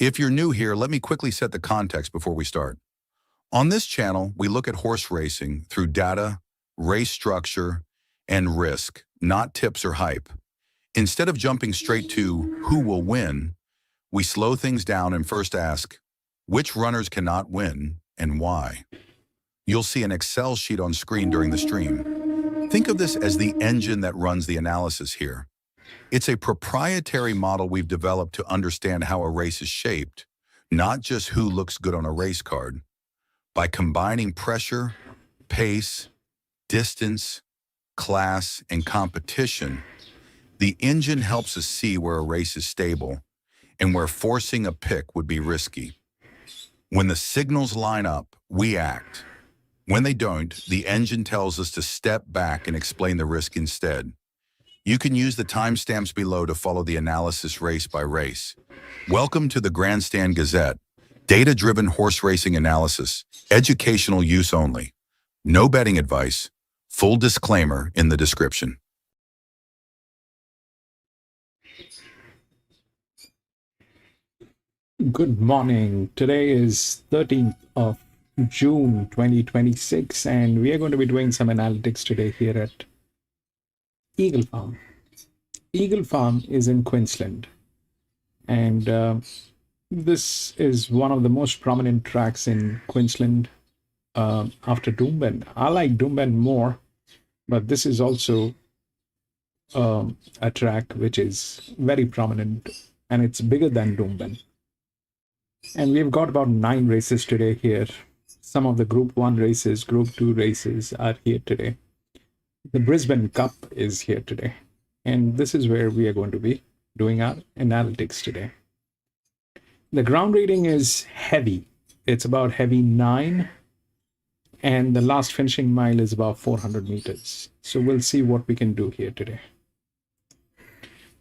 If you're new here, let me quickly set the context before we start. On this channel, we look at horse racing through data, race structure, and risk, not tips or hype. Instead of jumping straight to who will win, we slow things down and first ask, which runners cannot win and why? You'll see an Excel sheet on screen during the stream. Think of this as the engine that runs the analysis here. It's a proprietary model we've developed to understand how a race is shaped, not just who looks good on a race card. By combining pressure, pace, distance, class, and competition, the engine helps us see where a race is stable and where forcing a pick would be risky. When the signals line up, we act. When they don't, the engine tells us to step back and explain the risk instead. You can use the timestamps below to follow the analysis race by race. Welcome to the Grandstand Gazette, data-driven horse racing analysis, educational use only. No betting advice. Full disclaimer in the description. Good morning. Today is 13th of June 2026 and we are going to be doing some analytics today here at Eaglefarm. Eaglefarm is in Queensland and this is one of the most prominent tracks in Queensland after Doomben. I like Doomben more, but this is also a track which is very prominent and it's bigger than Doomben. And we've got about 9 races today here. Some of the Group 1 races, Group 2 races are here today. The Brisbane Cup is here today. And this is where we are going to be doing our analytics today. The ground rating is heavy. It's about heavy 9. And the last finishing mile is about 400 meters. So we'll see what we can do here today.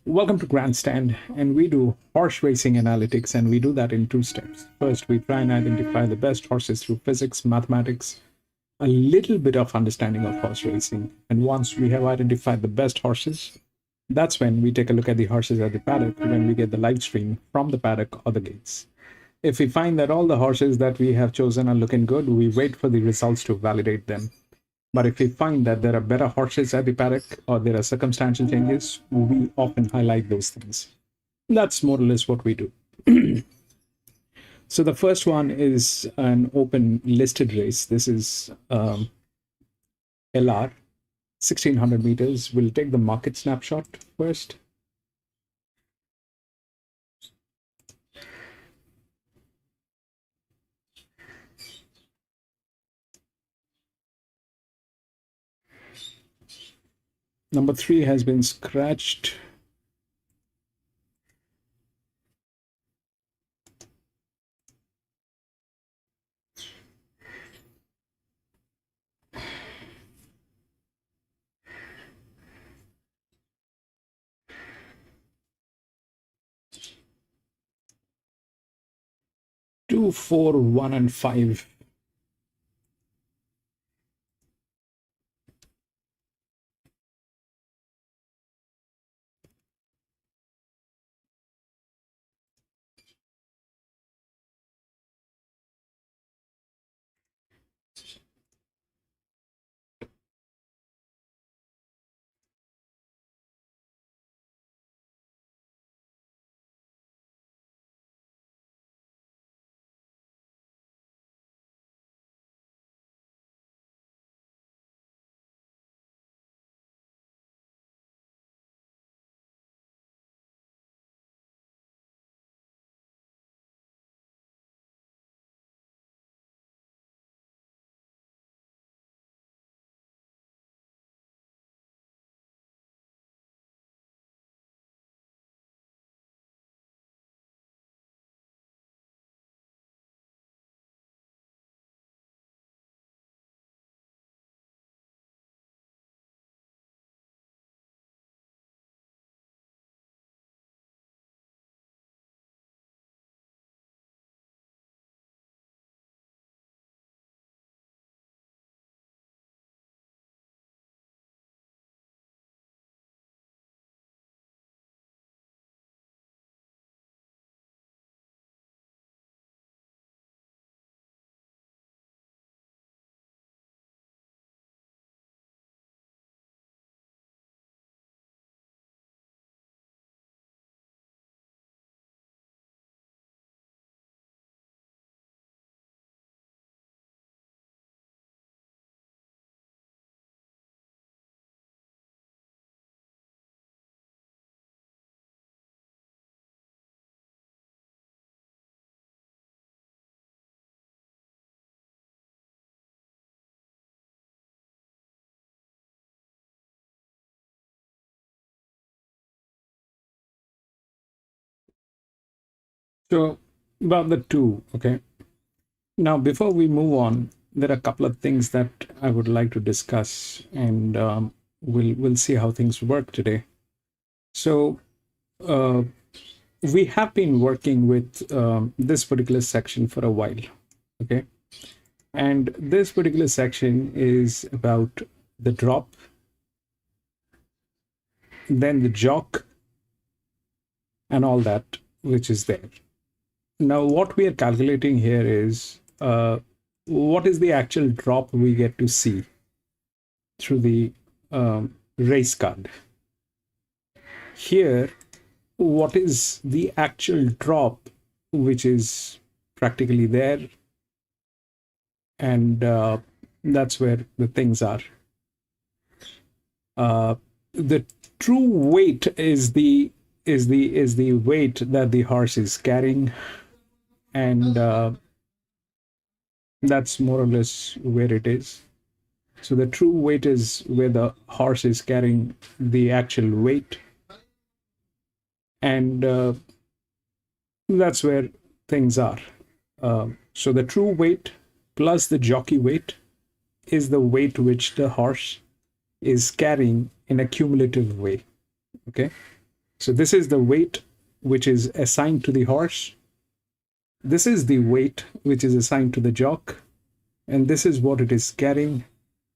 Welcome to Grandstand, and we do horse racing analytics, and we do that in 2 steps. First, we try and identify the best horses through physics, mathematics, a little bit of understanding of horse racing. And once we have identified the best horses, that's when we take a look at the horses at the paddock when we get the live stream from the paddock or the gates. If we find that all the horses that we have chosen are looking good, we wait for the results to validate them. But if we find that there are better horses at the paddock or there are circumstantial changes, we often highlight those things. That's more or less what we do. So the first one is an open listed race. This is LR, 1600 meters. We'll take the market snapshot first. Number 3 has been scratched. Two, 4, 1, and 5. So about the two, okay. Now, before we move on, there are a couple of things that I would like to discuss, and we'll see how things work today. So uh, we have been working with this particular section for a while, okay, and this particular section is about the drop, then the jock, and all that which is there. Now, what we are calculating here is what is the actual drop we get to see through the race card. Here, what is the actual drop which is practically there, and that's where the things are. The true weight is the weight that the horse is carrying, and that's more or less where it is. So the true weight is where the horse is carrying the actual weight, and that's where things are. So the true weight plus the jockey weight is the weight which the horse is carrying in a cumulative way. Okay, so this is the weight which is assigned to the horse. This is the weight which is assigned to the jock, and this is what it is carrying,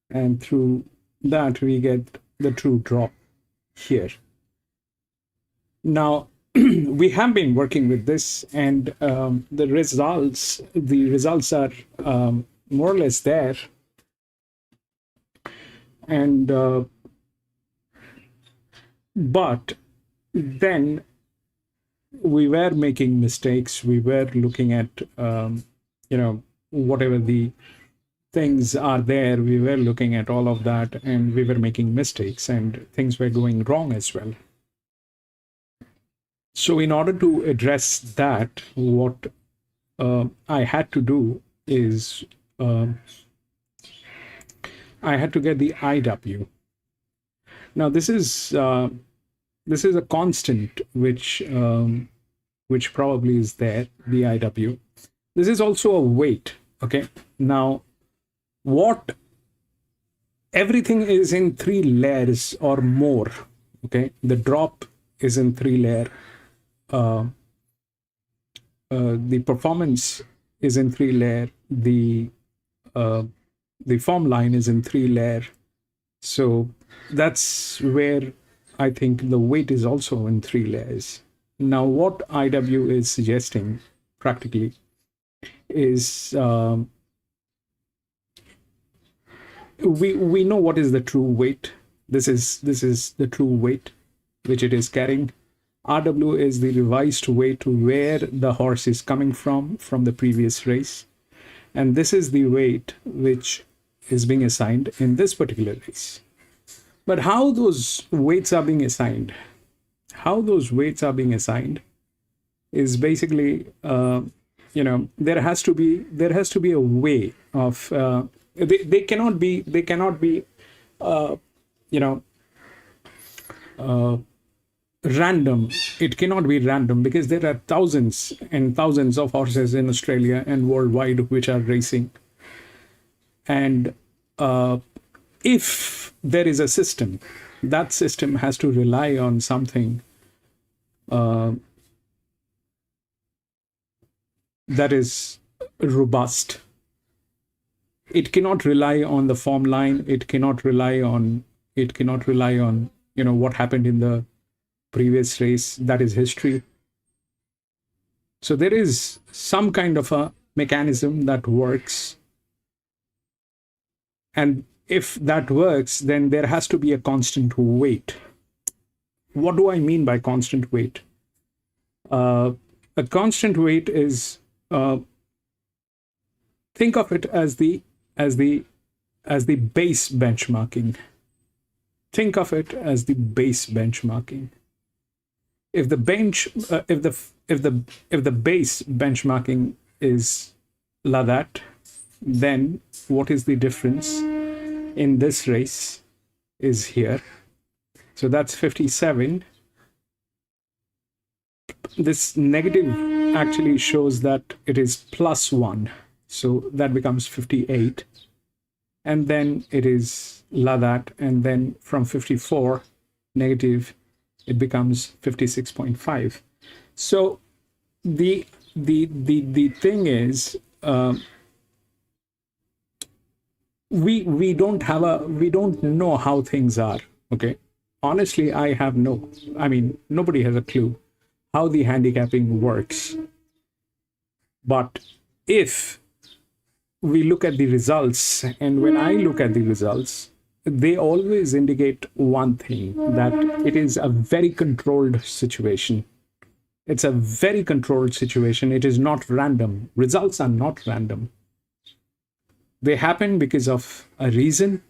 and through that we get the true drop here. Now, we have been working with this, and the results are more or less there, and but then we were making mistakes. We were looking at whatever the things are there, we were looking at all of that, and we were making mistakes, and things were going wrong as well. So in order to address that, what I had to do is I had to get the IW. Now this is a constant which probably is there, the IW. This is also a weight. Okay, now everything is in 3 layers or more. Okay, the drop is in 3 layer. The performance is in 3 layer. The form line is in 3 layer. So that's where I think the weight is also in 3 layers. Now, what IW is suggesting practically is we know what is the true weight. This is the true weight which it is carrying. RW is the revised weight where the horse is coming from the previous race, and this is the weight which is being assigned in this particular race. But how those weights are being assigned? How those weights are being assigned is basically, there has to be a way of they cannot be random. It cannot be random because there are thousands and thousands of horses in Australia and worldwide which are racing, and if there is a system, that system has to rely on something that is robust. It cannot rely on the form line. It cannot rely on what happened in the previous race. That is history. So there is some kind of a mechanism that works, and if that works, then there has to be a constant weight. What do I mean by constant weight? A constant weight is, think of it as the base benchmarking. Think of it as the base benchmarking. If the base benchmarking is like that, then what is the difference in this race is here. So that's 57. This negative actually shows that it is +1. So that becomes 58. And then it is Ladakh. And then from 54 negative, it becomes 56.5. So the thing is, we don't know how things are. Okay, honestly, nobody has a clue how the handicapping works. But if we look at the results, and when I look at the results, they always indicate one thing, that it is a very controlled situation. It's a very controlled situation. It is not random. Results are not random. They happen because of a reason,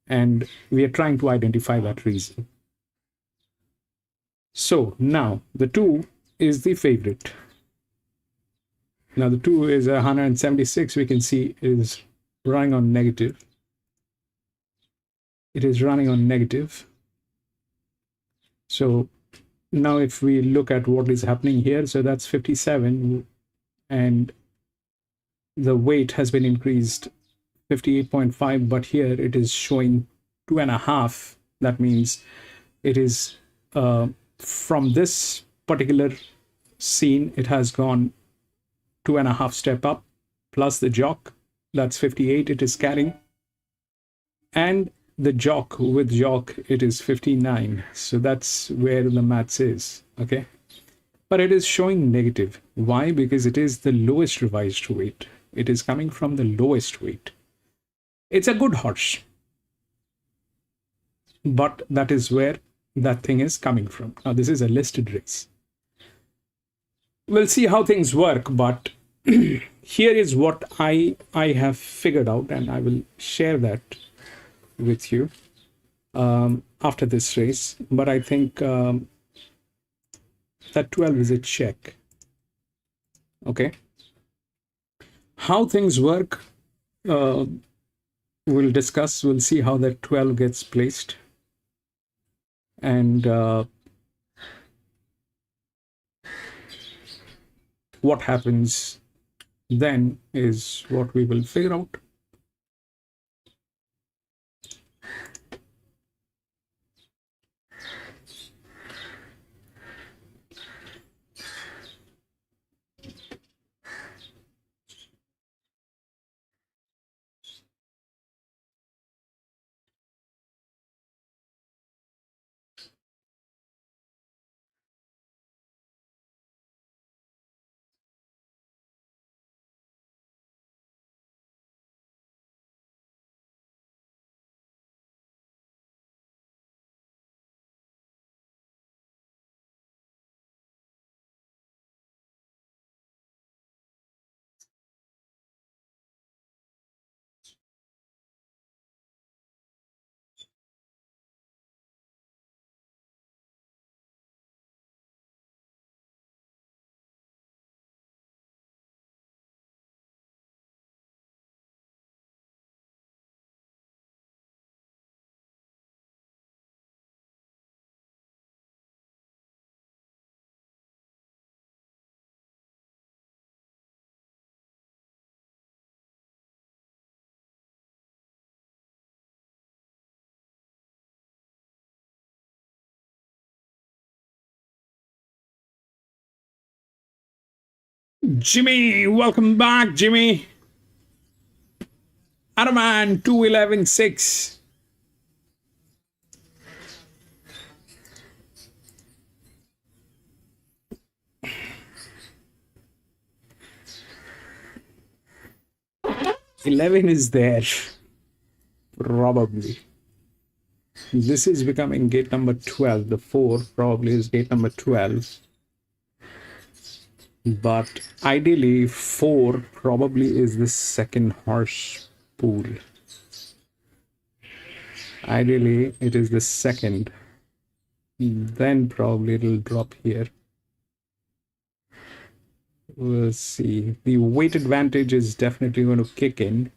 and we are trying to identify that reason. So now the 2 is the favorite. Now the 2 is 176. We can see is running on negative. It is running on negative. So now if we look at what is happening here, so that's 57, and the weight has been increased 58.5, but here it is showing 2.5. That means it is from this particular scene, it has gone 2.5 step up, plus the jock, that's 58 it is carrying, and the jock with jock, it is 59. So that's where the maths is. Okay, but it is showing negative. Why? Because it is the lowest revised weight. It is coming from the lowest weight. It's a good horse, but that is where that thing is coming from. Now this is a listed race. We'll see how things work, but here is what I have figured out, and I will share that with you after this race. But I think that 12 is a check. Okay, how things work, we'll discuss. We'll see how that 12 gets placed, and what happens then is what we will figure out. Jimmy, welcome back, Jimmy. Araman 211.6. $11 is there, probably. This is becoming gate number 12. The 4 probably is gate number 12. But ideally, 4 probably is the second horse pool. Ideally, it is the second. Then probably it'll drop here. We'll see. The weight advantage is definitely going to kick in.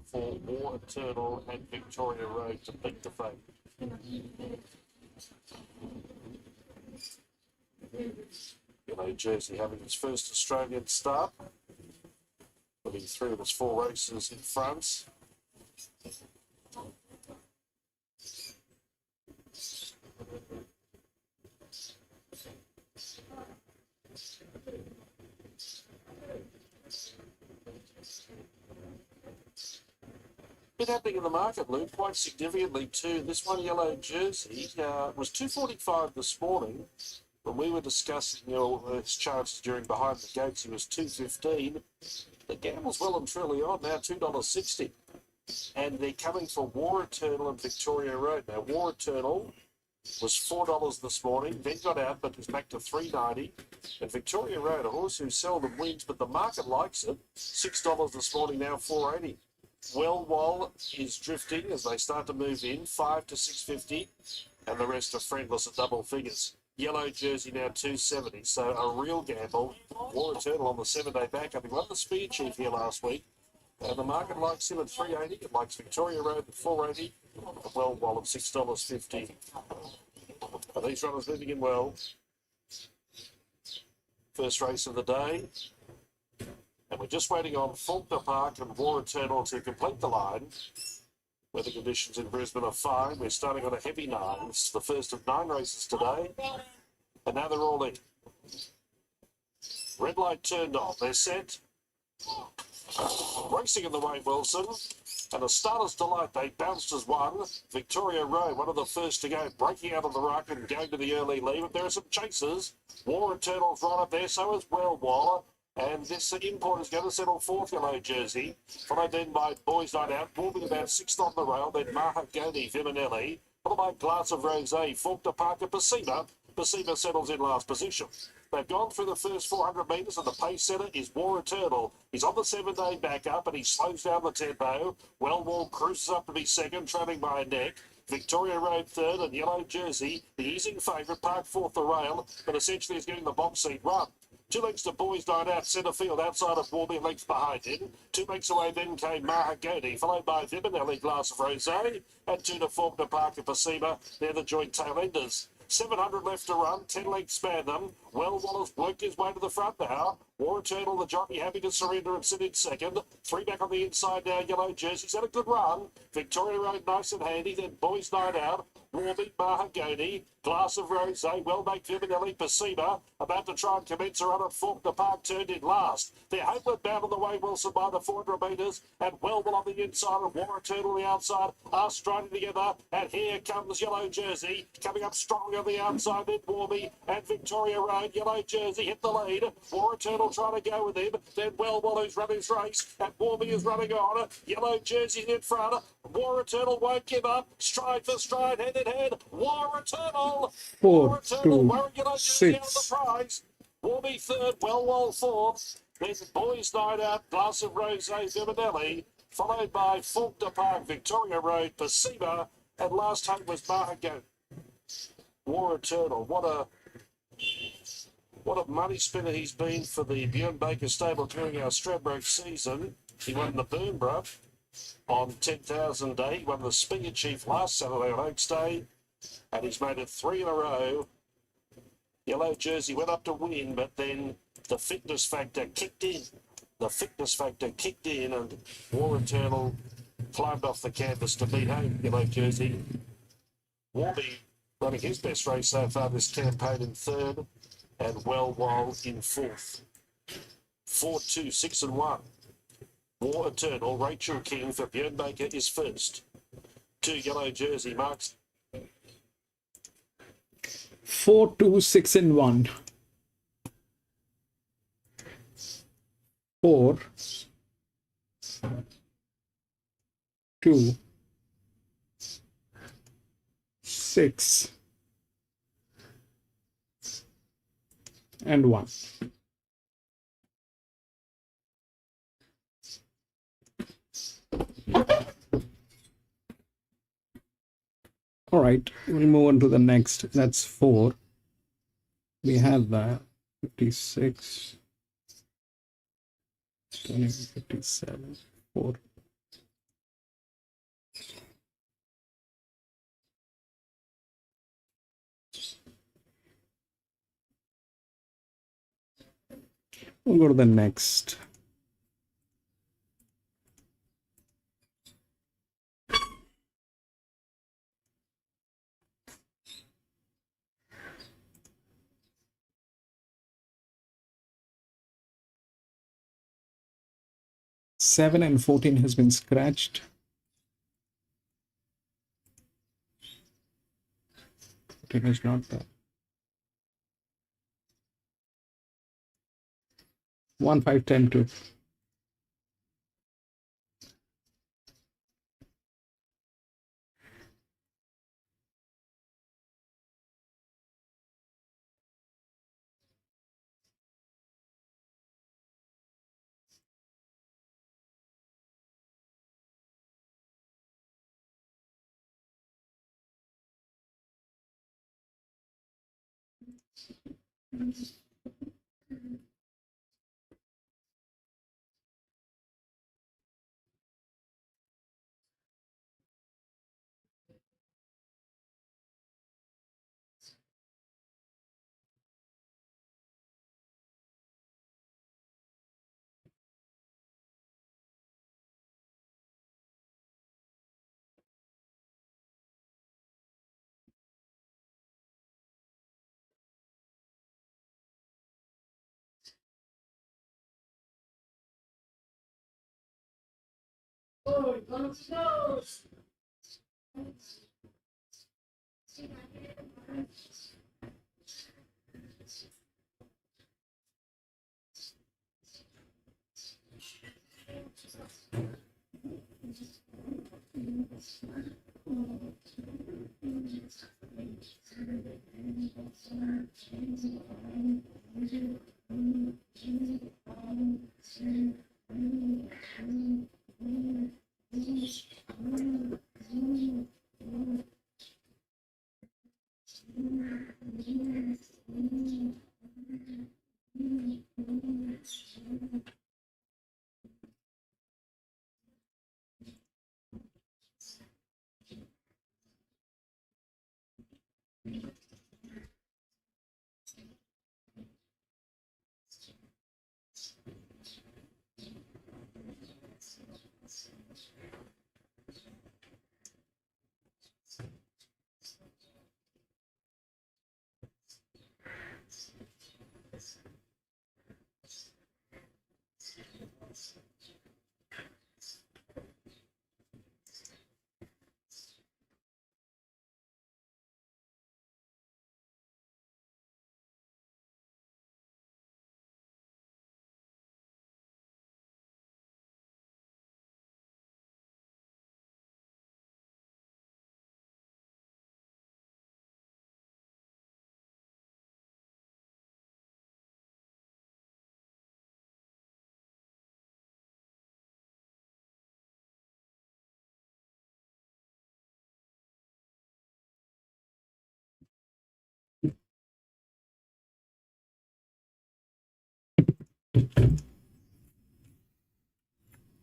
For War Eternal and Victoria Road to beat the fate. Yellow Jersey having its first Australian start, putting through its 4 races in France. Been happening in the market, Luke, quite significantly too. This one, Yellow Jersey, was 245 this morning. When we were discussing his chances during Behind the Gates, he was 215. The gamble's well and truly on now, $2.60. And they're coming for War Eternal and Victoria Road. Now, War Eternal was $4 this morning, then got out, but was back to $3.90. And Victoria Road, a horse who seldom wins, but the market likes it, $6 this morning, now $4.80. Wall is drifting as they start to move in, 5 to 650, and the rest are friendless at double figures. Yellow Jersey now 270, so a real gamble. War Eternal on the 7-day backup. He won the Speed Chief here last week, and the market likes him at $3.80. It likes Victoria Road at $4.80, and Wall at $6.50. Are these runners moving in well? First race of the day. And we're just waiting on Faulkner Park and War Eternal to complete the line. Weather conditions in Brisbane are fine. We're starting on a heavy 9. This is the first of 9 races today. And now they're all in. Red light turned on. They're set. Racing in the way, Wilson. And a starter's delight. They bounced as one. Victoria Road, one of the first to go, breaking out of the ruck and going to the early lead. But there are some chasers. War Eternal's right up there, so is Waller. And this import is going to settle 4th, Yellow Jersey, followed then by Boys Night Out, moving about 6th on the rail, then Mahagoni, Viminelli, followed by Glass of Rosé, Faulkner Parker, Pasima. Pasima settles in last position. They've gone through the first 400 metres, and the pace setter is War Eternal. He's on the 7-day backup, and he slows down the tempo. Wall cruises up to be second, trailing by a neck. Victoria Road third, and Yellow Jersey, the easing favourite, parked 4th the rail, but essentially is getting the box seat run. 2 lengths to Boys Night Out, centre field, outside of Warby, lengths behind him. 2 lengths away then came Mahagoni, followed by Viminelli, Glass of Rosé, and 2 to Faulkner Parker, Pasima. They're the joint tail enders. 700 left to run, 10 lengths span them. Wallace worked his way to the front now. War Eternal, the jockey, happy to surrender and sit in second. 3 back on the inside now, Yellow Jersey's had a good run. Victoria Road, nice and handy, then Boys Night Out. Warby, Mahagoni, Glass of Rosé, well-made Viminelli, Pasima, about to try and commence a run at Faulkner Park, turned in last. They're homeward bound on the way, Wilson, by the 400 metres, and Wellwell on the inside and War Eternal on the outside are striding together, and here comes Yellow Jersey, coming up strongly on the outside, then Warby and Victoria Road. Yellow Jersey hit the lead. War Eternal trying to go with him. Then Well who's run his race. And Warming is running on. Yellow jersey in front. War Eternal won't give up. Stride for stride, head in head. War Eternal. 4 War Eternal. to Warren Yellow jersey out of the 6. prize. Warmy third. Well fourth. Then Boys Night Out. Glass of Rosé Viminelli. Followed by Faulkner Park, Victoria Road, Persiba. And last hope was Mahago. War Eternal. What a money spinner he's been for the Bjorn Baker stable during our Stradbroke season. He won the Burnborough on 10,000 Day. He won the Spear Chief last Saturday on Oaks Day. And he's made it 3 in a row. Yellow jersey went up to win, but then the fitness factor kicked in. And War Eternal climbed off the canvas to beat home Yellow jersey. Warby running his best race so far this campaign in third, and Well in fourth. 4, 2, 6 and 1. War Eternal, Rachel King for Bjorn Baker is first. 2 Yellow jersey marks. 4 2 6 and 1. 4 2 6 and 1. All right, we'll move on to the next. That's 4. We have 56, 20, 57, 4. We'll go to the next. Seven and 14 has been scratched. 14 is not there. 1 5 10 2.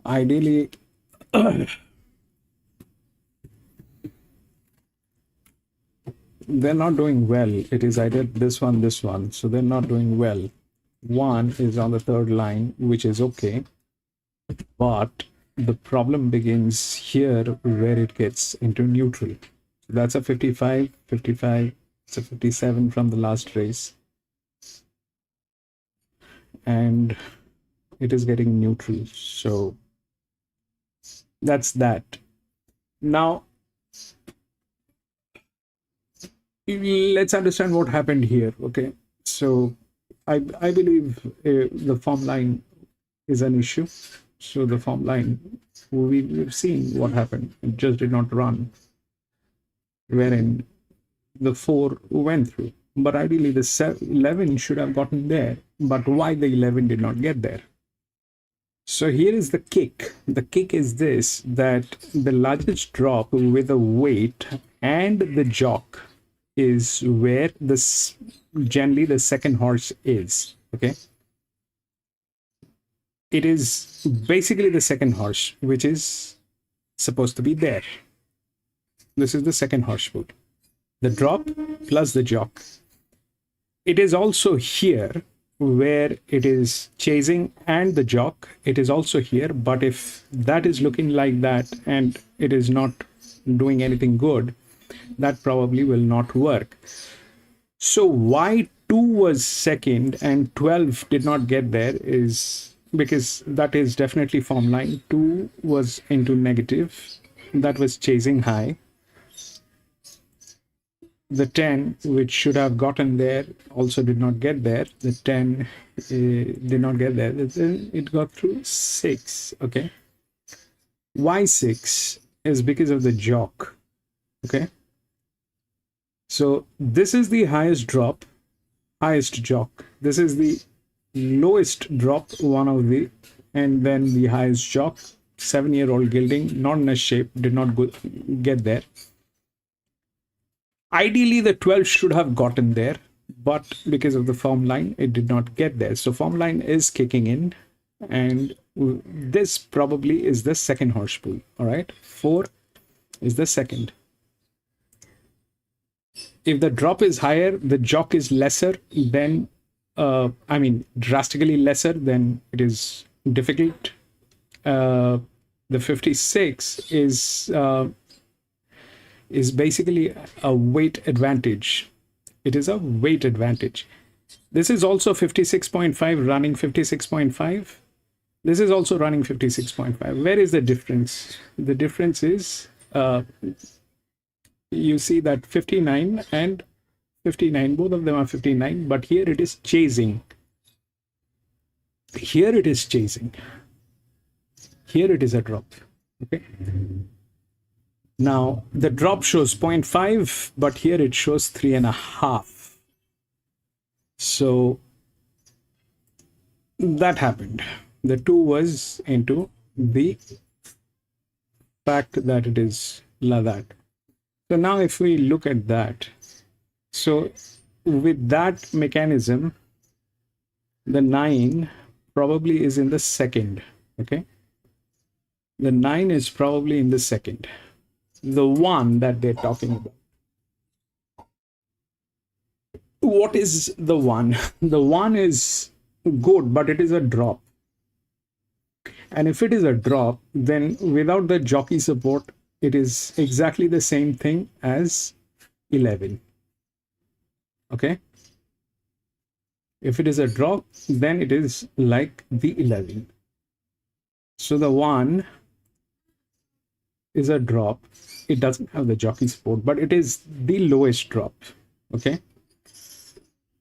Ideally, they're not doing well. It is either this one. So they're not doing well. One is on the third line, which is okay. But the problem begins here where it gets into neutral. So that's a 55, 55. It's a 57 from the last race. And it is getting neutral. So that's that. Now, let's understand what happened here. Okay, so I believe the form line is an issue. So the form line, we've seen what happened. It just did not run, wherein the 4 went through. But ideally, the 11 should have gotten there. But why the 11 did not get there? So here is the kick. The kick is this, that the largest drop with a weight and the jock is where this generally the second horse is. Okay, it is basically the second horse which is supposed to be there. This is the second horse pool, the drop plus the jock. It is also here where it is chasing and the jock. It is also here, but if that is looking like that and it is not doing anything good, that probably will not work. So why 2 was second and 12 did not get there is because that is definitely form line. 2 was into negative, that was chasing high. The 10, which should have gotten there, also did not get there. The 10 did not get there. Then it got through 6. Okay, why 6 is because of the jock. Okay, so this is the highest drop, highest jock. This is the lowest drop, one of the, and then the highest jock. 7-year-old gilding, not in a shape, did not get there. Ideally, the 12 should have gotten there, but because of the form line, it did not get there. So form line is kicking in, and this probably is the second horse pool. All right, 4 is the second. If the drop is higher, the jock is lesser, then drastically lesser, then it is difficult. The 56 is basically a weight advantage. It is a weight advantage. This is also 56.5 running 56.5. This is also running 56.5. Where is the difference? The difference is you see that 59 and 59, both of them are 59, but here it is chasing. Here it is chasing. Here it is a drop. Okay. Now the drop shows 0.5, but here it shows 3.5. So that happened. The 2 was into the fact that it is like that. So now if we look at that, so with that mechanism, the 9 probably is in the second. Okay, the 9 is probably in the second, the one that they're talking about. What is the 1? The 1 is good, but it is a drop. And if it is a drop, then without the jockey support, it is exactly the same thing as 11. Okay, if it is a drop, then it is like the 11. So the 1 is a drop. It doesn't have the jockey support, but it is the lowest drop. Okay,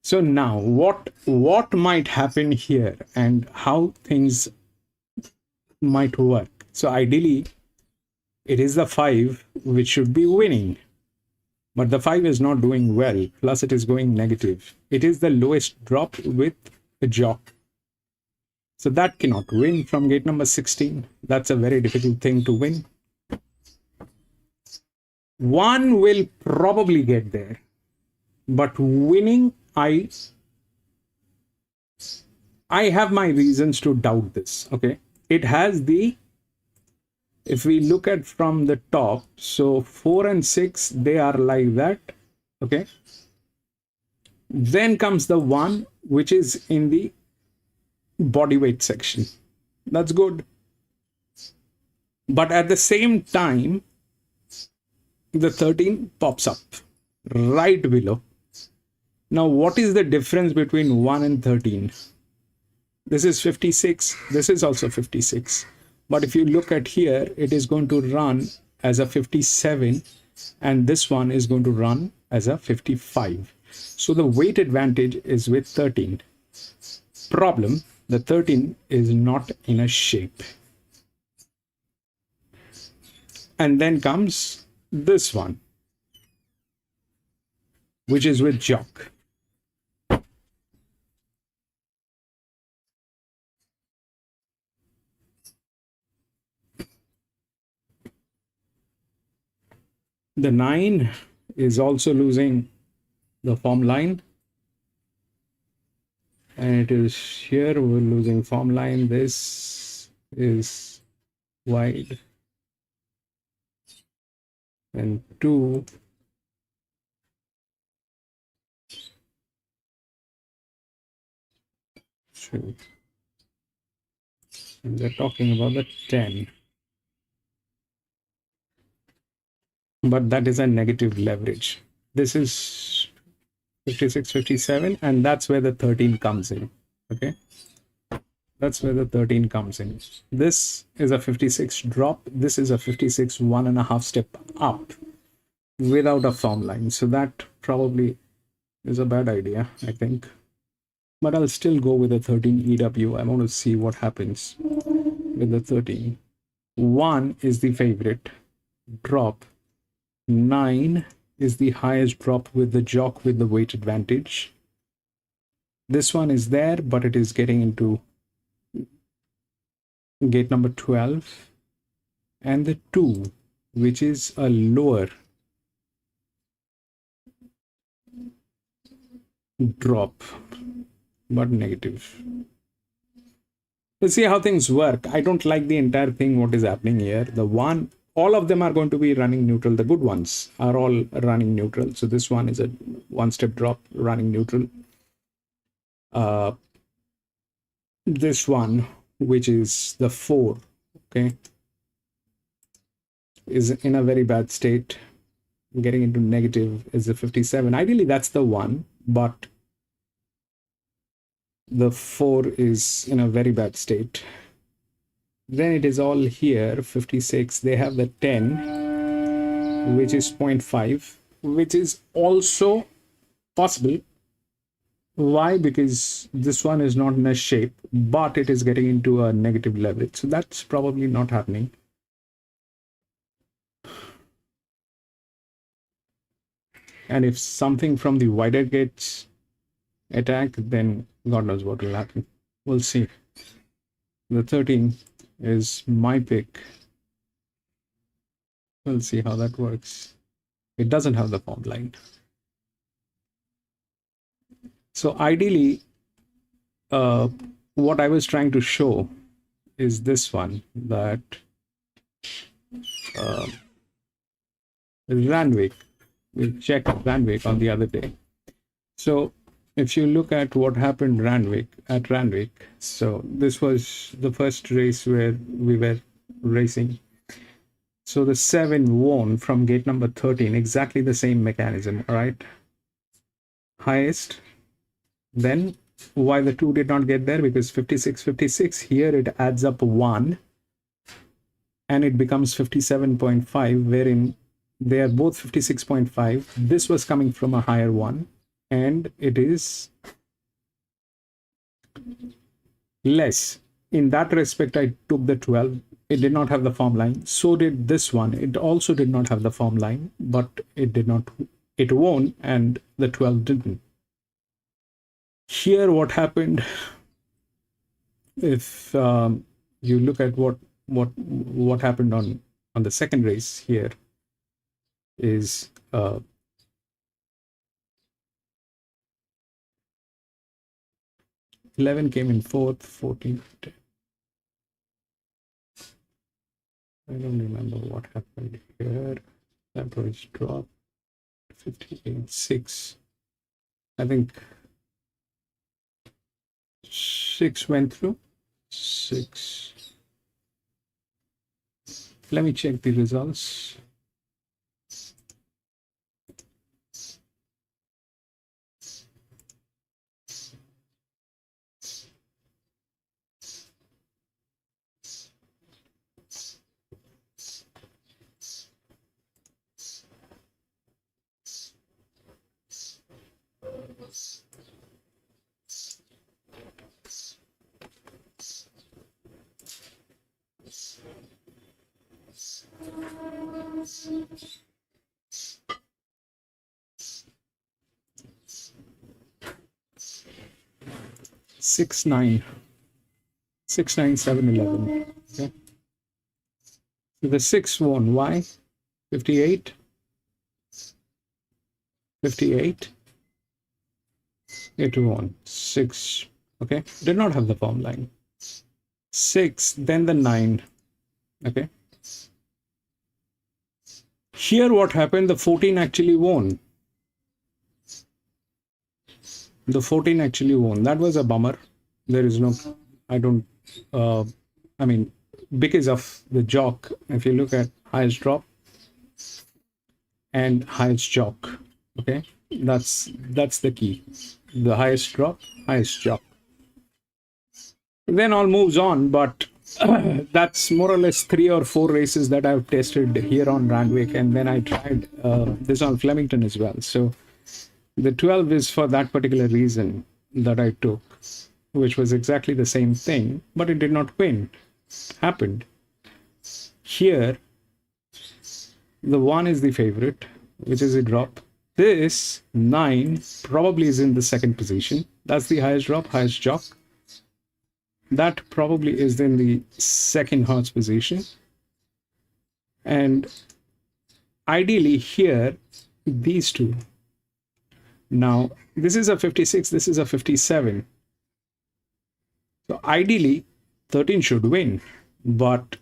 so now what might happen here and how things might work? So ideally it is the 5 which should be winning, but the 5 is not doing well, plus it is going negative. It is the lowest drop with a jock, so that cannot win from gate number 16. That's a very difficult thing to win. 1 will probably get there, but winning, I I have my reasons to doubt this. Okay, it has the, if we look at from the top, so 4 and 6, they are like that. Okay, then comes the 1 which is in the body weight section. That's good, but at the same time the 13 pops up right below. Now what is the difference between 1 and 13? This is 56, this is also 56, but if you look at here, it is going to run as a 57 and this one is going to run as a 55. So the weight advantage is with 13. Problem, the 13 is not in a shape. And then comes this one, which is with jock. The 9 is also losing the form line, and it is here we're losing form line. This is wide, and 2 2, and they're talking about the 10, but that is a negative leverage. This is 56, 57, and that's where the 13 comes in. Okay, that's where the 13 comes in. This is a 56 drop, this is a 56 1.5 step up without a form line, so that probably is a bad idea, I think, but I'll still go with the 13 EW. I want to see what happens with the 13. 1 is the favorite drop, 9 is the highest drop with the jock with the weight advantage. This one is there, but it is getting into gate number 12, and the 2, which is a lower drop but negative. Let's see how things work. I don't like the entire thing what is happening here. The one, all of them are going to be running neutral. The good ones are all running neutral. So this one is a 1 step drop running neutral. This one, which is the 4, okay, is in a very bad state. Getting into negative is a 57. Ideally that's the 1, but the 4 is in a very bad state. Then it is all here, 56. They have the 10, which is 0.5, which is also possible. Why? Because this one is not in a shape, but it is getting into a negative leverage. So that's probably not happening. And if something from the wider gets attack, then God knows what will happen. We'll see. The 13 is my pick. We'll see how that works. It doesn't have the form line. So ideally, what I was trying to show is this one, that Randwick, we checked Randwick on the other day. So if you look at what happened at Randwick, so this was the first race where we were racing. So the 7 won from gate number 13, exactly the same mechanism, right? Highest. Then why the 2 did not get there? Because 56, 56, here it adds up 1 and it becomes 57.5, wherein they are both 56.5. This was coming from a higher one, and it is less. In that respect, I took the 12. It did not have the form line. So did this one. It also did not have the form line, but it won, and the 12 didn't. Here, what happened, if you look at what happened on the second race here, is 11 came in fourth, 14. I don't remember what happened here. That was dropped. 58, 6. I think 6 went through. 6. Let me check the results. Six, 9. 6, 9, 7, 11. Okay. So the 6 won. Why? 58. 58. It won. 6. Okay. Did not have the form line. 6, then the 9. Okay. Here what happened? The 14 actually won. The 14 actually won. That was a bummer. There is no, I don't, I mean, because of the jock, if you look at highest drop and highest jock, okay, that's the key. The highest drop, highest jock. Then all moves on, but that's more or less 3 or 4 races that I've tested here on Randwick, and then I tried this on Flemington as well. So the 12 is for that particular reason that I took, which was exactly the same thing, but it did not win. Happened. Here, the 1 is the favorite, which is a drop. This 9 probably is in the second position. That's the highest drop, highest jock. That probably is in the second horse position. And ideally here, these two. Now, this is a 56, this is a 57. So ideally, 13 should win, but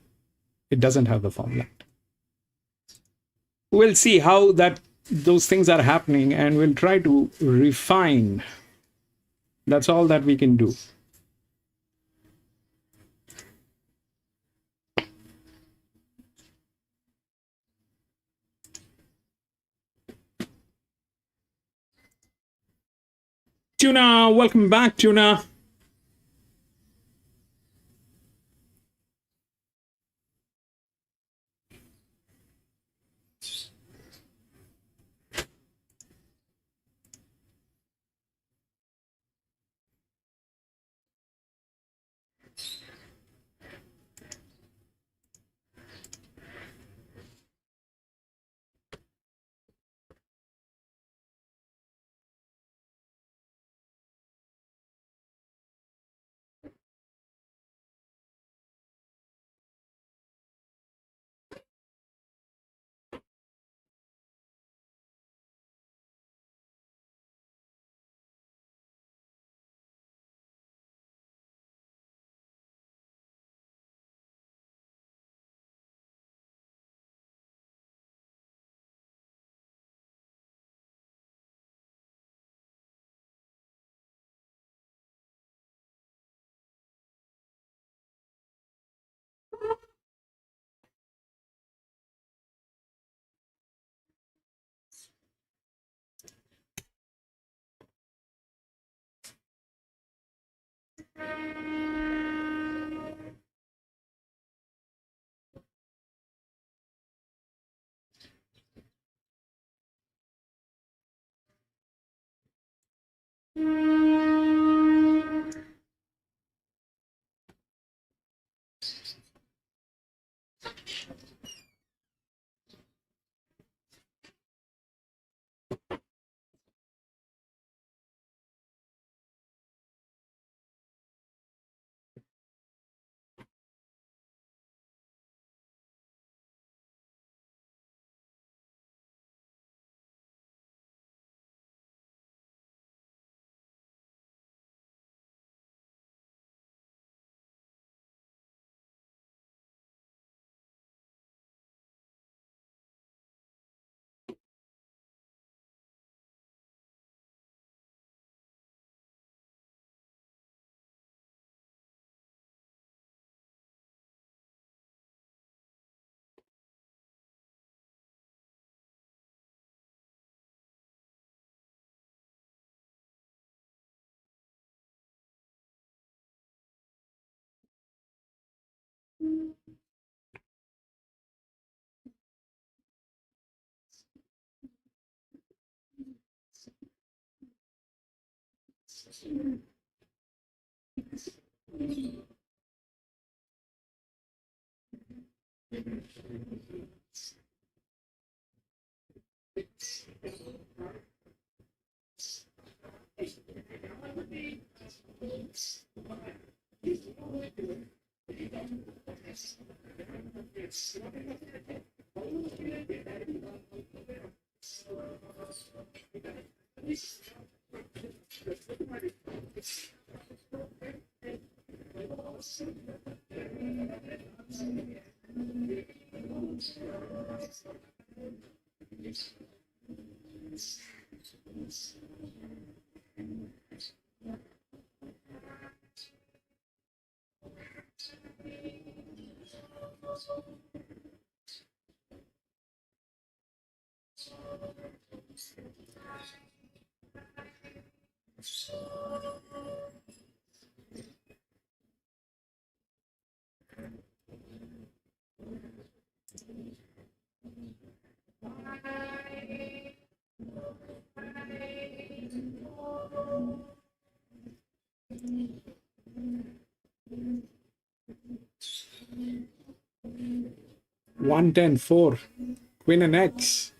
it doesn't have the formula. We'll see how those things are happening, and we'll try to refine. That's all that we can do. Tuna, welcome back, Tuna. 1-10-4. Queen and X.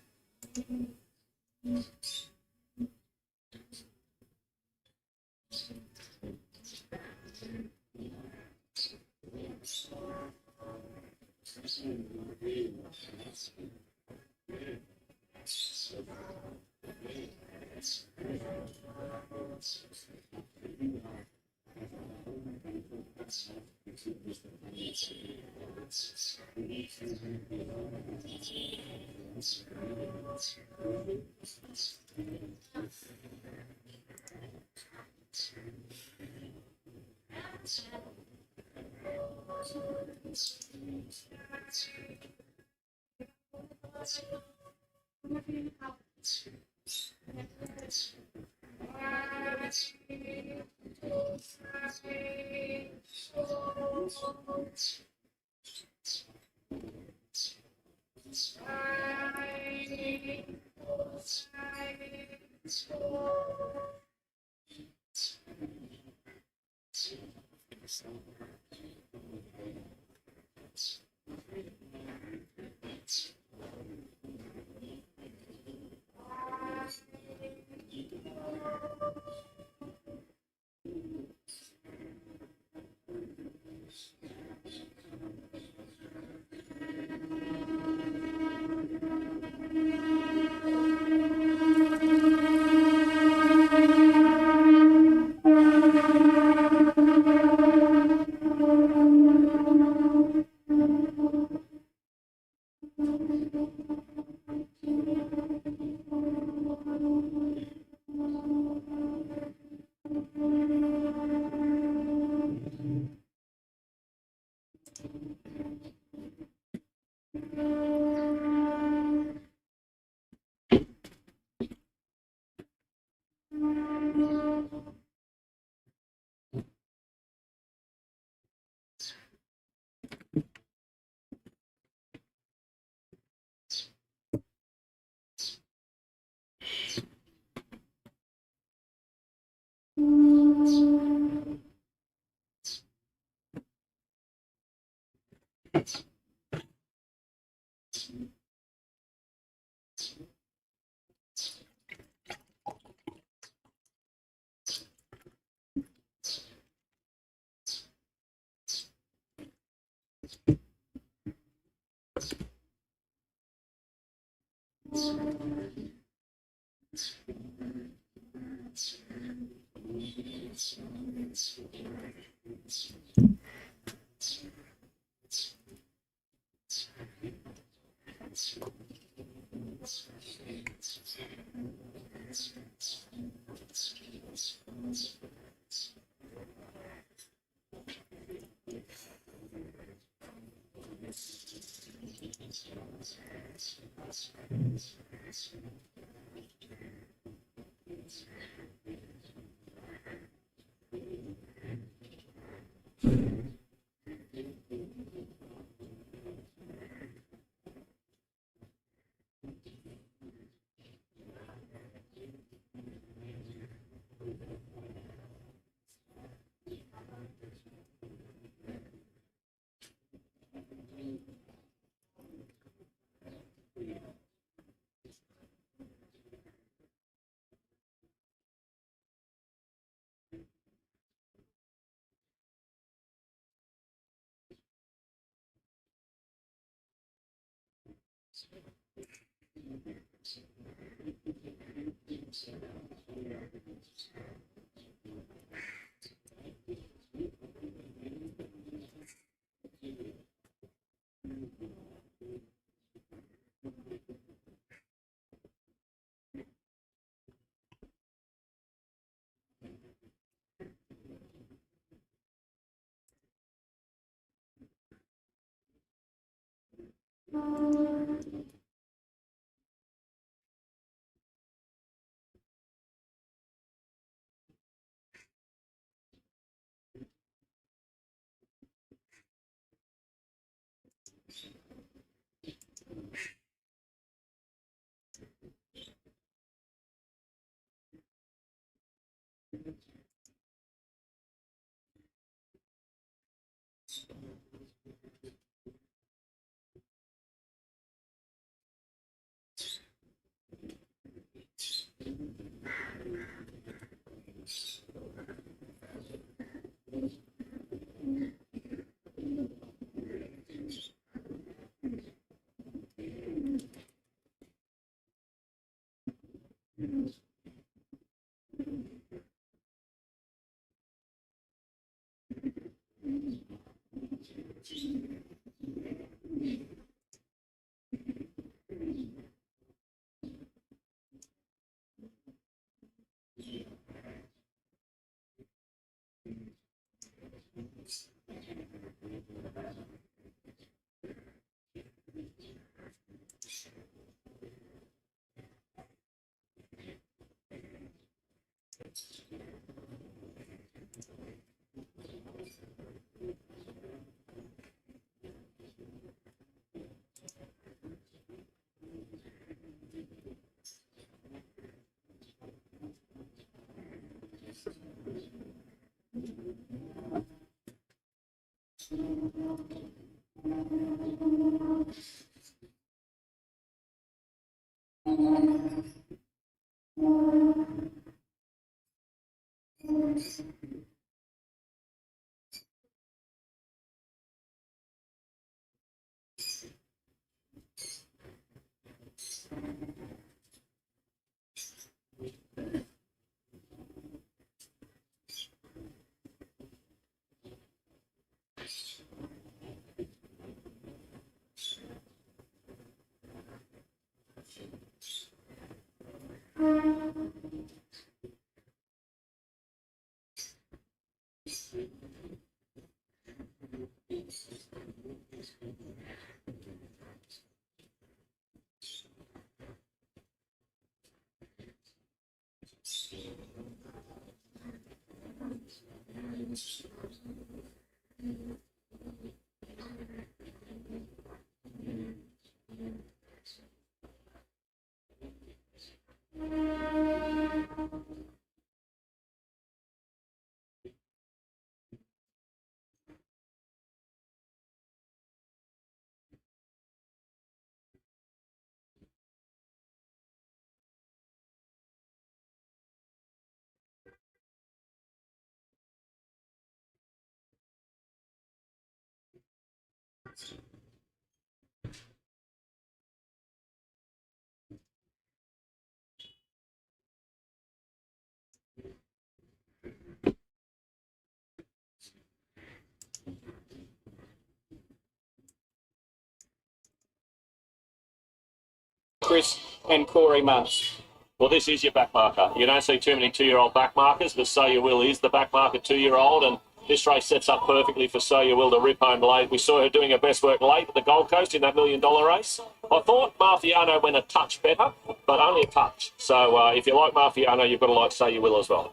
Chris and Corey Munce. Well, this is your back marker. You don't see too many two-year-old back markers, but So You Will is the back marker two-year-old, and this race sets up perfectly for So You Will to rip home late. We saw her doing her best work late at the Gold Coast in that $1 million race. I thought Marfiano went a touch better, but only a touch. So if you like Marfiano, you've got to like So You Will as well.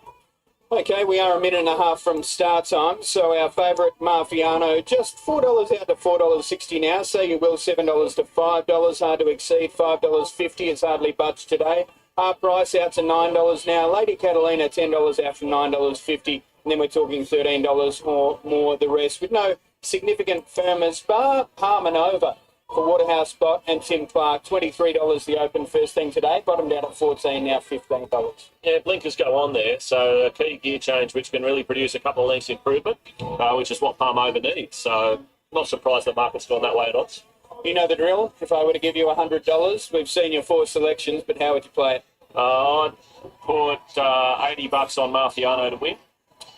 Okay, we are a minute and a half from start time. So our favourite Marfiano, just $4 out to $4.60 now. So You Will $7 to $5, hard to exceed, $5.50. It's hardly budged today. Half price out to $9 now. Lady Catalina $10 out from $9.50. And then we're talking $13 or more the rest, with no significant firmers bar Harmonova for Waterhouse Spot and Tim Clark. $23 the open first thing today. Bottomed out at $14, now $15. Yeah, blinkers go on there, so a key gear change which can really produce a couple of lengths improvement, which is what Palmova needs. So not surprised the market's gone that way at odds. You know the drill. If I were to give you $100, we've seen your 4 selections, but how would you play it? I'd put $80 on Marfiano to win,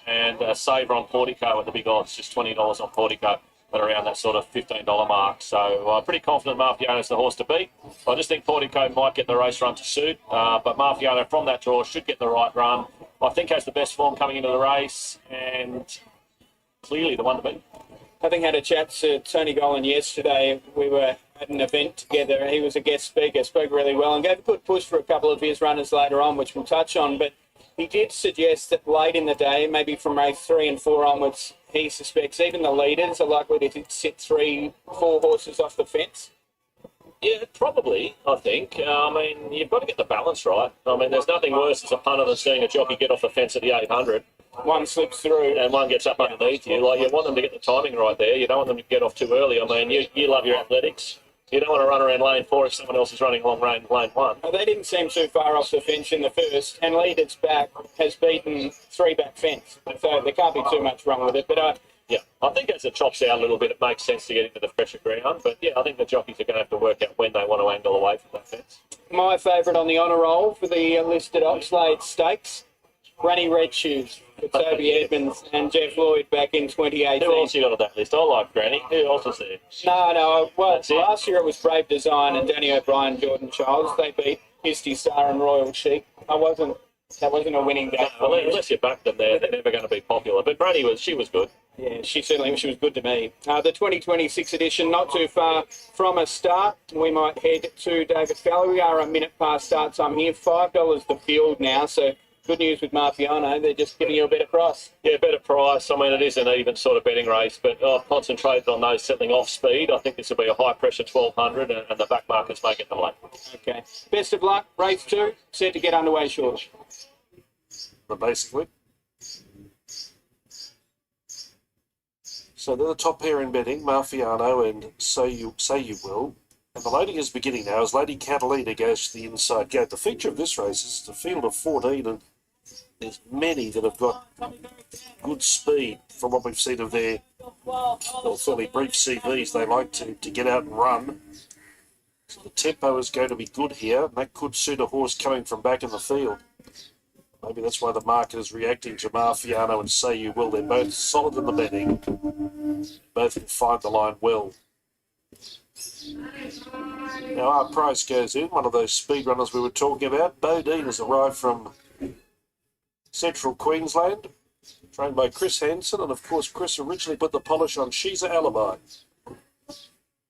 and saver on Portico at the big odds, just $20 on Portico at around that sort of $15 mark. So pretty confident Marfiano's the horse to beat. I just think Portico might get the race run to suit, but Marfiano from that draw should get the right run. I think has the best form coming into the race, and clearly the one to beat. Having had a chat to Tony Gollan yesterday, we were at an event together. He was a guest speaker, spoke really well, and gave a good push for a couple of his runners later on, which we'll touch on. But he did suggest that late in the day, maybe from race 3 and 4 onwards, he suspects even the leaders are likely to sit 3-4 horses off the fence. Yeah, probably, I think. I mean, you've got to get the balance right. I mean, there's nothing worse as a punter than seeing a jockey get off the fence at the 800. One slips through. And one gets up underneath you. Like, you want them to get the timing right there. You don't want them to get off too early. I mean, you love your athletics. You don't want to run around lane 4 if someone else is running along lane 1. Well, they didn't seem too far off the fence in the first, and Leader's back has beaten 3 back fence. So there can't be too much wrong with it. But yeah, I think as it chops out a little bit, it makes sense to get into the fresher ground. But yeah, I think the jockeys are going to have to work out when they want to angle away from that fence. my favourite on the honour roll for the listed Oxlade Stakes, Granny Red Shoes for Toby Edmonds and Jeff Lloyd back in 2018. Who else you got on that list? I like Granny. Who else is there? No. Well, That's it. last year it was Brave Design and Danny O'Brien, Jordan Childs. They beat Misty Star and Royal Chic. That wasn't a winning day. Well, unless you back them there, they're never going to be popular. But Granny she was good. Yeah, she was good to me. The 2026 edition, not too far from a start. We might head to David Fowler. We are a minute past start time here. $5 the field now, so good news with Marfiano. They're just giving you a better price. Yeah, better price. I mean, it is an even sort of betting race, but I've concentrated on those settling off speed. I think this will be a high pressure 1200, and the back market's making them late. Okay. Best of luck. Race 2, set to get underway shortly. But basically. So they're the top pair in betting, Marfiano and Say You Will. And the loading is beginning now as Lady Catalina goes to the inside gate. The feature of this race is it's a field of 14, and there's many that have got good speed from what we've seen of their fairly brief CVs. They like to get out and run. So the tempo is going to be good here, and that could suit a horse coming from back in the field. Maybe that's why the market is reacting to Marfiano and Say You Will. They're both solid in the betting. Both can find the line well. Now our price goes in, one of those speed runners we were talking about. Bodine has arrived from Central Queensland, trained by Chris Hansen, and of course Chris originally put the polish on She's a Alibi.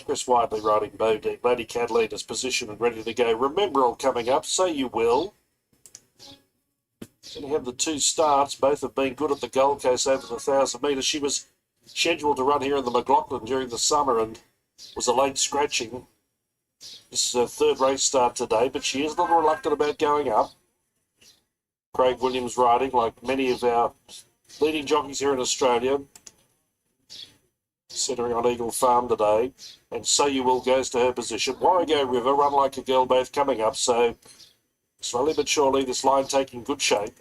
Chris Widely riding Bodine. Lady Catalina's positioned and ready to go. Remember all coming up, Say You Will. Then you have the 2 starts. Both have been good at the Gold Coast over the 1,000 metres. She was scheduled to run here in the McLaughlin during the summer and was a late scratching. This is her 3rd race start today, but she is a little reluctant about going up. Craig Williams riding, like many of our leading jockeys here in Australia, centering on Eaglefarm today. And So You Will goes to her position. Warrego River, Run Like a Girl, both coming up. So slowly but surely, this line taking good shape.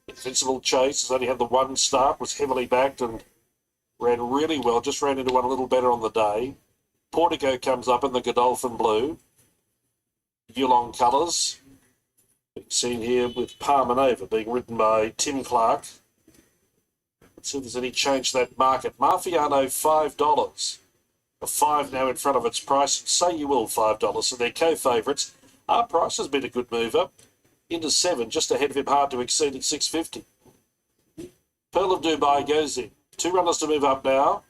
Invincible Chase has only had the 1 start, was heavily backed and ran really well, just ran into one a little better on the day. Portico comes up in the Godolphin Blue. Yulong colours. Being seen here with Palm and Over, being ridden by Tim Clark. Let's see if there's any change to that market. Marfiano, $5. A 5 now in front of its price. And Say You Will, $5. So they're co-favourites. Our price has been a good mover. Into 7, just ahead of him, hard to exceed at $6.50. Pearl of Dubai goes in. 2 runners to move up now.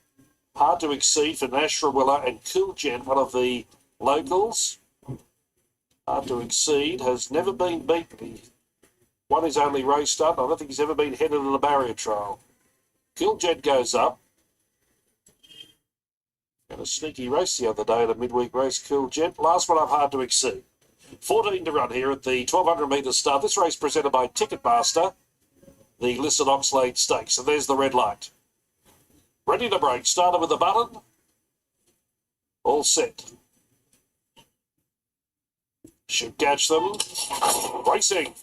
Hard to exceed for Nash Rawiller and Cool Gent, one of the locals. Hard to exceed, has never been beaten. He won his only race start. I don't think he's ever been headed in a barrier trial. Cool Gent goes up. Had a sneaky race the other day at a midweek race, Cool Gent. Last one up, hard to exceed. 14 to run here at the 1,200 metre start. This race presented by Ticketmaster, the listed Oxlade Stakes. And there's the red light. Ready to break. Started with the button. All set. Should catch them. Racing.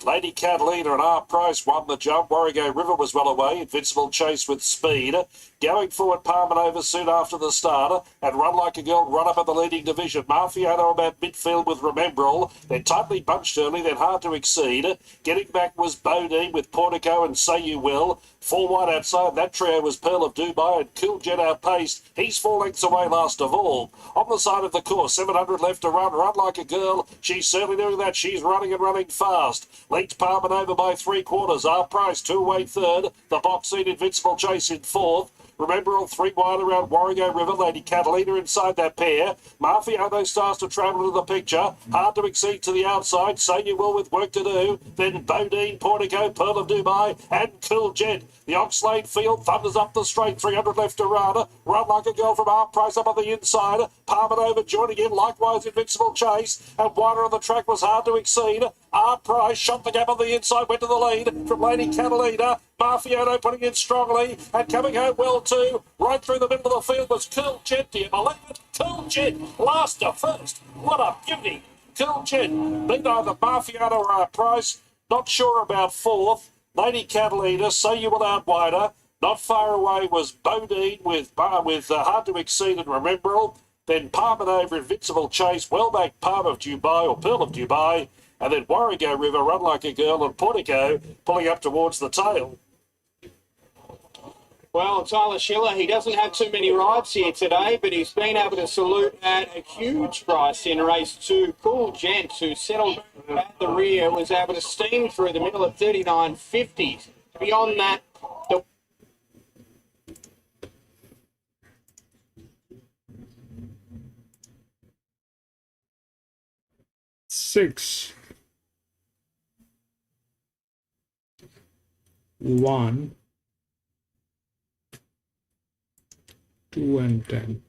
Lady Catalina and R Price won the jump. Warrego River was well away. Invincible Chase with speed. Going forward, Parmanova soon after the start. And Run Like a Girl run up in the leading division. Marfiano about midfield with Remembrall. They're tightly bunched early, then hard to exceed. Getting back was Bodine with Portico and Say You Will. 4 wide outside. That trio was Pearl of Dubai and Cool Jet outpaced. He's 4 lengths away last of all. On the side of the course, 700 left to run. Run Like a Girl. She's certainly doing that. She's running and running fast. Leaked Parmanova by 3/4. R Price 2 away third. The box seat Invincible Chase in fourth. Remember, all 3 wide around Warrego River. Lady Catalina inside that pair. Marfiano starts to travel into the picture. Hard to exceed to the outside. Say You Will with work to do. Then Bodine, Portico, Pearl of Dubai, and Cool Jet. The Oxlade field thunders up the straight. 300 left to run. Run Like a Girl from R Price up on the inside. Parmanova joining in. Likewise, Invincible Chase. And wider on the track was hard to exceed. R Price shot the gap on the inside. Went to the lead from Lady Catalina. Marfiano putting in strongly and coming home well too. Right through the middle of the field was Cool Jet. Do you believe it? Cool Jet last to first. What a beauty. Cool Jet beat either Marfiano or R Price. Not sure about fourth. Lady Catalina, Say You Will out wider. Not far away was Bodine with Hard to Exceed and Remembrall. Then Parmanova, Invincible Chase, well back Palm of Dubai or Pearl of Dubai. And then Warrego River, Run Like a Girl, and Portico pulling up towards the tail. Well, Tyler Schiller, he doesn't have too many rides here today, but he's been able to salute at a huge price in race 2. Cool Gent, who settled at the rear, was able to steam through the middle of 39.50. Beyond that, the 6, 1, 2 and 10.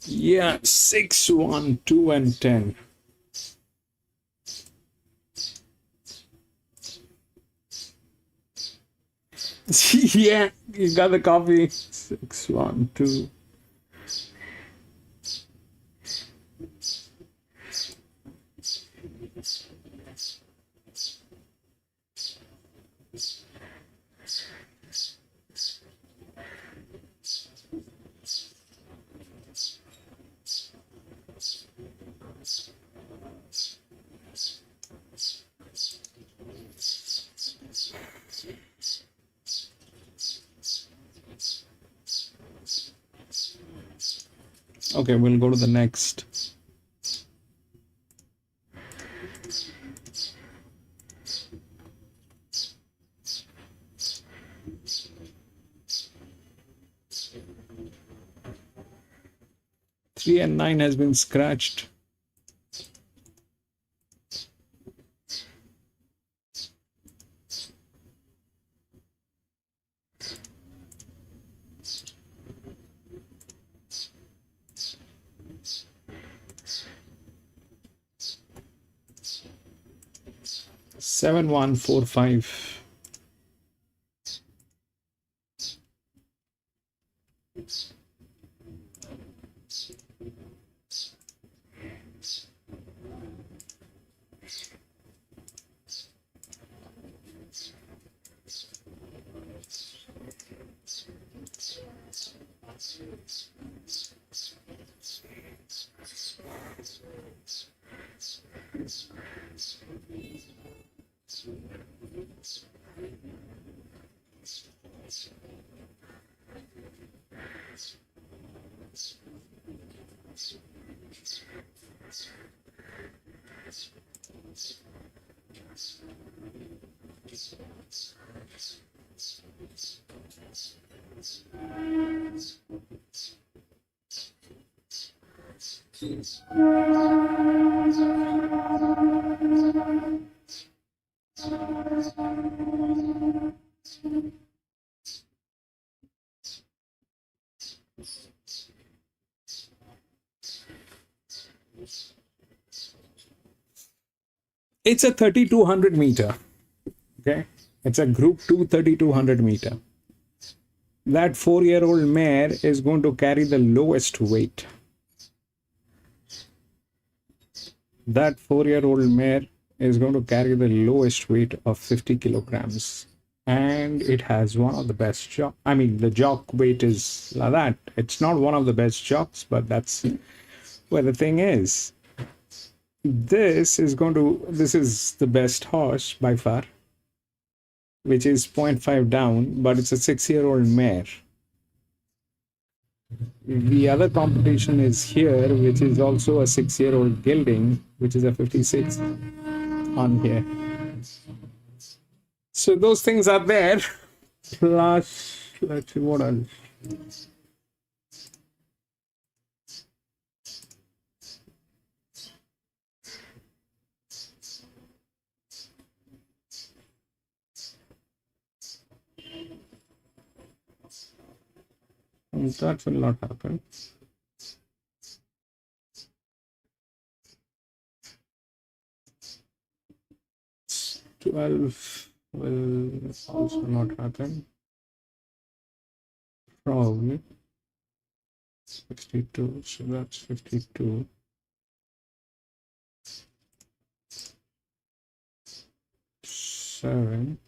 Yeah, 6, 1, 2 and 10. Yeah, you got the copy. 6, 1, 2. Okay, we'll go to the next. Three and 9 has been scratched. Seven, 1, 4, 5. It's a 3200 meter. Okay, it's a Group 2 3200 meter. That 4-year-old mare is going to carry the lowest weight. That 4-year-old mare is going to carry the lowest weight of 50 kilograms. And it has one of the best jock. I mean, the jock weight is like that. It's not one of the best jocks, but that's where the thing is. This is the best horse by far, which is 0.5 down, but it's a 6-year-old mare. The other competition is here, which is also a 6-year-old gelding, which is a 56 on here. So those things are there. Plus, let's see what else. That will not happen. $12 will also not happen. Probably 62. So that's 52. 7.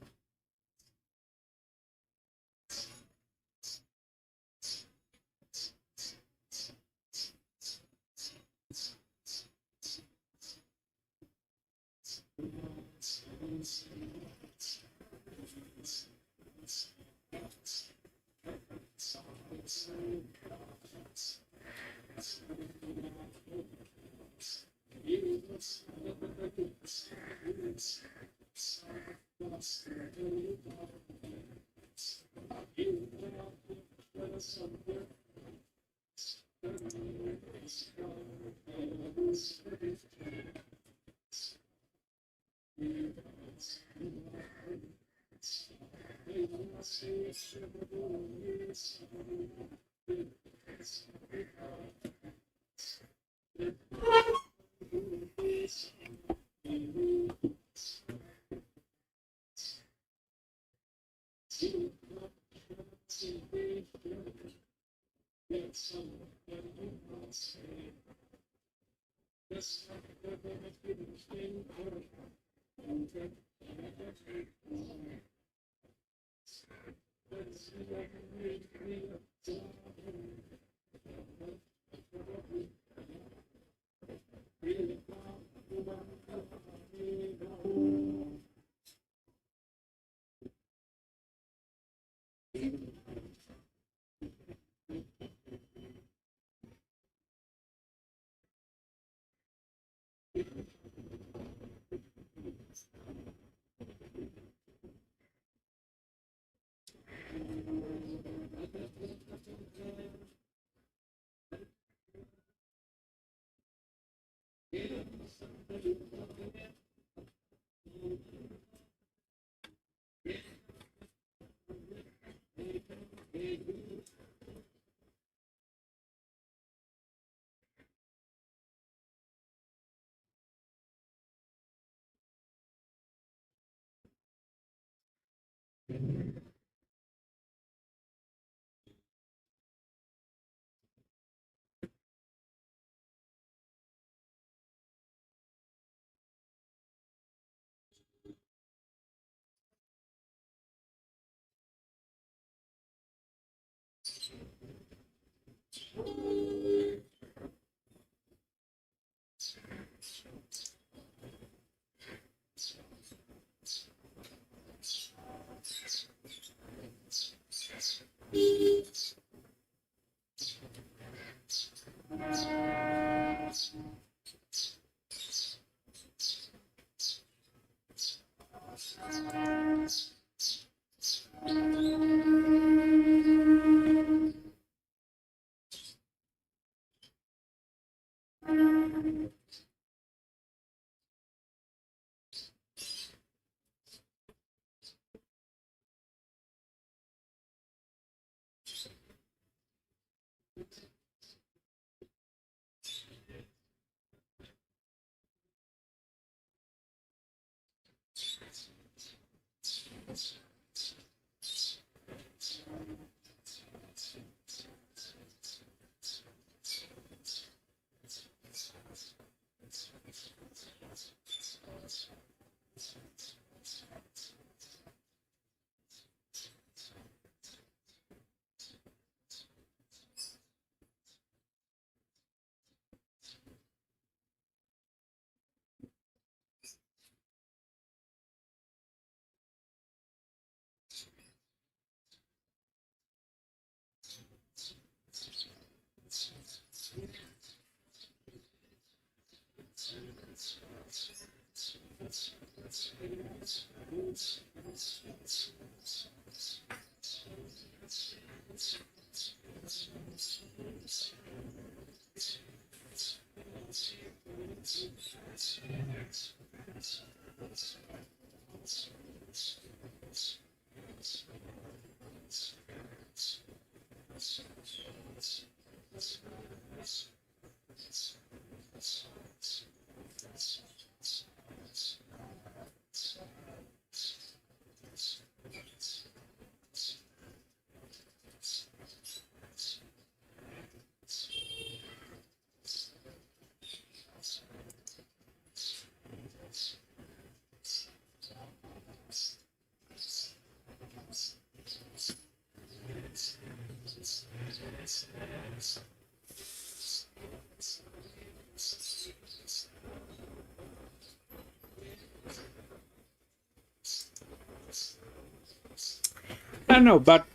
I know, but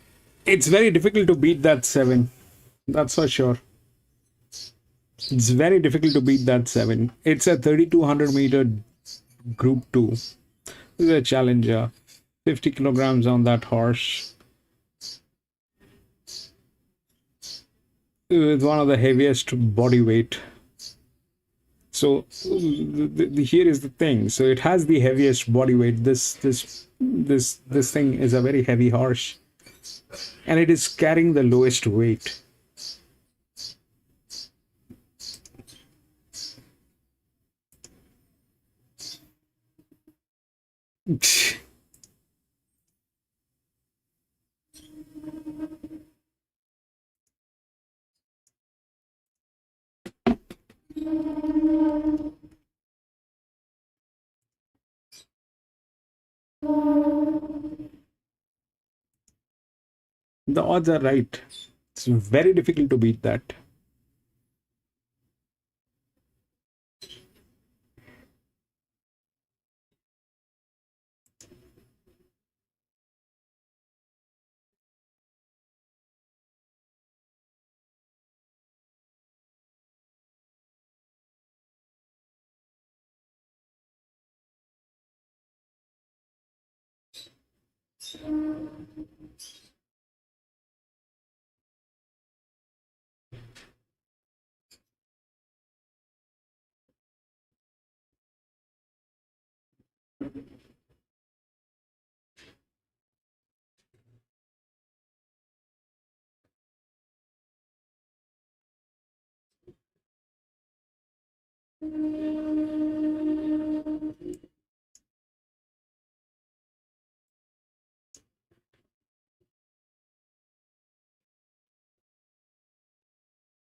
it's very difficult to beat that 7. That's for sure. It's very difficult to beat that 7. It's a 3,200-meter Group 2. This is a challenger. 50 kilograms on that horse. With one of the heaviest body weight. So here is the thing. So it has the heaviest body weight. This thing is a very heavy horse, and it is carrying the lowest weight. The odds are right. It's very difficult to beat that.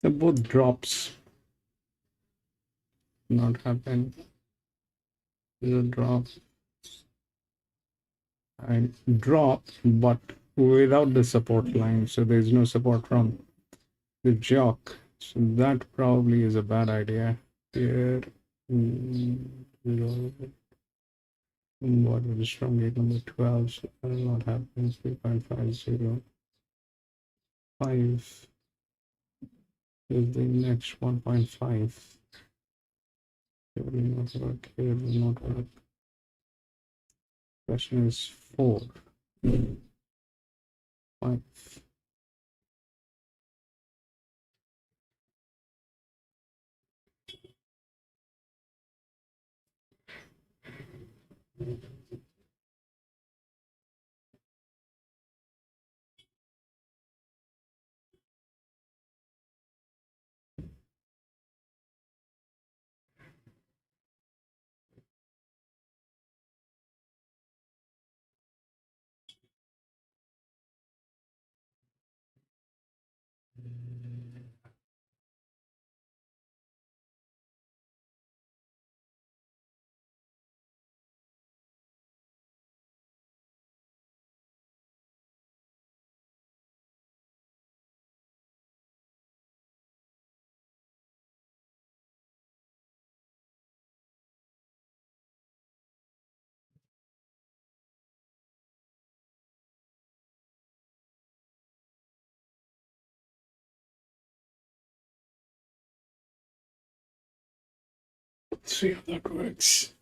They're both drops. Not happen. There's a drop. And drop, but without the support line. So there's no support from the jock. So that probably is a bad idea. Here. What is strong gate number 12? So that will not happen. 3.50. 5 is the next 1.5. It will not work. It will not work. Question is 4. 5. Let's see how that works.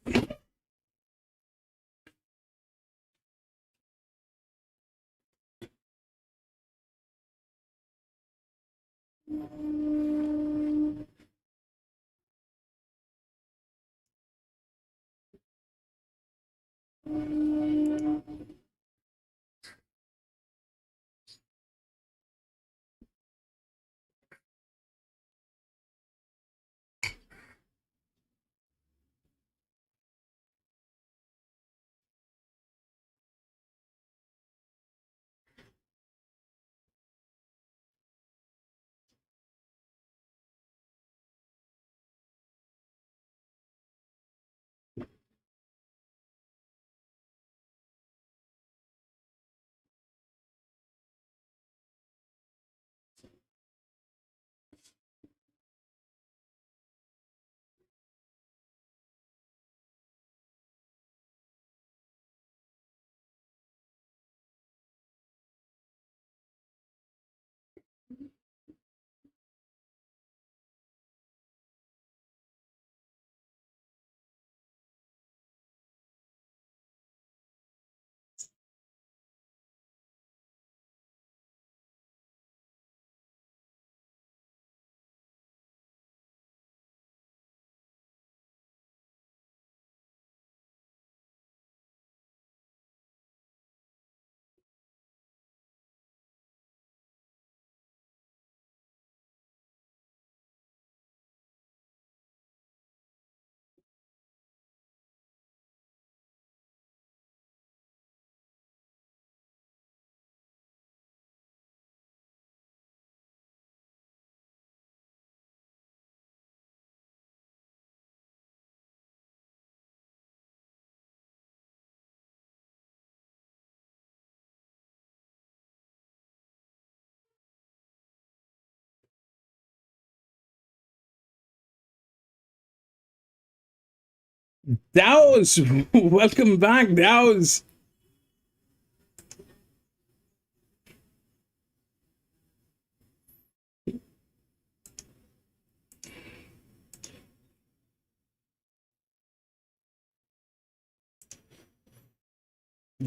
Dows, welcome back, Dows.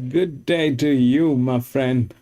Good day to you, my friend.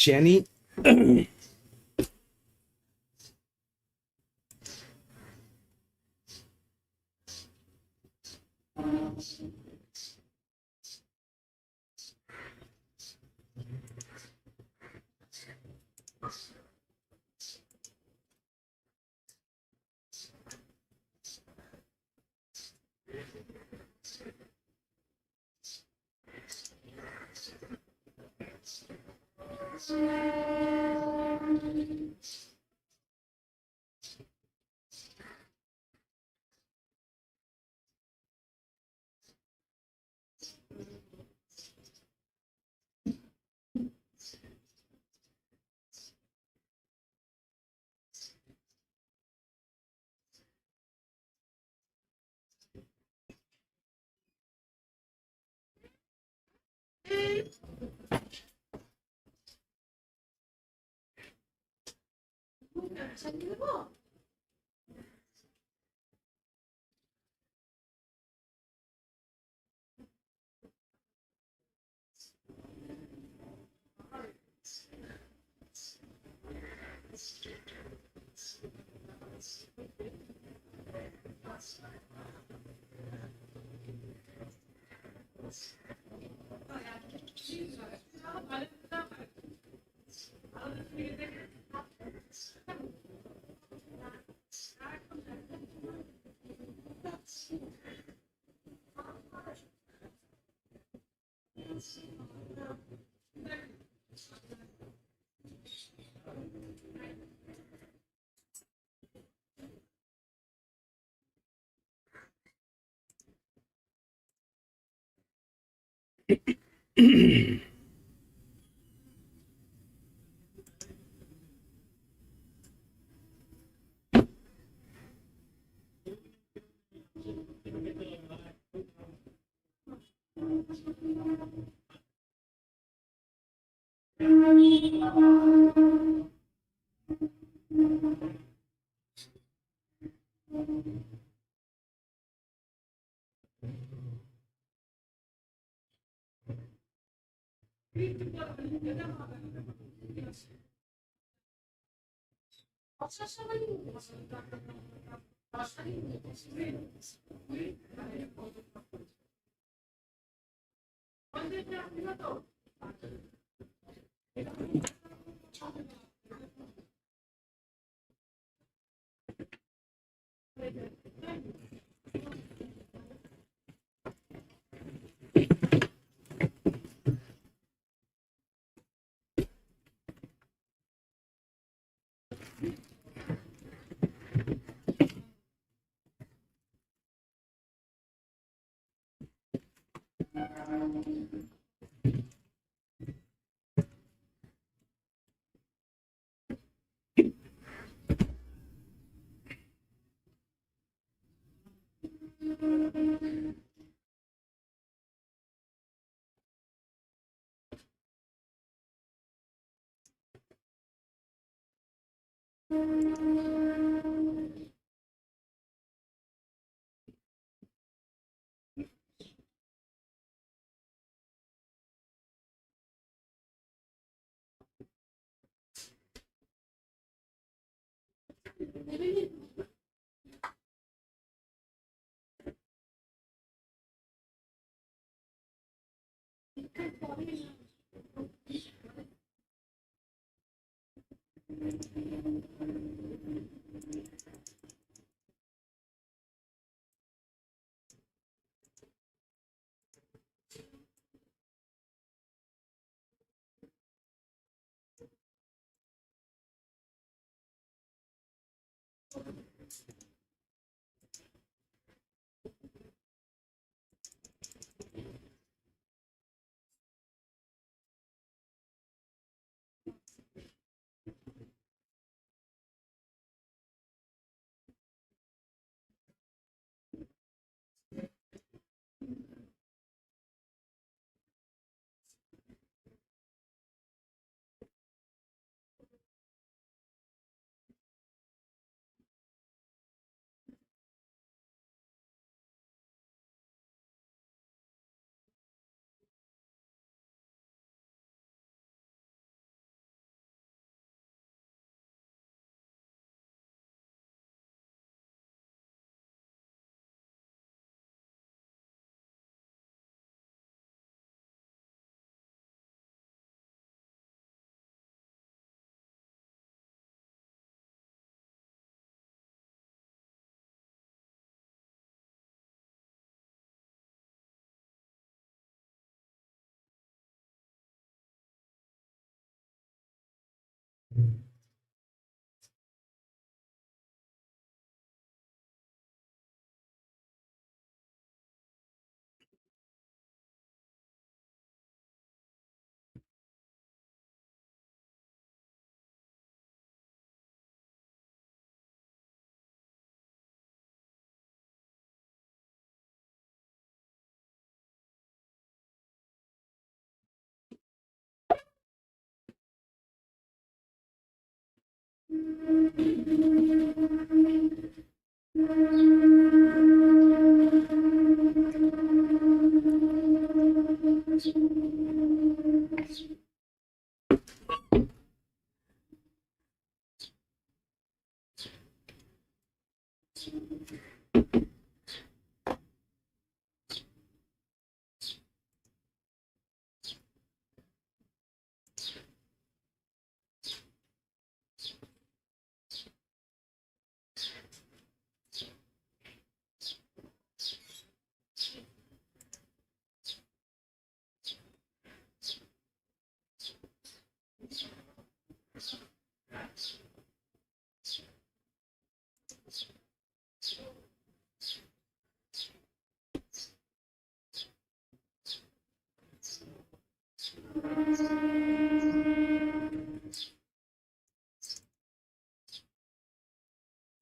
Jenny.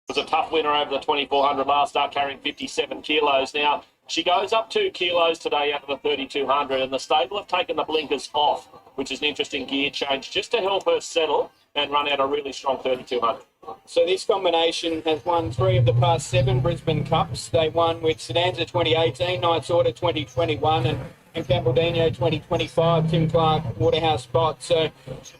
Was a tough winner over the 2400 last start, carrying 57 kilos. Now, she goes up 2 kilos today out of the 3200, and the stable have taken the blinkers off, which is an interesting gear change, just to help her settle and run out a really strong 3200. So this combination has won 3 of the past 7 Brisbane Cups. They won with Sedanza 2018, Knights Order 2021, and Campbelldino 2025, Tim Clark Waterhouse spot. So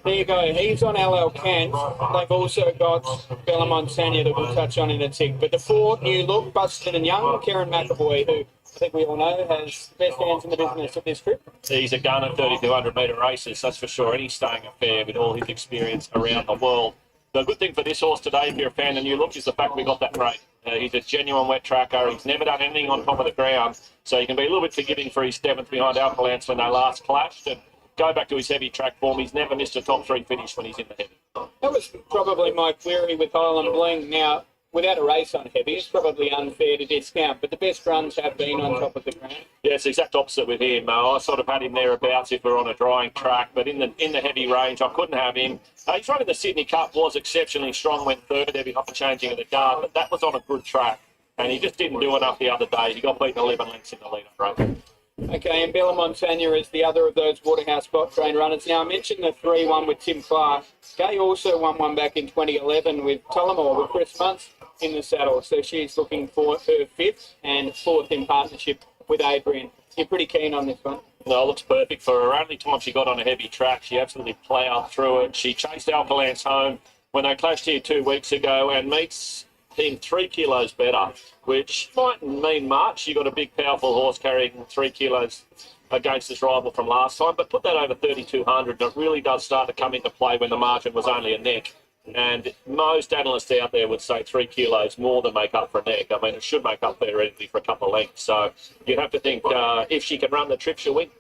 there you go. He's on LL Kent. They've also got Bella Montagna that we'll touch on in a tick. But the 4 new look, Buston and Young, Karen McAvoy, who I think we all know has the best hands in the business at this trip. He's a gun at 3,200 metre races, that's for sure, and he's staying a fair with all his experience around the world. The good thing for this horse today, if you're a fan of New Look, is the fact we got that grade. He's a genuine wet tracker. He's never done anything on top of the ground, so you can be a little bit forgiving for his 7th behind Alcalance when they last clashed. And go back to his heavy track form. He's never missed a top 3 finish when he's in the heavy. That was probably my query with Highland Bling. Now, without a race on heavy, it's probably unfair to discount, but the best runs have been on top of the ground. Yeah, it's the exact opposite with him. I sort of had him thereabouts if we're on a drying track, but in the heavy range, I couldn't have him. He's running the Sydney Cup, was exceptionally strong, went third there behind the changing of the guard, but that was on a good track, and he just didn't do enough the other day. He got beaten 11 lengths in the lead race. Okay, and Bella Montagna is the other of those Waterhouse spot train runners. Now, I mentioned the 3-1 with Tim Clark. Gay also won one back in 2011 with Tullamore, with Chris Muntz in the saddle. So she's looking for her 5th and 4th in partnership with Adrian. You're pretty keen on this one? No, it looks perfect for her. Only time she got on a heavy track, she absolutely ploughed through it. She chased Alcalance home when they clashed here 2 weeks ago and meets him 3 kilos better, which mightn't mean much. You've got a big, powerful horse carrying 3 kilos against his rival from last time, but put that over 3,200, and it really does start to come into play when the margin was only a neck. And most analysts out there would say 3 kilos more than make up for a neck. I mean, it should make up theoretically for a couple of lengths. So you'd have to think if she can run the trip, she'll win.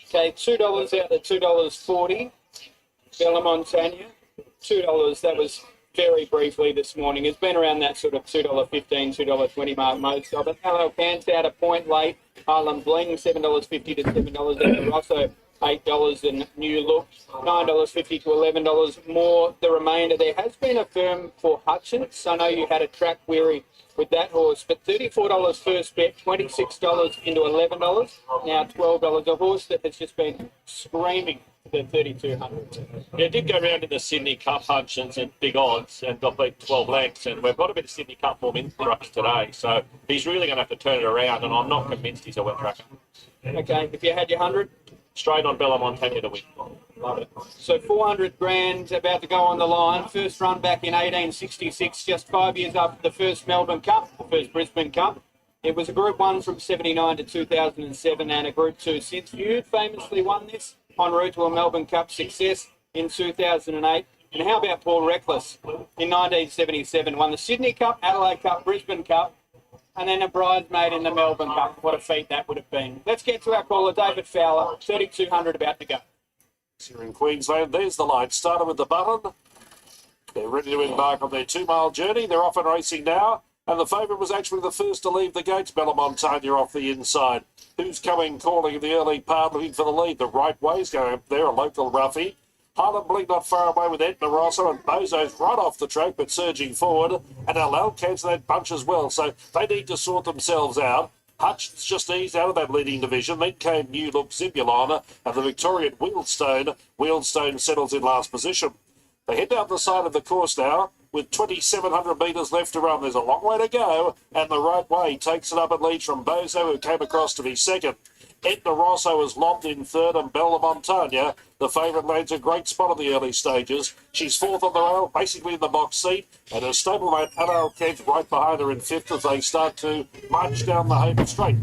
Okay, $2 out there, $2.40. Bella Montagna, $2. That was very briefly this morning. It's been around that sort of $2.15, $2.20 mark most of it. Hello Pants out a point late. Harlem Bling, $7.50 to $7. And the Rosso, $8 and New Look, $9.50 to $11 more. The remainder, there has been a firm for Hutchins. I know you had a track weary with that horse, but $34 first bet, $26 into $11, now $12. A horse that has just been screaming for the 3,200. Yeah, it did go round in the Sydney Cup Hutchins and big odds and got beat 12 lengths, and we've got a bit of Sydney Cup form in for us today, so he's really going to have to turn it around, and I'm not convinced he's a wet tracker. Okay, if you had your 100, Straight on Bella Montagna to win. love it. So 400 grand about to go on the line. First run back in 1866, just 5 years after the first Melbourne Cup, the first Brisbane Cup. It was a Group 1 from 79 to 2007 and a Group 2 since. Feud famously won this en route to a Melbourne Cup success in 2008. And how about Paul Reckless in 1977? Won the Sydney Cup, Adelaide Cup, Brisbane Cup, and then a bridesmaid in the Melbourne Cup. What a feat that would have been. Let's get to our caller, David Fowler, 3,200 about to go. Here in Queensland, there's the light. Started with the button. They're ready to embark on their 2-mile journey. They're off and racing now. And the favourite was actually the first to leave the gates, Bella Montagna off the inside. Who's coming, calling in the early part, looking for the lead. The right way's going up there, a local roughie. Harlem Bling not far away with Edna Rosso, and Bozo's right off the track but surging forward, and Alal cancel that bunch as well, so they need to sort themselves out. Hutchins just eased out of that leading division. Then came New Look Zibulon and the Victorian Wheelstone. Wheelstone settles in last position. They head down the side of the course now with 2,700 metres left to run. There's a long way to go, and the right way takes it up and leads from Bozo, who came across to be second. Edna Rosso is lobbed in third, and Bella Montagna, the favourite, lands a great spot in the early stages. She's fourth on the rail, basically in the box seat, and her stablemate Adele Kent right behind her in fifth as they start to march down the home straight.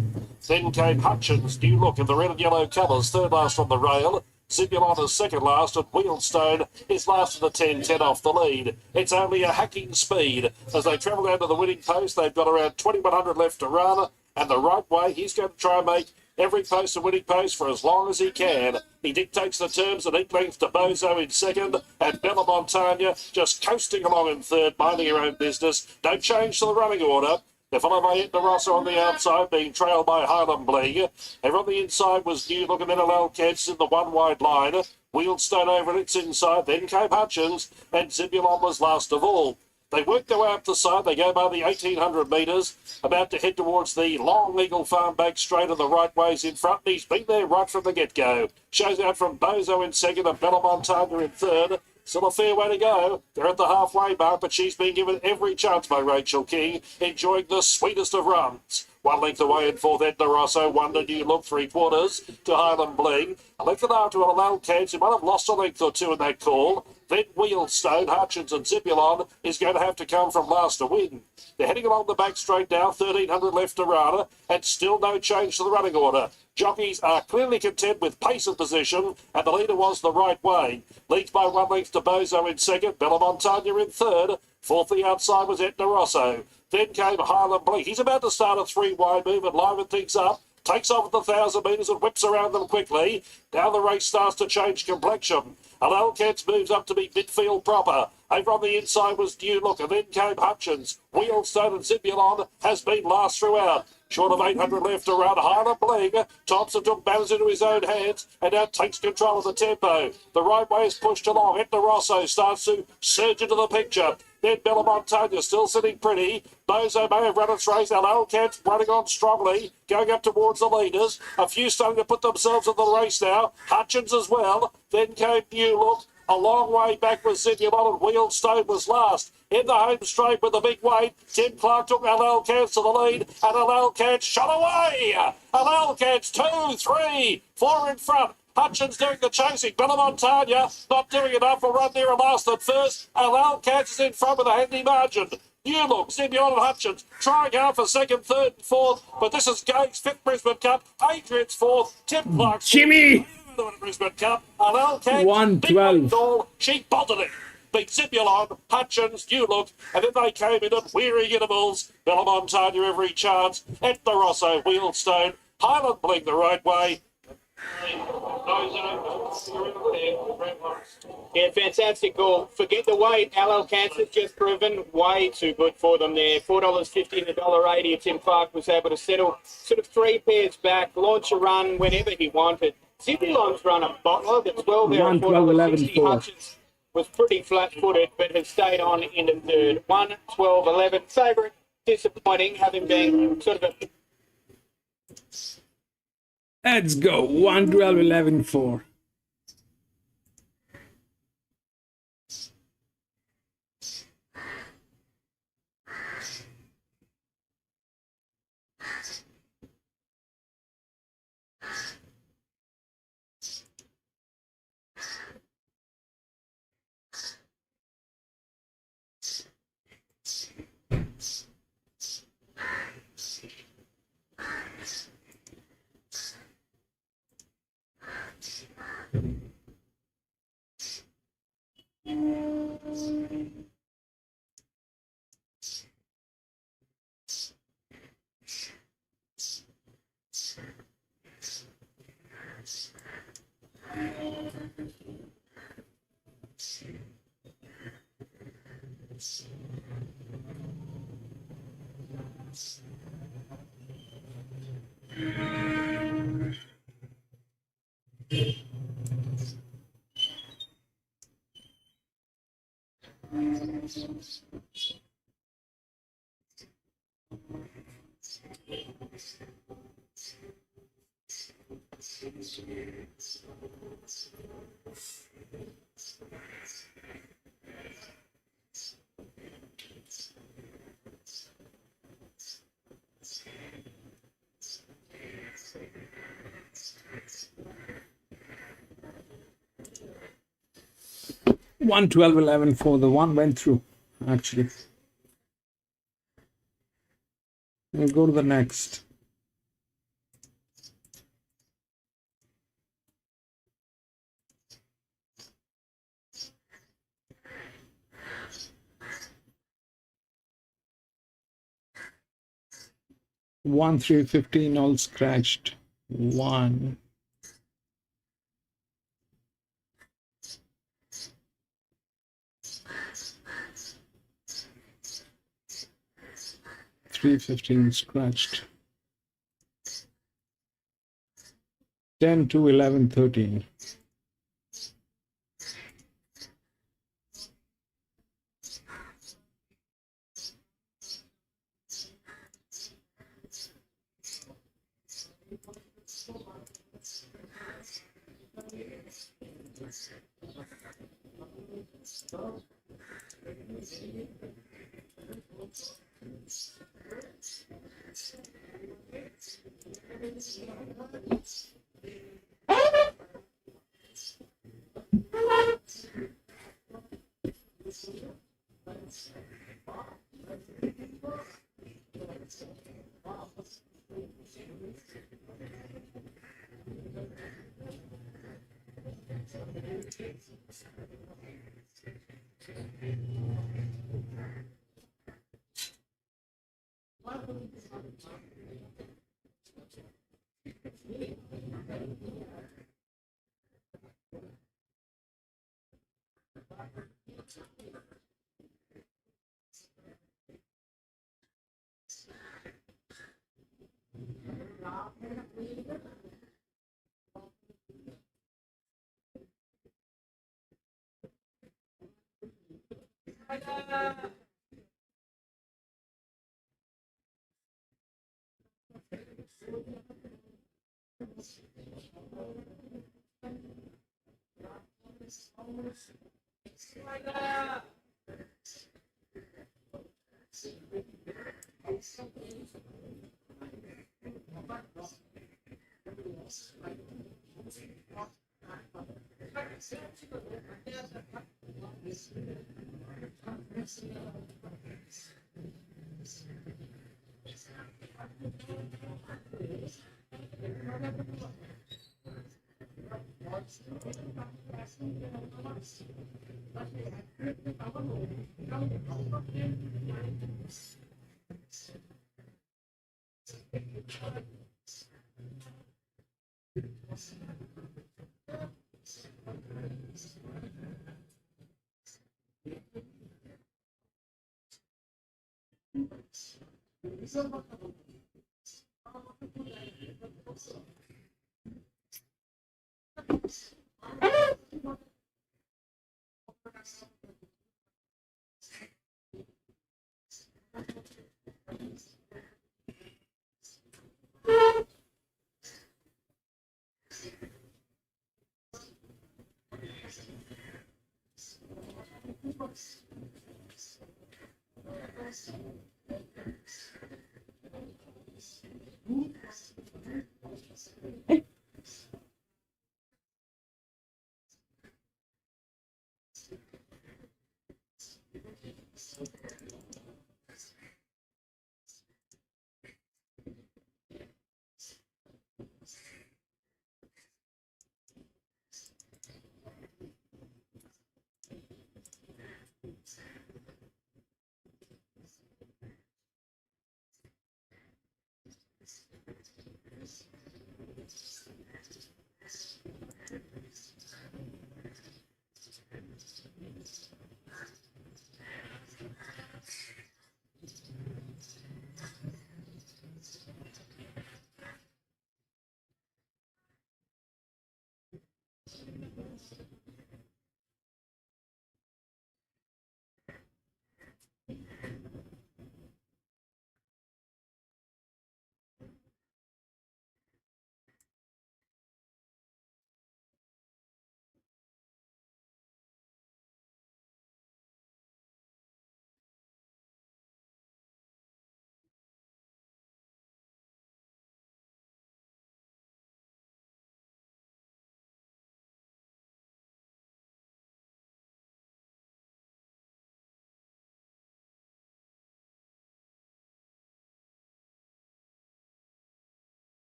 Then came Hutchins, New Look in the red and yellow colours, third last on the rail. Zibulon is second last, and Wheelstone is last in the 10-10 off the lead. It's only a hacking speed. As they travel down to the winning post, they've got around 2,100 left to run, and the right way, he's going to try and make every post a winning post for as long as he can. He dictates the terms at equal length to Bozo in second, and Bella Montagna just coasting along in third, minding her own business. No change to the running order. They're followed by Edna Rosso on the outside, being trailed by Highland Bling. Over on the inside was New Look, and then Alal Kents in the one wide line. Wheelstone over at its inside, then came Hutchins, and Zibulon was last of all. They work their way up the side. They go by the 1,800 metres, about to head towards the long Eaglefarm back straight, and the right way's in front. And he's been there right from the get-go. Shows out from Bozo in second and Bella Montagna in third. Still a fair way to go. They're at the halfway mark, but she's been given every chance by Rachel King, enjoying the sweetest of runs. 1 length away in fourth, Edna Rosso, 1 to New Look, 3/4 to Highland Bling. A length and a half to Alal Kents, who might have lost a length or two in that call. Then Wheelstone, Hutchins and Zibulon is going to have to come from last to win. They're heading along the back straight now, 1,300 left to run, and still no change to the running order. Jockeys are clearly content with pace and position, and the leader was the right way. Leads by 1 length to Bozo in second, Bella Montagna in third. Fourth, the outside was Edna Rosso. Then came Highland Bling. He's about to start a 3-wide move and liven things up. Takes off at the 1,000 metres and whips around them quickly. Now the race starts to change complexion. Alal Kents moves up to be midfield proper. Over on the inside was New Look, and then came Hutchins. Wheelstone and Zibulon has been last throughout. Short of 800 left around Highland Bling. Thompson took matters into his own hands and now takes control of the tempo. The right way is pushed along. Edna Rosso starts to surge into the picture. Then Bella Montagna still sitting pretty. Bozo may have run its race. Alal Kent running on strongly, going up towards the leaders. A few starting to put themselves in the race now. Hutchins as well. Then came New Look. A long way back was Zibulon, and Wheelstone was last. In the home straight with the big weight, Tim Clark took Alal Kents to the lead, and Alal Kents shot away. Alal Kents 2, 3, 4 in front. Hutchins doing the chasing. Bella Montagna not doing enough. Will run near and last at first. Alal Kents is in front with a handy margin. New Look, Zibulon and Hutchins trying out for second, third and fourth, but this is Gage's 5th Brisbane Cup. Adrian's 4th. Tim Clark's Jimmy! Brisbane Cup. Alal Kents, 112. she bolted it. Beat Zibulon, Hutchins, New Look, and then they came in at weary intervals. Bella Montagna every chance. Edna Rosso, Wheelstone, Highland Bling the right way. Yeah, fantastic call. Forget the weight. LL Cancer's just proven way too good for them there. $4.50 and $1.80. Tim Clark was able to settle sort of 3 pairs back, launch a run whenever he wanted. Zipilon's run a bottler that's well there at $4.60. Hutchins was pretty flat-footed, but has stayed on into third. 1-12-11. Favourite, disappointing, having been sort of a... Let's go. 1-12-11-4. One 12-11-4. The one went through, actually. We'll go to the next. One 3-15 all scratched. One. $3.15 scratched. 10-11-13.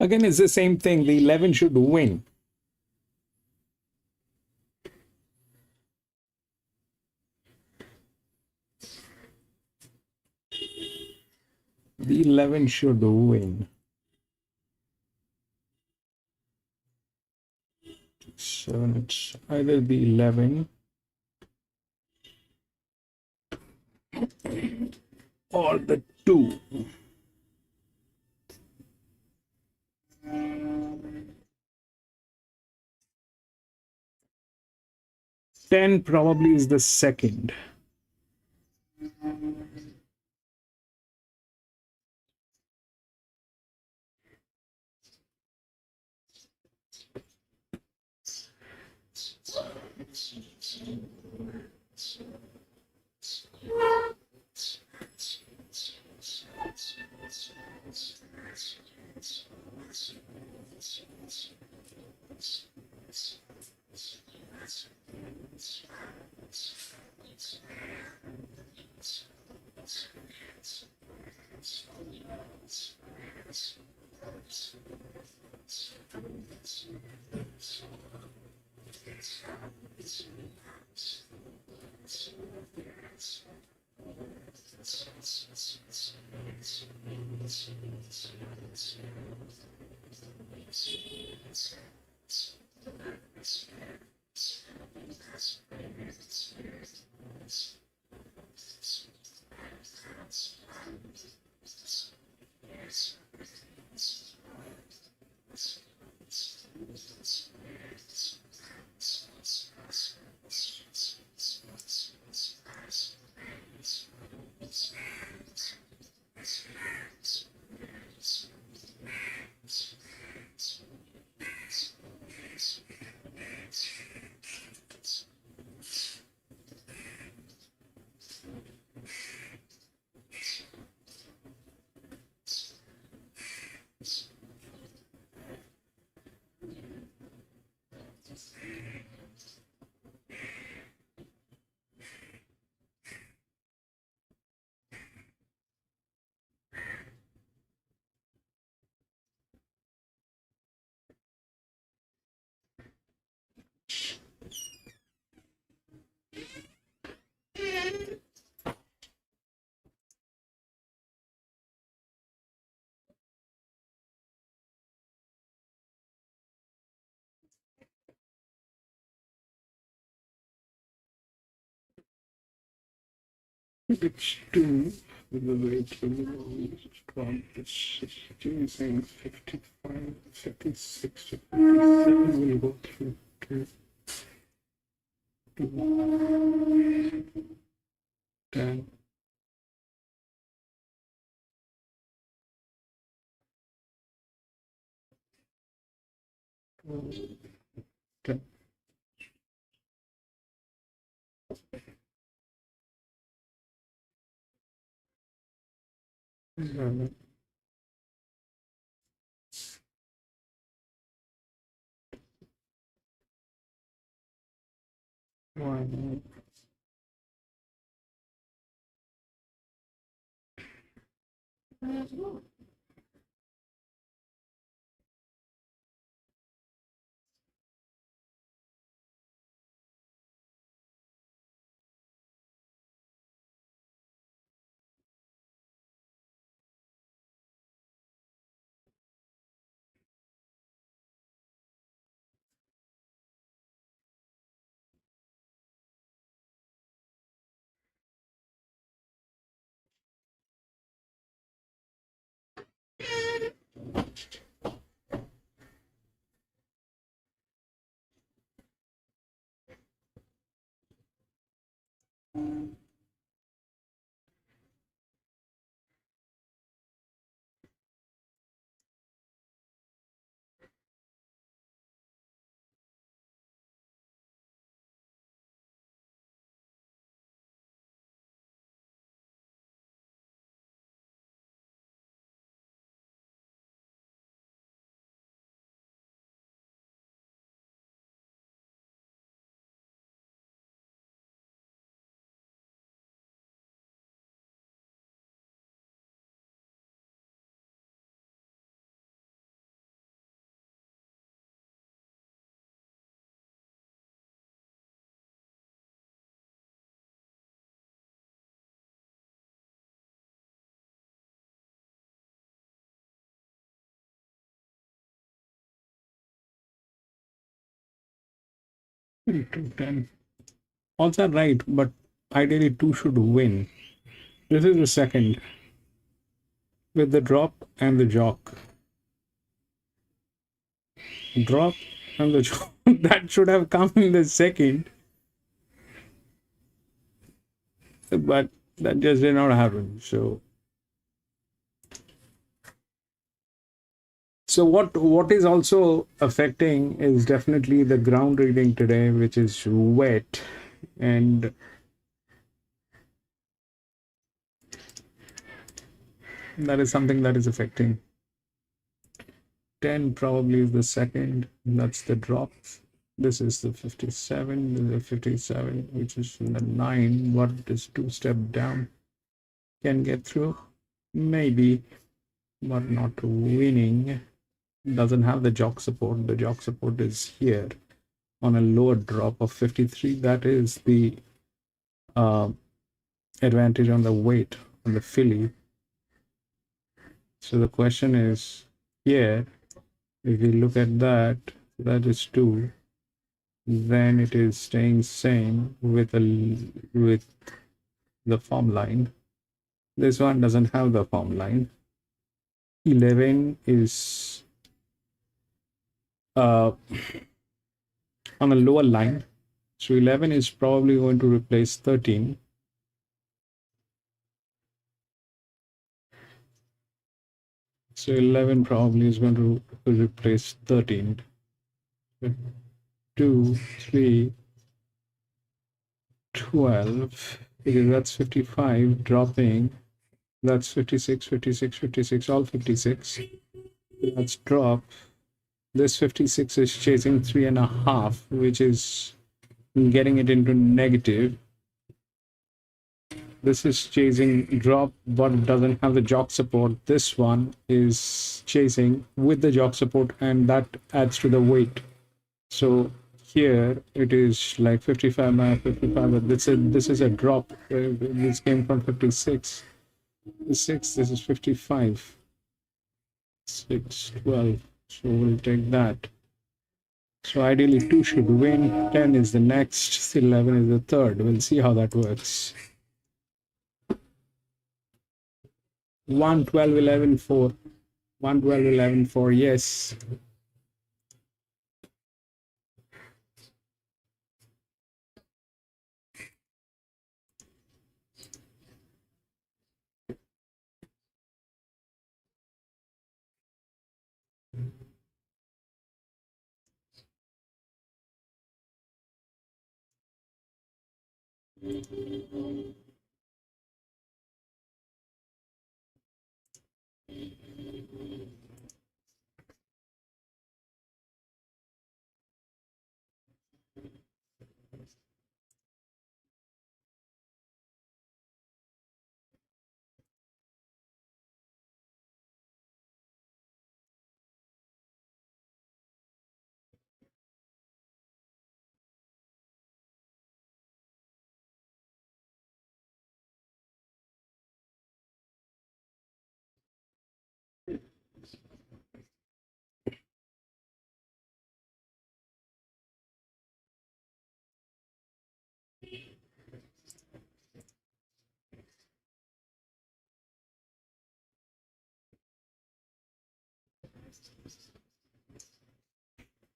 Again, it's the same thing. The 11 should win. The 11 should win. So it's either the 11 or the 2. Ten probably is the second. Which 2 with the weight drop this is chasing 55, 56 to 57 will go through to 10. Ten. One. To 10. Odds are right, but ideally 2 should win. This is the second with the drop and the jock. Drop and the jock. That should have come in the second, but that just did not happen. So what is also affecting is definitely the ground reading today, which is wet, and that is something that is affecting. 10 probably is the second. That's the drop. This is the 57. This is the 57, which is the 9. What is 2 step down? Can get through, maybe, but not winning. Doesn't have the jock support. The jock support is here on a lower drop of 53. That is the advantage on the weight on the filly. So the question is here, if we look at that, that is 2, then it is staying same with the form line. This one doesn't have the form line. 11 is on a lower line, so 11 is probably going to replace 13. So 11 probably is going to replace 13. 2, 3, 12, because that's 55 dropping. That's 56, 56, 56, all 56. Let's drop. This 56 is chasing 3.5, which is getting it into negative. This is chasing drop, but doesn't have the jock support. This one is chasing with the jock support, and that adds to the weight. So here it is like 55 by 55, but this is a drop. This came from 56. 6, this is 55. 6, 12. So we'll take that. So ideally 2 should win. 10 is the next. 11 is the third. We'll see how that works. 112.11.4. 112.11.4. Yes.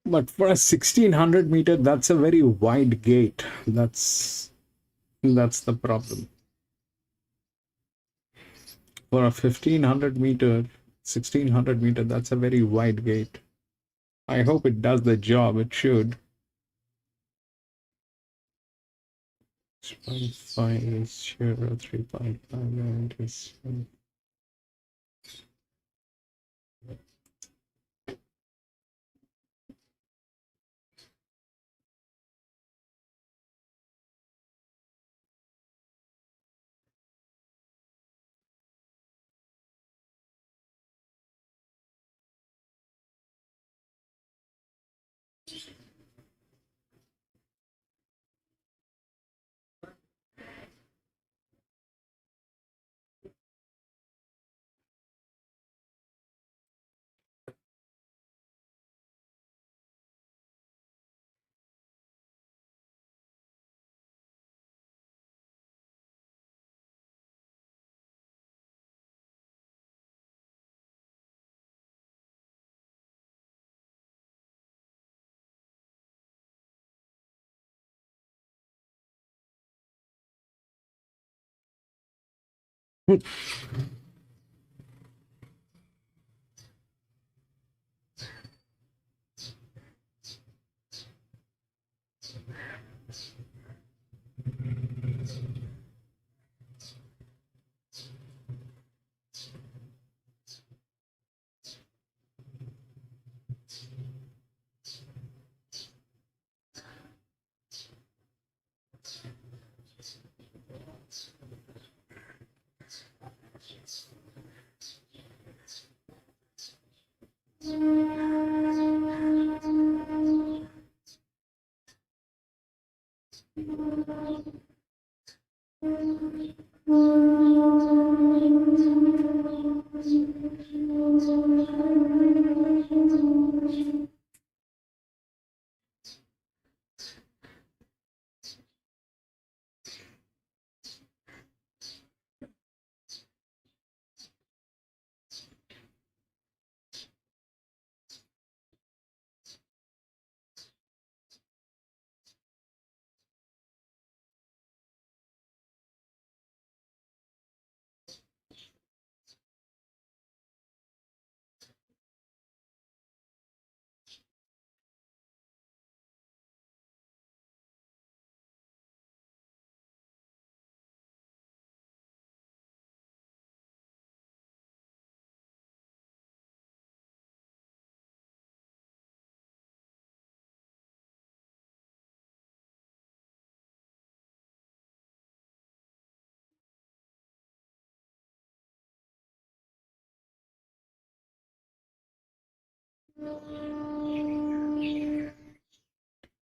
But for a 1600 meter, that's a very wide gate. That's the problem. For a 1500 meter, 1600 meter, that's a very wide gate. I hope it does the job. It should. 6.5 is 3.5 is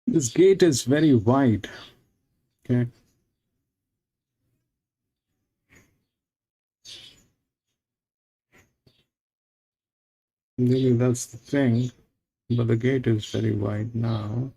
this gate is very wide. Okay. Maybe that's the thing, but the gate is very wide now.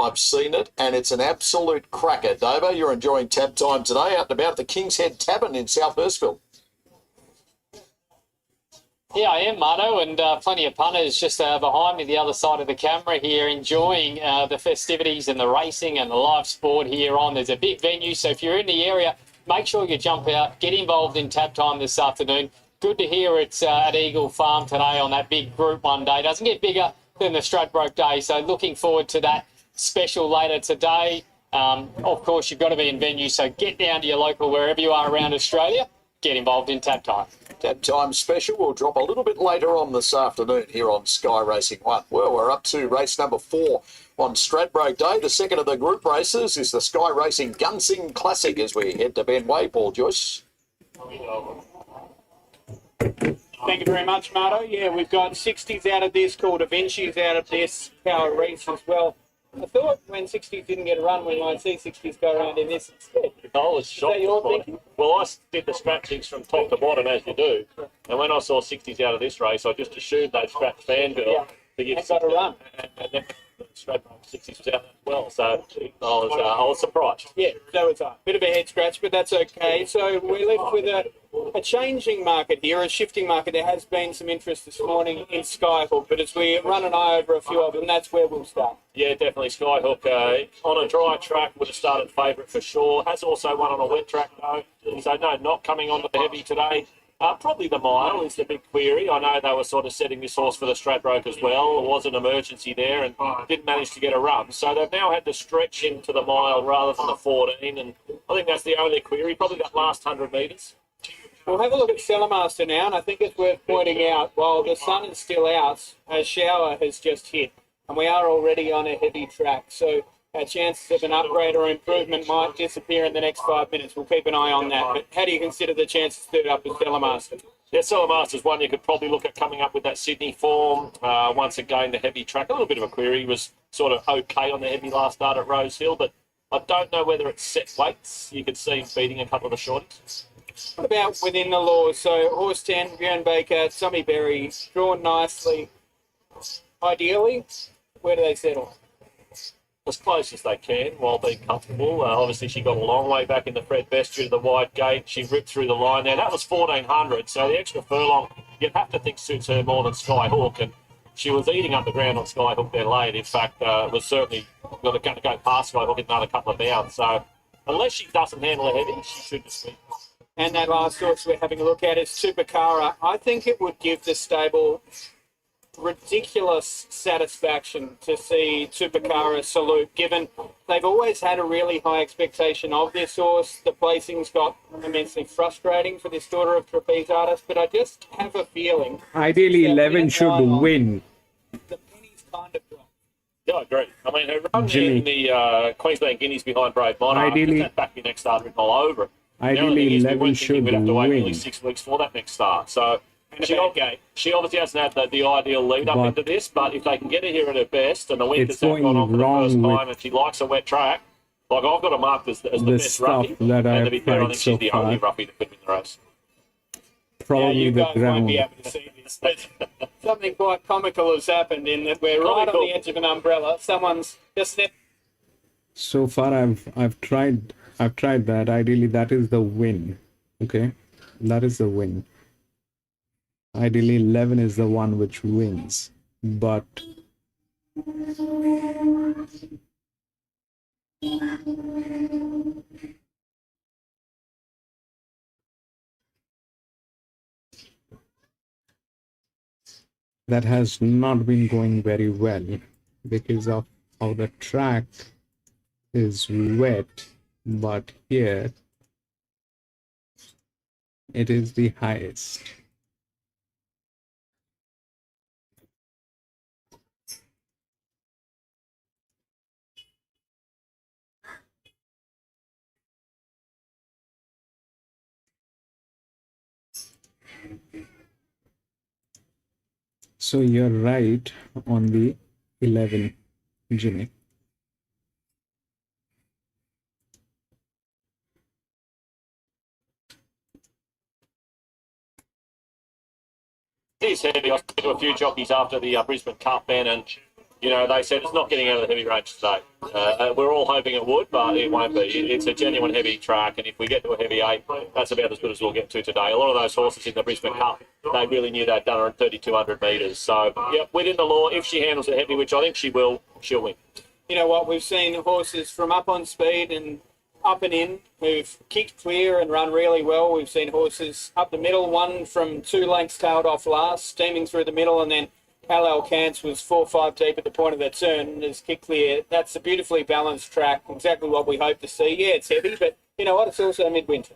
I've seen it, and it's an absolute cracker. Davo, you're enjoying tab time today out and about at the King's Head Tavern in South Hurstville. Yeah, I am, Marto, and plenty of punters just behind me, the other side of the camera here, enjoying the festivities and the racing and the live sport here on. There's a big venue, so if you're in the area, make sure you jump out, get involved in tab time this afternoon. Good to hear it's at Eaglefarm today on that big Group 1 day. Doesn't get bigger than the Stradbroke Day, so looking forward to that special later today. Of course, you've got to be in venue, so get down to your local wherever you are around Australia. Get involved in tab time. Tab time special will drop a little bit later on this afternoon here on Sky Racing 1. Well, we're up to race number 4 on Stradbroke Day. The second of the group races is the Sky Racing Gunsing Classic as we head to Ben Way, Paul Joyce. Thank you very much, Marto. Yeah, we've got 60s out of this, called Avenchi's out of this, Power Reefs as well. I thought when 60s didn't get a run, we might see 60s go around in this instead. I was shocked. Is that your thinking? Well, I did the scratchings from top to bottom, as you do. And when I saw 60s out of this race, I just assumed they'd scratch Fangirl to give They got a run. And then straight 60s was out as well. So I was surprised. Yeah, so it's a bit of a head scratch, but that's okay. So we're left with a changing market here, a shifting market. There has been some interest this morning in Skyhook, but as we run an eye over a few of them, that's where we'll start. Yeah, definitely. Skyhook on a dry track would have started favourite for sure. Has also won on a wet track though. So no, not coming on to the heavy today. Probably the mile is the big query. I know they were sort of setting this horse for the Stradbroke as well. There was an emergency there and didn't manage to get a run. So they've now had to stretch into the mile rather than the 14. And I think that's the only query. Probably that last 100 metres. We'll have a look at Cellarmaster now, and I think it's worth pointing out, while the sun is still out, a shower has just hit, and we are already on a heavy track. So our chances of an upgrade or improvement might disappear in the next 5 minutes. We'll keep an eye on that. But how do you consider the chances third up with Cellarmaster? Yeah, Cellarmaster's one you could probably look at coming up with that Sydney form. Once again, the heavy track, a little bit of a query. He was sort of okay on the heavy last start at Rose Hill, but I don't know whether it's set weights. You could see him beating a couple of the shorties. What about within the law? So Horse 10, Bjorn Baker, Tommy Berry, drawn nicely. Ideally, where do they settle? As close as they can while being comfortable. Obviously, she got a long way back in the Fred Best due to the wide gate. She ripped through the line there. That was 1,400, so the extra furlong, you'd have to think suits her more than Skyhook, and she was eating up the ground on Skyhook there late. In fact, was certainly going to go past Skyhook in another couple of bounds. So unless she doesn't handle it heavy, she should just be. And that last horse we're having a look at is Tupacara. I think it would give the stable ridiculous satisfaction to see Tupacara salute, given they've always had a really high expectation of this horse. The placings got immensely frustrating for this daughter of trapeze artist, but I just have a feeling Ideally, 11 should win. the pennies kind of dropped. Yeah, I agree. I mean, her run Jimmy. in the Queensland Guineas behind Brave Monarch, Ideally- that back next start written all over it. Ideally, The only thing is we 11 weren't thinking should we'd have to wait nearly win. 6 weeks for that next start. So And she, a bad gate. she obviously hasn't had the ideal lead up But into this, but if they can get her here at her best and the wind it's has not gone going on for the wrong first with time and she likes a wet track, like I've got her marked as the the best stuff roughie. that I And to have be fair, I tried think so she's the only far. roughie that could win the race. Probably you the guys won't be ground. able to see this, but something quite comical has happened in that we're right on Comical. the edge of an umbrella. Someone's just stepped. So far, I've tried that. Ideally, that is the win. Okay, that is the win. Ideally, 11 is the one which wins, but that has not been going very well because of how the track is wet, but here it is the highest. So you're right on the 11, Jimmy. It is heavy. I spoke to a few jockeys after the Brisbane Cup, Ben, and they said it's not getting out of the heavy range today. We're all hoping it would, but it won't be. It's a genuine heavy track, and if we get to a heavy 8, that's about as good as we'll get to today. A lot of those horses in the Brisbane Cup, they really knew they'd done her at 3,200 metres. So, yep, within the law, if she handles it heavy, which I think she will, she'll win. You know what? We've seen horses from up on speed and up and in who've kicked clear and run really well. We've seen horses up the middle, one from 2 lengths tailed off last, steaming through the middle, and then Hal Cance was 4-5 deep at the point of the turn and has kicked clear. That's a beautifully balanced track, exactly what we hope to see. Yeah, it's heavy, but you know what? It's also midwinter.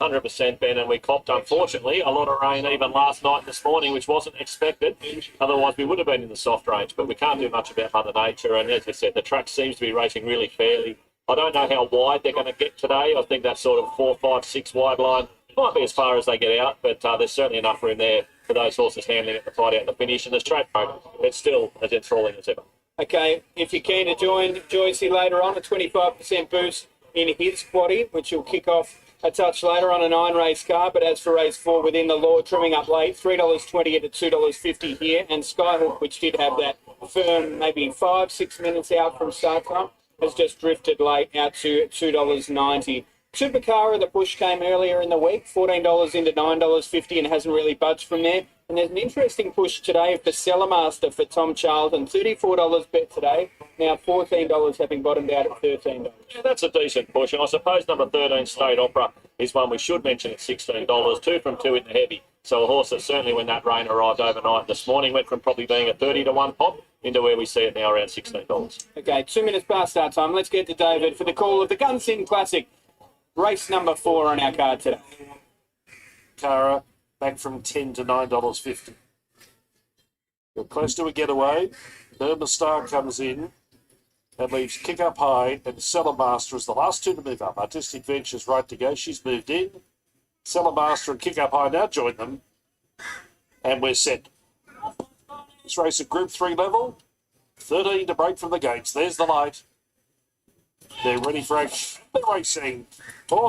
100%, Ben, and we copped, unfortunately, a lot of rain even last night and this morning, which wasn't expected. Otherwise, we would have been in the soft range, but we can't do much about Mother Nature. And as I said, the track seems to be racing really fairly. I don't know how wide they're going to get today. I think that sort of 4, 5, 6 wide line might be as far as they get out, but there's certainly enough room there for those horses handling it to fight out in the finish. And the straight road, it's still as enthralling as ever. Okay, if you're keen to join Joycey later on, a 25% boost in his quaddie, which will kick off a touch later on a 9-race car. But as for race 4, within the law, trimming up late, $3.20 into $2.50 here. And Skyhook, which did have that firm maybe 5-6 minutes out from start time, has just drifted late out to $2.90. Supercar, the push came earlier in the week, $14 into $9.50 and hasn't really budged from there. And there's an interesting push today for Cellarmaster for Tom Charlton, $34 bet today, now $14 having bottomed out at $13. Yeah, that's a decent push. And I suppose number 13, State Opera, is one we should mention at $16, 2 from 2 in the heavy. So a horse that certainly when that rain arrived overnight this morning went from probably being a 30 to 1 pop into where we see it now around $16. Okay, 2 minutes past start time. Let's get to David for the call of the Gunsynd Classic. Race number 4 on our card today. Cara, back from $10 to $9.50. We're close to a getaway. Burma Star comes in and leaves Kick Up High, and Cellarmaster is the last 2 to move up. Artistic Venture's right to go. She's moved in. Cellarmaster and Kick Up High now join them. And we're set. This race at Group 3 level. 13 to break from the gates. There's the light. They're ready for action. They're racing.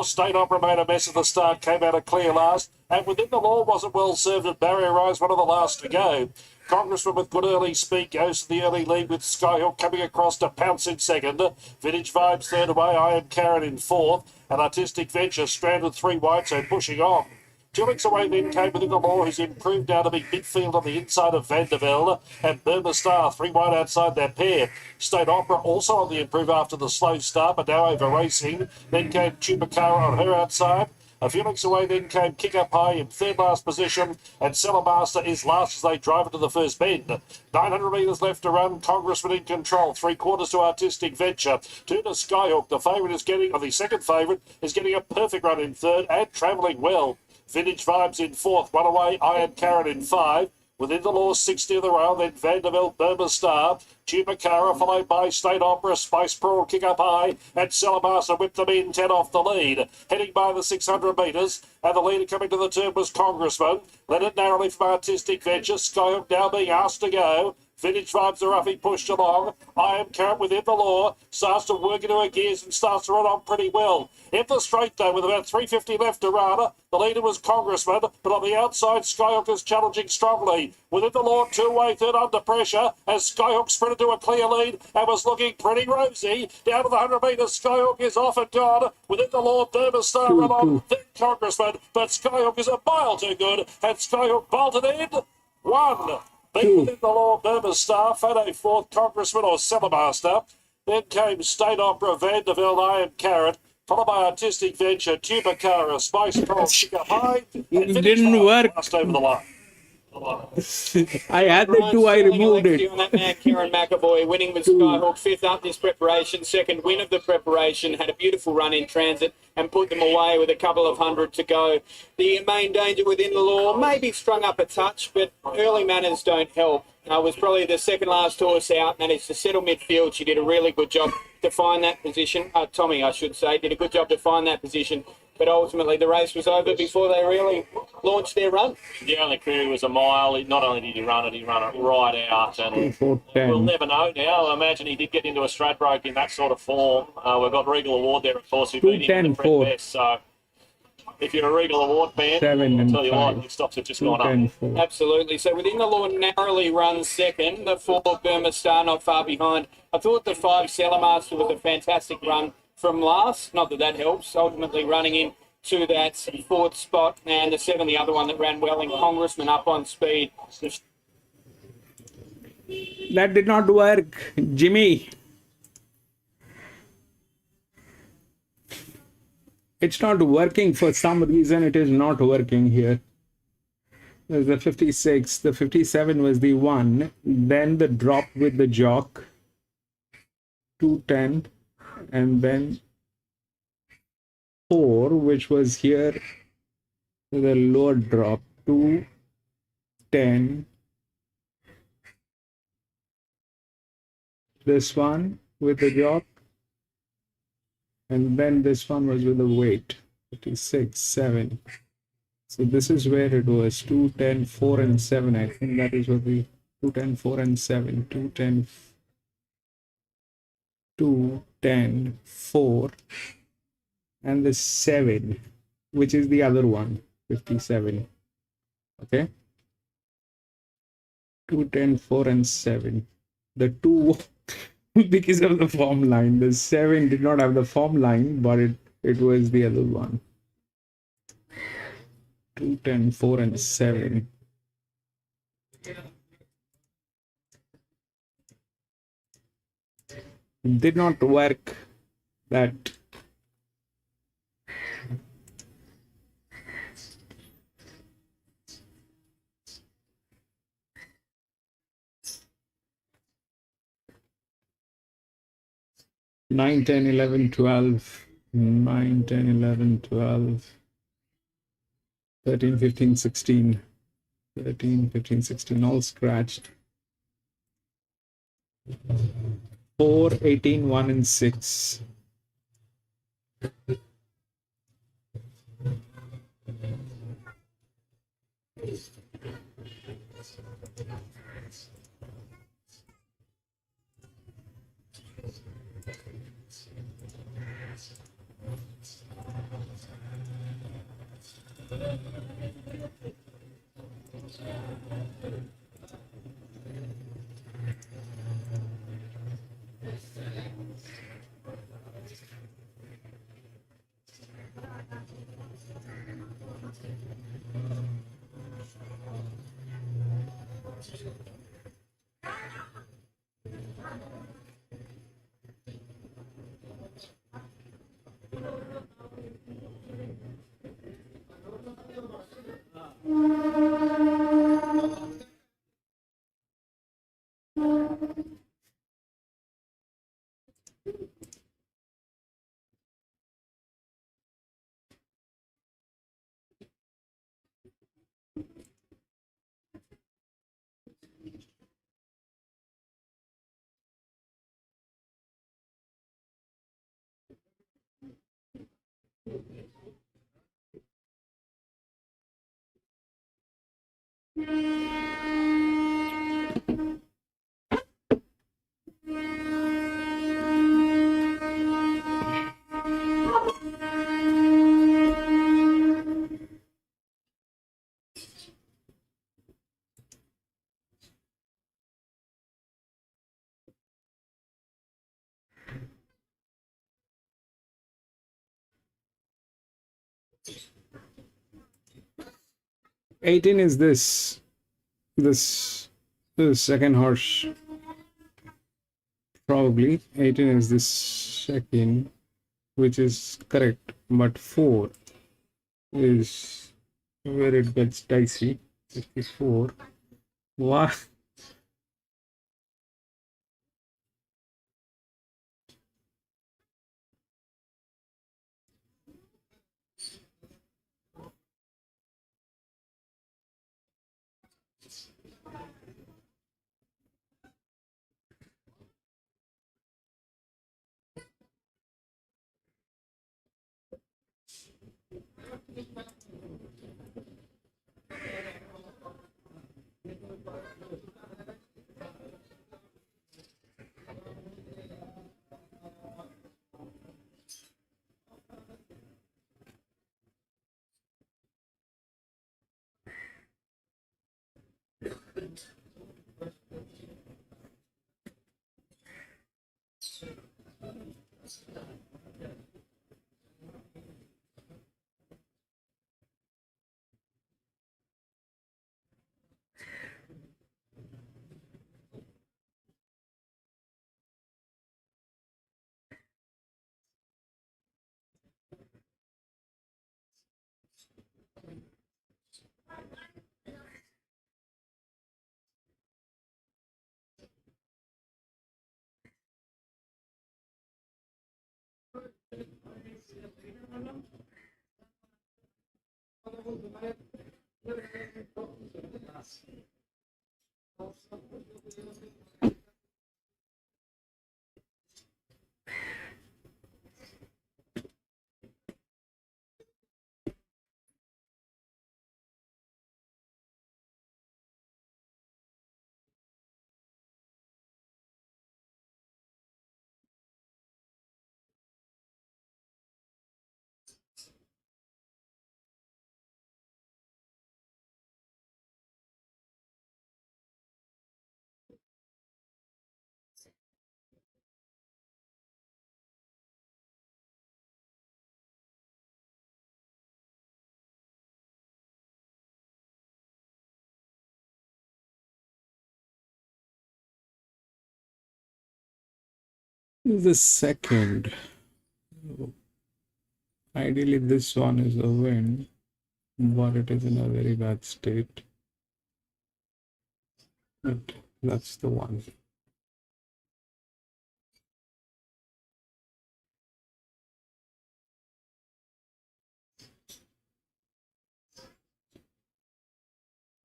State Opera made a mess at the start, came out a clear last, and within the law wasn't well served at Barrier Rise, one of the last to go. Congressman with good early speed goes to the early lead with Skyhook coming across to pounce in second. Vintage Vibes third away, I Am Karen in fourth, and Artistic Venture stranded 3 wide, so pushing on. 2 weeks away then came within the law, who's improved now to be midfield on the inside of Vandervelde, and Burma Star 3 wide outside their pair. State Opera also on the improve after the slow start, but now over racing. Then came Chupacabra on her outside. A few weeks away then came Kick Up High in third last position, and Cellarmaster is last as they drive into the first bend. 900 metres left to run, Congressman in control, 3/4 to Artistic Venture. 2 to Skyhook, the favourite is getting, or the second favourite is getting a perfect run in third and travelling well. Vintage Vibes in fourth, 1 away, I Am Karen in 5. Within the law, 60 of the rail, then Vandervelde, Burma Star, Chupacabra, followed by State Opera, Spice Pearl, Kick Up High, and Cellarmaster whipped them in, 10 off the lead. Heading by the 600 metres, and the leader coming to the turn was Congressman. Led it narrowly from Artistic Venture, Skyhook now being asked to go. Vintage Vibes, the roughie pushed along. I Am Karen within the law, starts to work into her gears and starts to run on pretty well. In the straight though, with about 350 left to run, the leader was Congressman, but on the outside, Skyhook is challenging strongly. Within the law, 2 away, third under pressure, as Skyhook sprinted to a clear lead and was looking pretty rosy. Down to the 100 metres, Skyhook is off and gone. Within the law, Burma Star run on, then Congressman, but Skyhook is a mile too good, and Skyhook bolted in. 1. Beat within the law, Burma Star, Fado fourth, Congressman or Cellarmaster. Then came State Opera, Vandervelde, I Am Karen, followed by Artistic Venture, Chupacabra, Spice Pearl, Kick Up High. It didn't work. Last over the line. I had to do, I removed it. On that man, Kieran McAvoy, winning with Skyhook, 5th up this preparation, 2nd win of the preparation, had a beautiful run in transit and put them away with a couple of hundred to go. The main danger within the law, maybe strung up a touch, but early manners don't help. Was probably the second last horse out, managed to settle midfield. She did a really good job to find that position. Tommy, I should say, did a good job to find that position. But ultimately, the race was over before they really launched their run. The only query was a mile. Not only did he run it right out. And we'll never know now. I imagine he did get into a Stradbroke in that sort of form. We've got Regal Award there, of course, who beat him in the prep best. So if you're a Regal Award fan, 7 I'll and tell you 5. what, the stocks have just 2, gone up. 10, 4. Absolutely. So within the law, narrowly runs second. The 4 Burma Star not far behind. I thought the 5 Master was a fantastic run from last. Not that that helps. Ultimately running in to that 4th spot. And the 7, the other one that ran well in Congressman, up on speed. That did not work, Jimmy. It's not working for some reason. It is not working here. There's the 56. The 57 was the 1. Then the drop with the jock. 210. And then 4, which was here. The lower drop. 210. This one with the jock. And then this one was with the weight. 56, 7. So this is where it was 2, 10, 4, and 7. I think that is what we 2, 10, 4, and 7. 2, 10, 2, 10, 4, and the 7, which is the other one, 57. Okay. 2, 10, 4, and 7. The 2, because of the form line, the 7 did not have the form line, but it was the other one. 2, 10, 4, and 7. Did not work that. Nine, 10, 11, 12, 9, 10, 11, 12, 13, 15, 16, 13, 15, 16, all scratched. 4, 18, 1, and 6. Eighteen is the second horse. Probably 18 is this second, which is correct, but 4 is where it gets dicey. 54. Why? The second. Ideally, this one is a win, but it is in a very bad state. But that's the one.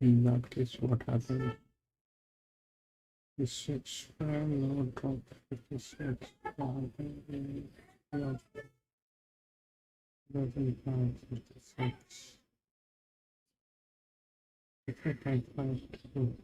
In that case, what happened? 56 prime, no drop, 56, 56. If I can find two.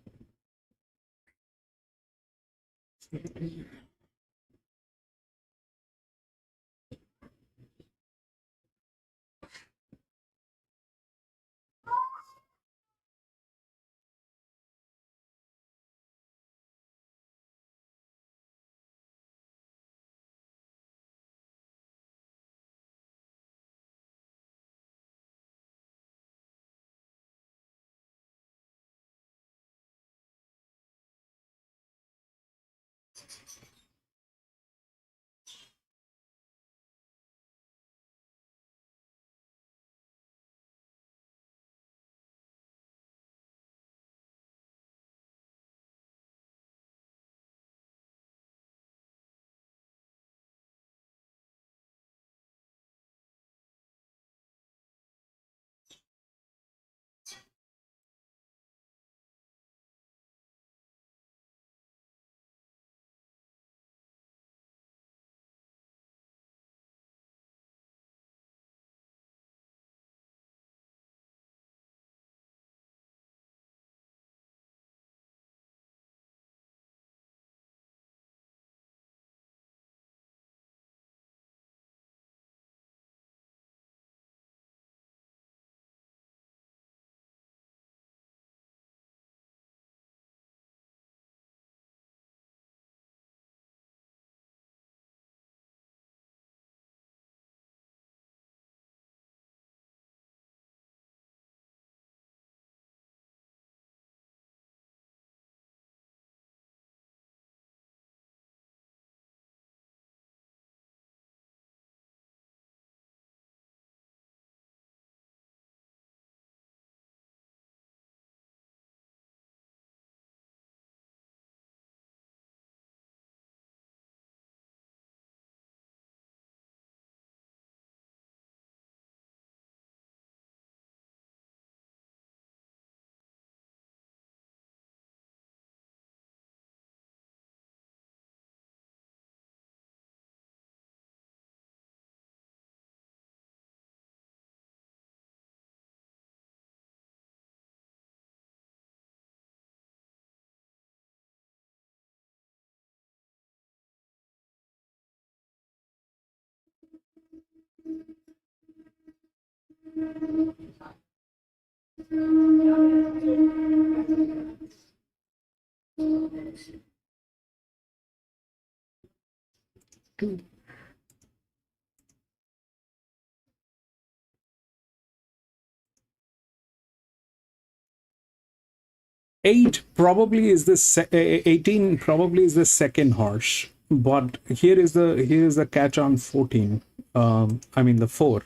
Eight probably is the 18 probably is the second horse, but here is the catch on 14. I mean the 4.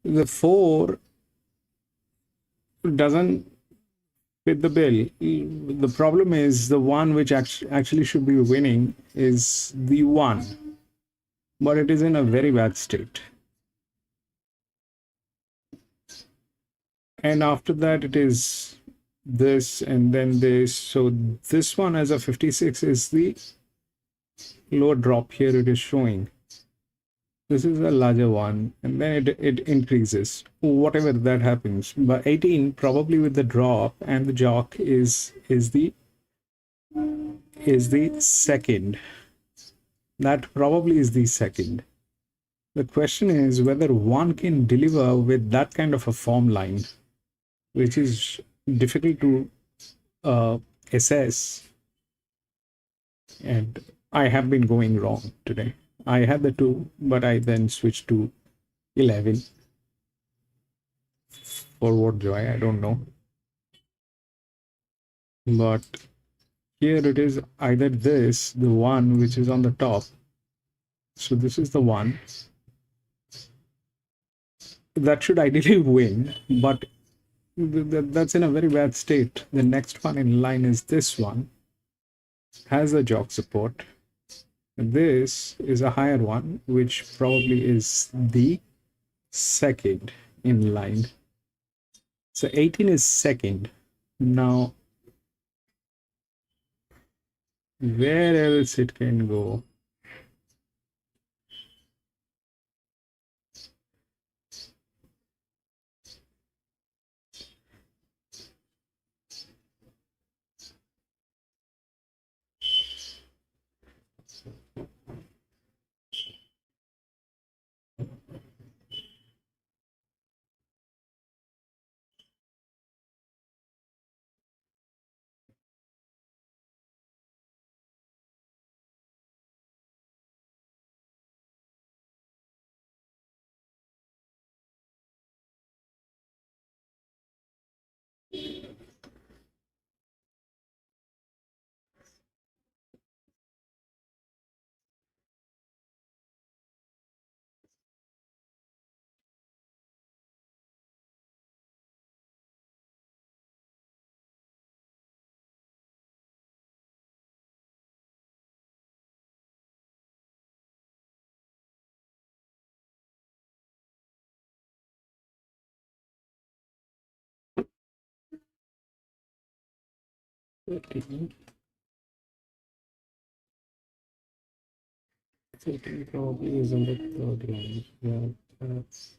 The 4 doesn't fit the bill. The problem is the one which actually should be winning is the 1, but it is in a very bad state. and after that it is this, and then this. So this one as a 56 is the lower drop. Here it is showing this is a larger one, and then it increases whatever that happens. But 18 probably with the drop and the jock is the second. That probably is the second. The question is whether one can deliver with that kind of a form line, which is difficult to assess. And I have been going wrong today. I had the 2, but I then switched to 11. For what joy, I don't know. But here it is either this, the one which is on the top. So this is the one. That should ideally win, but that's in a very bad state. The next one in line is this one. Has a jog support. This is a higher one, which probably is the second in line. So 18 is second. Now, where else it can go? Thirteen probably is on the third line. Yeah, that's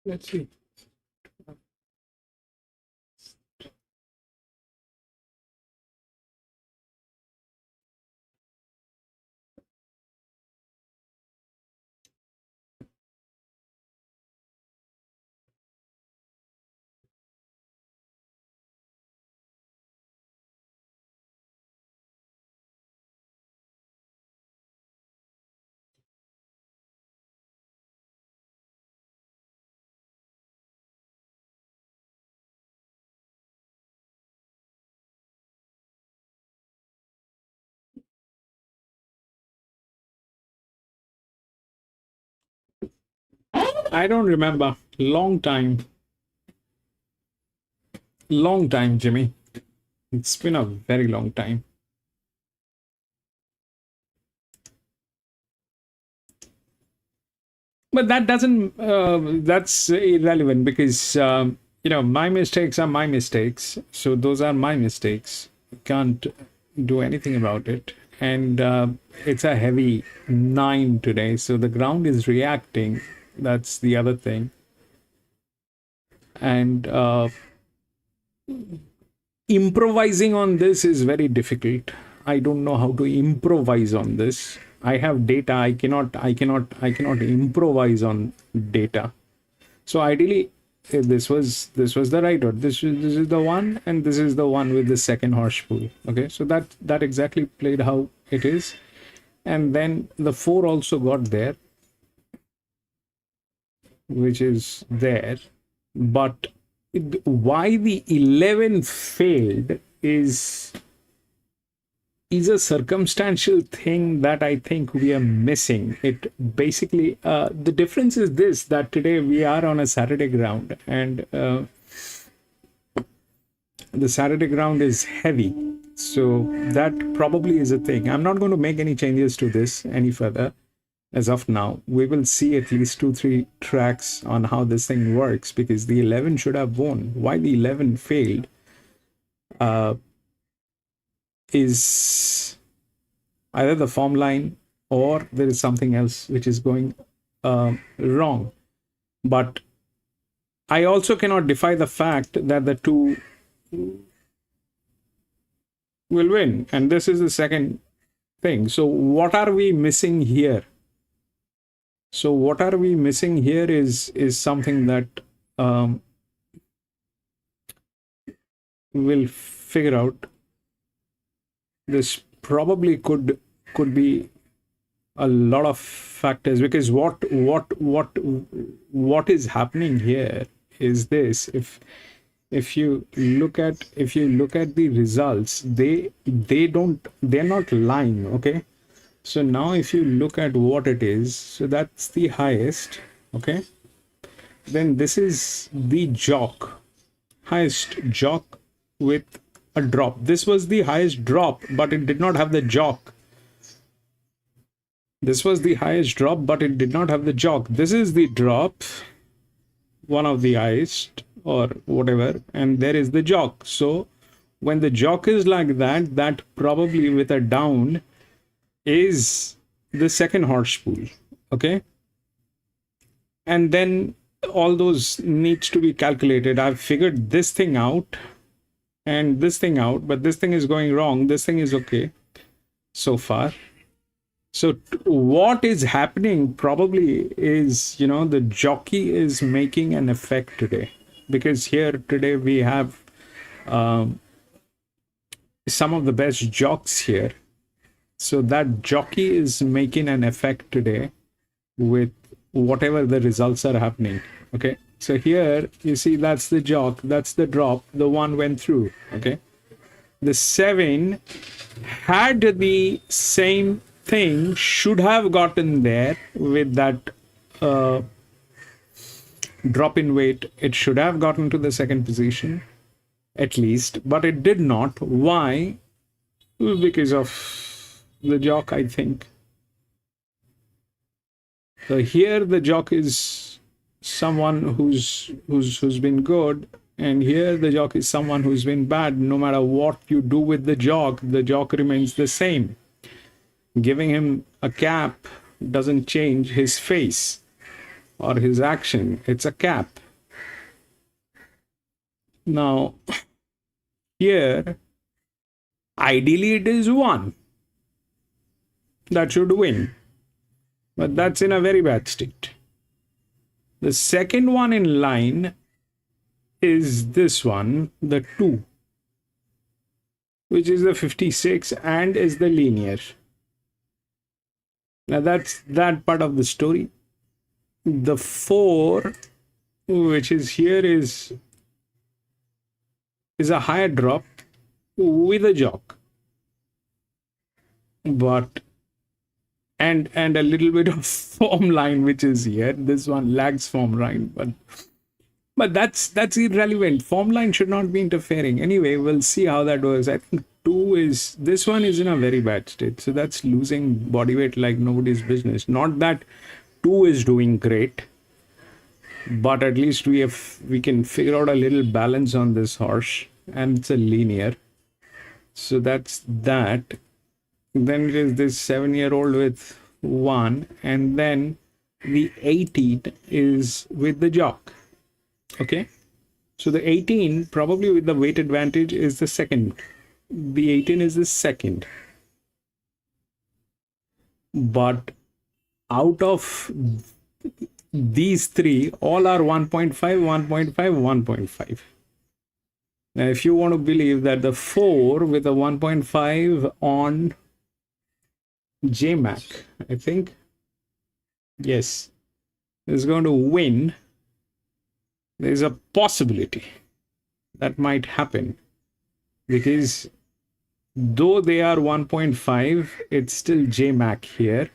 let's see. I don't remember. Long time. Long time, Jimmy. It's been a very long time. But that doesn't, that's irrelevant because, my mistakes are my mistakes. So those are my mistakes. Can't do anything about it. And it's a heavy 9 today. So the ground is reacting. That's the other thing. And improvising on this is very difficult. I don't know how to improvise on this. I have data. I cannot improvise on data. So ideally, this was the right one. This is the one, and this is the one with the second horse pool. Okay, so that exactly played how it is, and then the 4 also got there, which is there, but why the 11 failed is a circumstantial thing that I think we are missing. It basically, the difference is this, that today we are on a Saturday ground, and the Saturday ground is heavy. So that probably is a thing. I'm not going to make any changes to this any further as of now. We will see at least 2-3 tracks on how this thing works, because the 11 should have won. Why the 11 failed is either the form line or there is something else which is going wrong. But I also cannot defy the fact that the 2 will win, and this is the second thing. So what are we missing here? So what are we missing here is something that we'll figure out. This probably could be a lot of factors, because what is happening here is this. If you look at the results, they're not lying. Okay, so now if you look at what it is, so that's the highest. Okay, then this is the highest jock with a drop. This was the highest drop, but it did not have the jock. This was the highest drop, but it did not have the jock. This is the drop, one of the highest or whatever, and there is the jock. So when the jock is like that, that probably with a down is the second horse pool. Okay, and then all those needs to be calculated. I've figured this thing out and this thing out, but this thing is going wrong. This thing is okay so far. So what is happening probably is, the jockey is making an effect today, because here today we have some of the best jocks here. So that jockey is making an effect today with whatever the results are happening. Okay, so here you see that's the jock, that's the drop, the 1 went through. Okay, the 7 had the same thing, should have gotten there with that drop in weight. It should have gotten to the second position at least, but it did not. Why? Because of the jock, I think. So here the jock is someone who's been good, and here the jock is someone who's been bad. No matter what you do with the jock remains the same. Giving him a cap doesn't change his face or his action. It's a cap. Now, here, ideally it is 1 that should win, but that's in a very bad state. The second one in line is this one, the 2, which is the 56 and is the linear. Now that's that part of the story. The 4, which is here, is a higher drop with a jock, but and a little bit of form line, which is here. This one lags form line, but that's irrelevant. Form line should not be interfering. Anyway, we'll see how that works. I think 2 is, this one is in a very bad state. So that's losing body weight like nobody's business. Not that 2 is doing great, but at least we can figure out a little balance on this horse, and it's a linear. So that's that. Then it is this 7-year-old with 1, and then the 18 is with the jock. Okay, so the 18 probably with the weight advantage is the second. The 18 is the second, but out of these 3, all are 1.5, 1.5, 1.5. Now, if you want to believe that the 4 with a 1.5 on JMac, I think, yes, is going to win, there's a possibility that might happen, because though they are 1.5, it's still JMac here,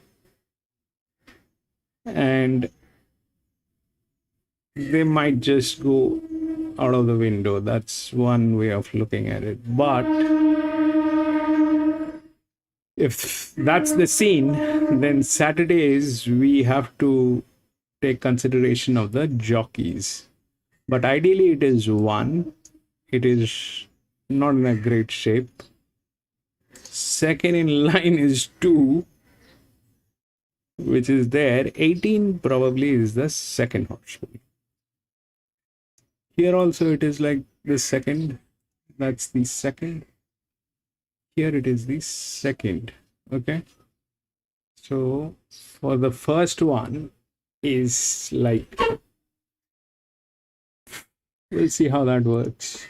and they might just go out of the window. That's one way of looking at it. But if that's the scene, then Saturdays we have to take consideration of the jockeys. But ideally it is 1. It is not in a great shape. Second in line is 2, which is there. 18 probably is the second horse. Here also it is like the second. That's the second. Here it is the second. Okay. So for the first one is like, we'll see how that works.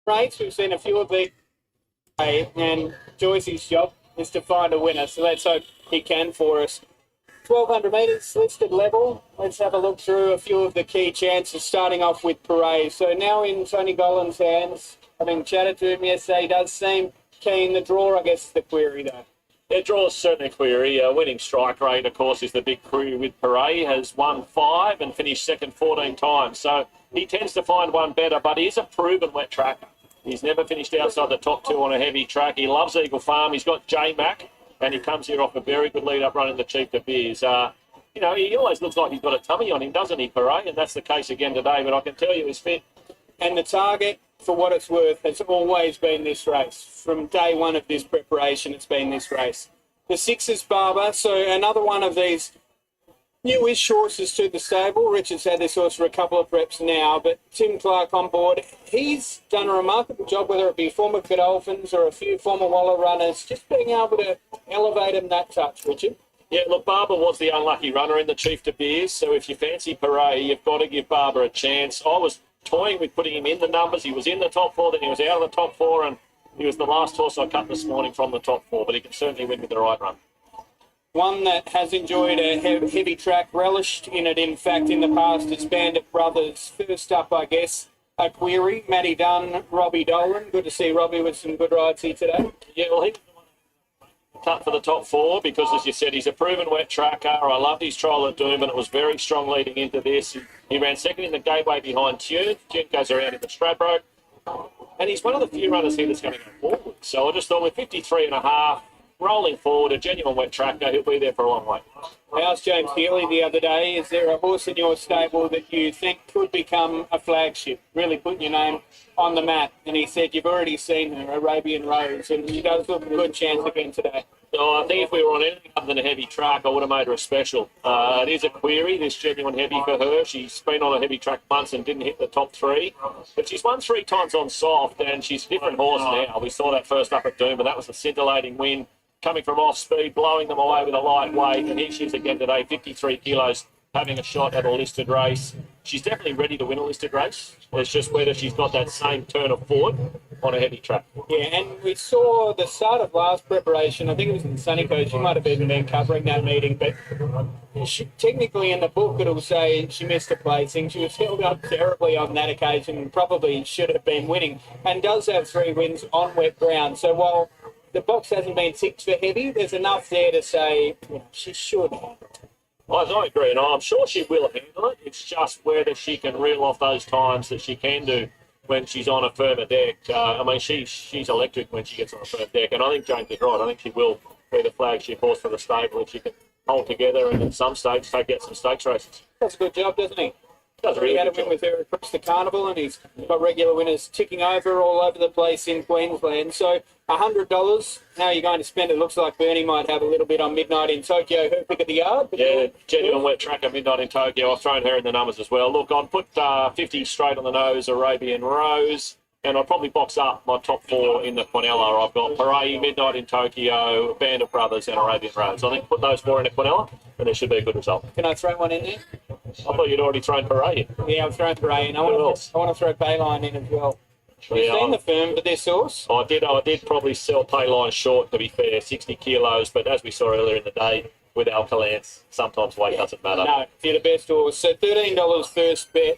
race. We've seen a few of these, and Joyce's job is to find a winner. So let's hope he can for us. 1,200 metres, listed level. Let's have a look through a few of the key chances, starting off with Parade. So now in Tony Gollan's hands, having chatted to him yesterday, he does seem keen. The draw, I guess, is the query, though. Yeah, draw's certainly a query. Winning strike rate, of course, is the big query with Parade. Has won 5 and finished second 14 times. So he tends to find one better, but he's a proven wet tracker. He's never finished outside the top 2 on a heavy track. He loves Eaglefarm. He's got J-Mac, and he comes here off a very good lead-up run in the Chief de Beers. You know, he always looks like he's got a tummy on him, doesn't he, Parade? And that's the case again today, but I can tell you he's fit. And the target, for what it's worth, has always been this race. From day one of this preparation, it's been this race. The 6 is Barber, so another one of these newish horses to the stable. Richard's had this horse for a couple of preps now, but Tim Clark on board. He's done a remarkable job, whether it be former Godolphins or a few former Waller runners, just being able to elevate him that touch, Richard. Yeah, look, Barber was the unlucky runner in the Chief de Beers, so if you fancy Parade, you've got to give Barber a chance. I was toying with putting him in the numbers. He was in the top 4, then he was out of the top 4, and he was the last horse I cut this morning from the top 4, but he can certainly win with the right run. One that has enjoyed a heavy track, relished in it, in fact, in the past, is Bandit Brothers. First up, I guess, a query. Matty Dunn, Robbie Dolan. Good to see Robbie with some good rides here today. Yeah, well, he cut for the top 4 because, as you said, he's a proven wet tracker. I loved his trial at Doom, and it was very strong leading into this. He ran second in the gateway behind Tune. Tune goes around in the Stradbroke. And he's one of the few runners here that's going to go forward. So I just thought with 53.5, rolling forward, a genuine wet tracker, he'll be there for a long way. I asked James Healy the other day, is there a horse in your stable that you think could become a flagship, really putting your name on the map? And he said, you've already seen her, Arabian Rose, and she does look a good chance again today. So I think if we were on anything other than a heavy track, I would have made her a special. It is a query, this genuine heavy for her. She's been on a heavy track once and didn't hit the top 3. But she's won 3 times on soft, and she's a different horse now. We saw that first up at Doom, and that was a scintillating win. Coming from off speed, blowing them away with a light weight, and here she is again today, 53 kilos, having a shot at a listed race. She's definitely ready to win a listed race. It's just whether she's got that same turn of foot on a heavy track. Yeah, and we saw the start of last preparation, I think it was in Sunny Coast, she might have even been covering that meeting, but she, technically in the book it'll say she missed a placing. She was held up terribly on that occasion and probably should have been winning, and does have 3 wins on wet ground. So while the box hasn't been ticked for heavy, there's enough there to say she should. I agree, and I'm sure she will handle it. It's just whether she can reel off those times that she can do when she's on a firmer deck. I mean, she's electric when she gets on a firm deck, and I think James is right. I think she will be the flagship horse for the stable if she can hold together and at some stage take out some stakes races. Does a good job, doesn't he? Does a really He had a good win job. with her across the carnival, and he's got regular winners ticking over all over the place in Queensland. So $100, how are you going to spend it? Looks like Bernie might have a little bit on Midnight in Tokyo, her pick of the yard. Yeah, genuine wet tracker, Midnight in Tokyo. I've thrown her in the numbers as well. Look, I'd put 50 straight on the nose, Arabian Rose, and I'd probably box up my top 4 in the Quinella. I've got Parade, Midnight in Tokyo, Band of Brothers, and Arabian Rose. I think put those 4 in the Quinella, and there should be a good result. Can I throw one in there? I thought you'd already thrown Parade. Yeah, I've thrown Bray in. I Who want else? to throw Bayline in as well. You've Yeah, seen the firm for their source? I did probably sell Payline short, to be fair, 60 kilos, but as we saw earlier in the day with Alcalance, sometimes weight doesn't matter. No, you're the best horse. So $13 first bet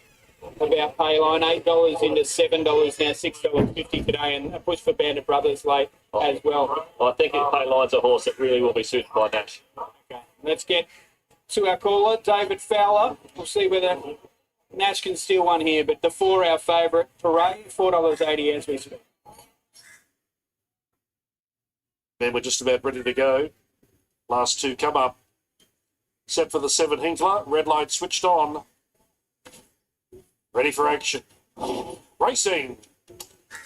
about Payline, $8 into $7 now, $6.50 today, and a push for Bandit Brothers late as well. I think Payline's a horse that really will be suited by Nash. Okay, let's get to our caller, David Fowler. We'll see whether Nash can steal one here, but the 4, our favourite, Parade, $4.80 as we speak. Then we're just about ready to go. Last 2 come up. Set for the 7 Hinkler. Red light switched on. Ready for action. Racing.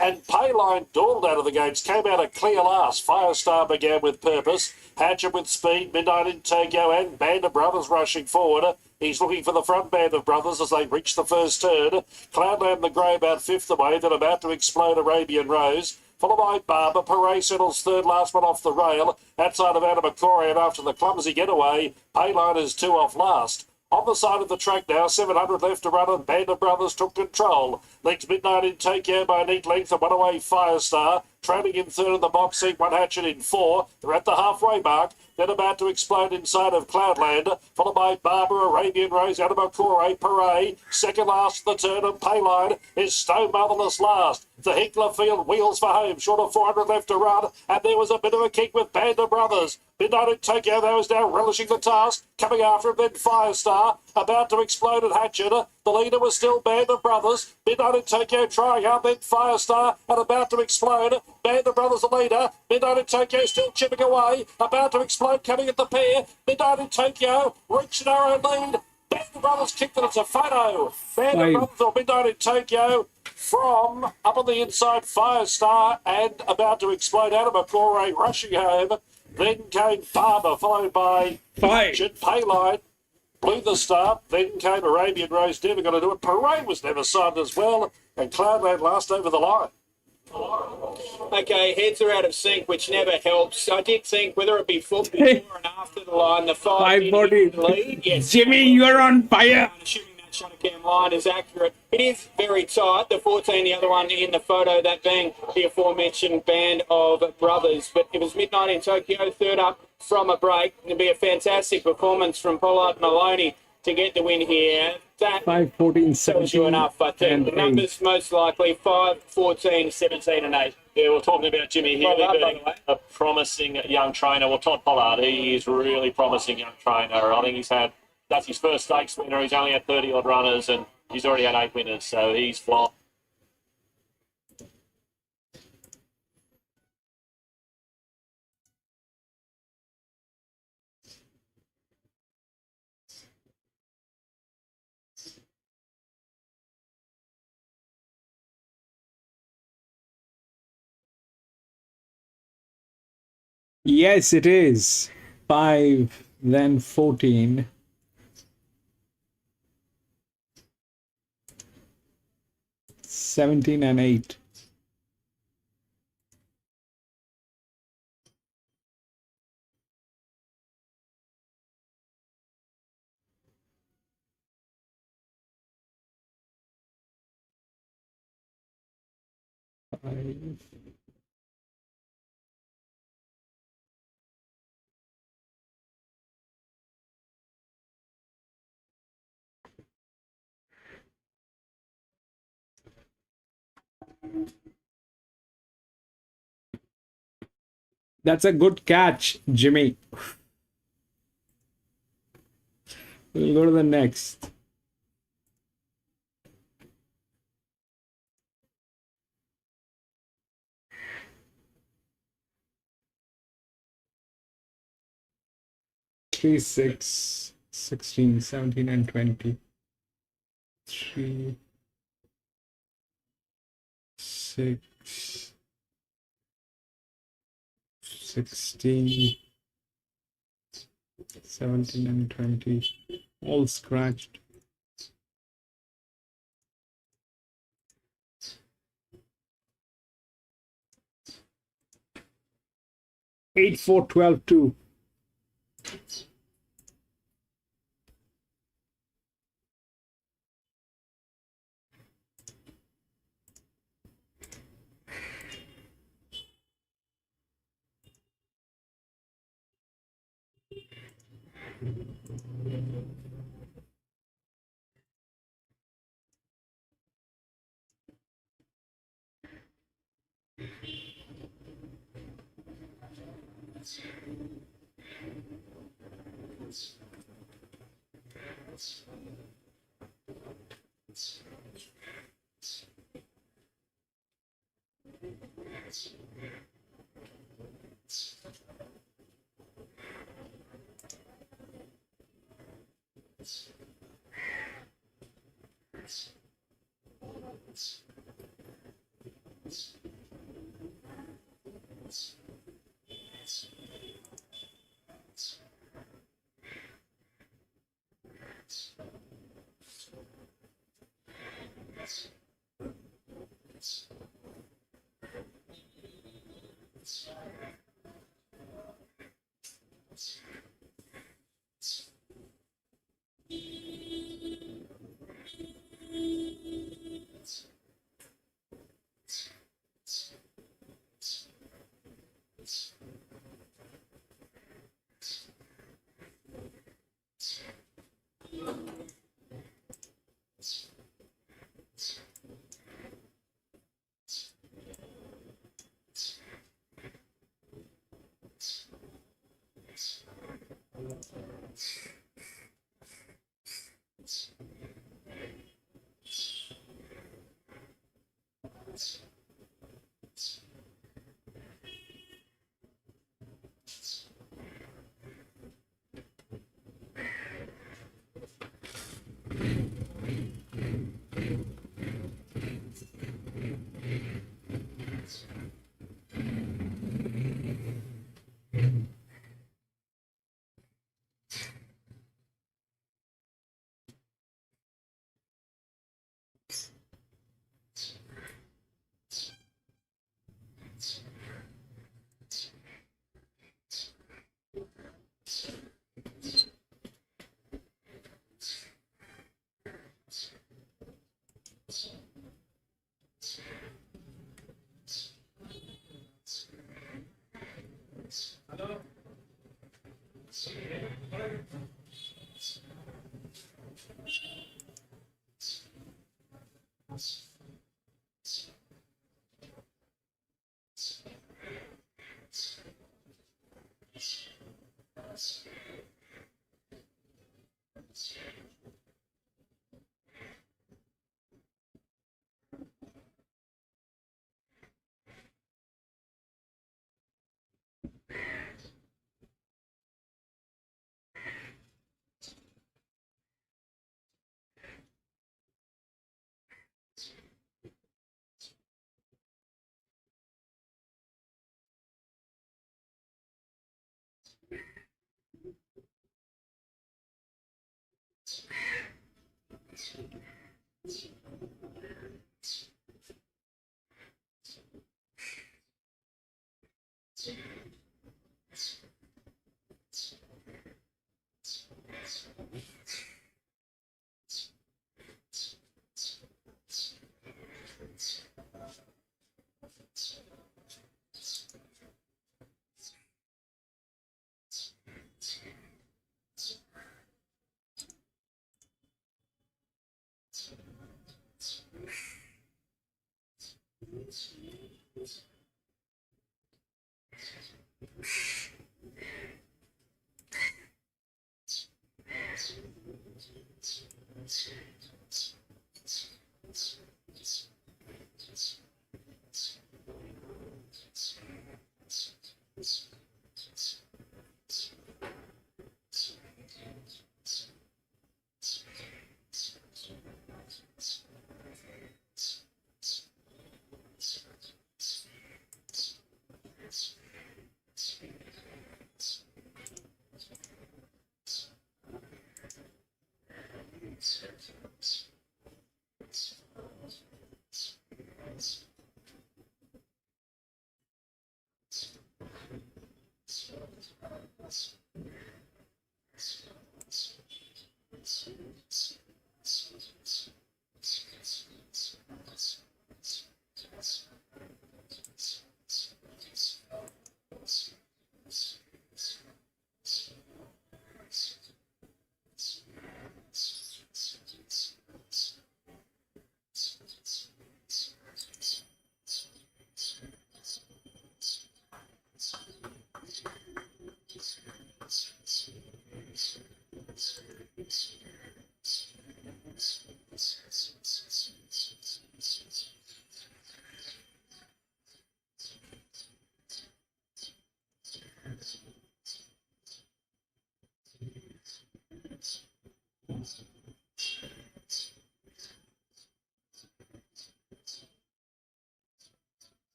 And Payline dawned out of the gates, came out a clear last. Firestar began with purpose. Hatcher with speed, Midnight in Tokyo, and Band of Brothers rushing forward. He's looking for the front Band of Brothers as they reach the first turn. Cloudland the Grey about 5th away, then about to explode Arabian Rose. Followed by Barber. Parade settles 3rd, last one off the rail. Outside of Anna McCrory, and after the clumsy getaway, Payline is 2 off last. On the side of the track now, 700 left to run, and Band of Brothers took control. Legs Midnight in Tokyo by a neat length, and one away Firestar. Trailing in third in the box seat, One Hatchet in four. They're at the halfway mark. Then about to explode inside of Cloudland, followed by Barbara, Arabian Rose, Adamakore, Parade. Second last of the turn, and Payline is Stone Motherless last. The Hinkler Field wheels for home, short of 400 left to run, and there was a bit of a kick with Band of Brothers. Midnight in Tokyo, though, is now relishing the task. Coming after him, then Firestar, about to explode at Hatchet. The leader was still Band of Brothers. Midnight in Tokyo trying out, then Firestar, and about to explode. Band of Brothers the leader. Midnight in Tokyo still chipping away, about to explode, coming at the pair. Midnight in Tokyo, reach narrow lead. Band of Brothers kicked it, it's a photo. Band of Brothers or Midnight in Tokyo from up on the inside, Firestar, and about to explode out of Makore, rushing home. Then came Barber, followed by Hatchet, Payline, blew the start. Then came Arabian Rose, never going to do it. Parade was never signed as well, and Cloudland last over the line. Okay, heads are out of sync, which never helps. I did think whether it be foot before and after the line, the 540 lead. Yes, Jimmy, you're on fire. Assuming that shutter cam line is accurate. It is very tight. The 14, the other one in the photo, that being the aforementioned Band of Brothers. But it was Midnight in Tokyo, third up from a break. It'll be a fantastic performance from Pollard Maloney to get the win here. That 5, 14, tells you enough, I think. The numbers most likely 5, 14, 17 and 8. Yeah, we're talking about Jimmy Healy Well done, by being the way. a promising young trainer. Well, Todd Pollard, he is really promising young trainer. I think that's his first stakes winner. He's only had 30-odd runners, and he's already had 8 winners, so he's flying. Yes, it is. 5, then 14. Seventeen and 8. Five. That's a good catch, Jimmy. We'll go to the next. Three, 6, 16, 17, and 20. 3, 6, 16, 17, and 20. All scratched. 8, 4, 12, 2.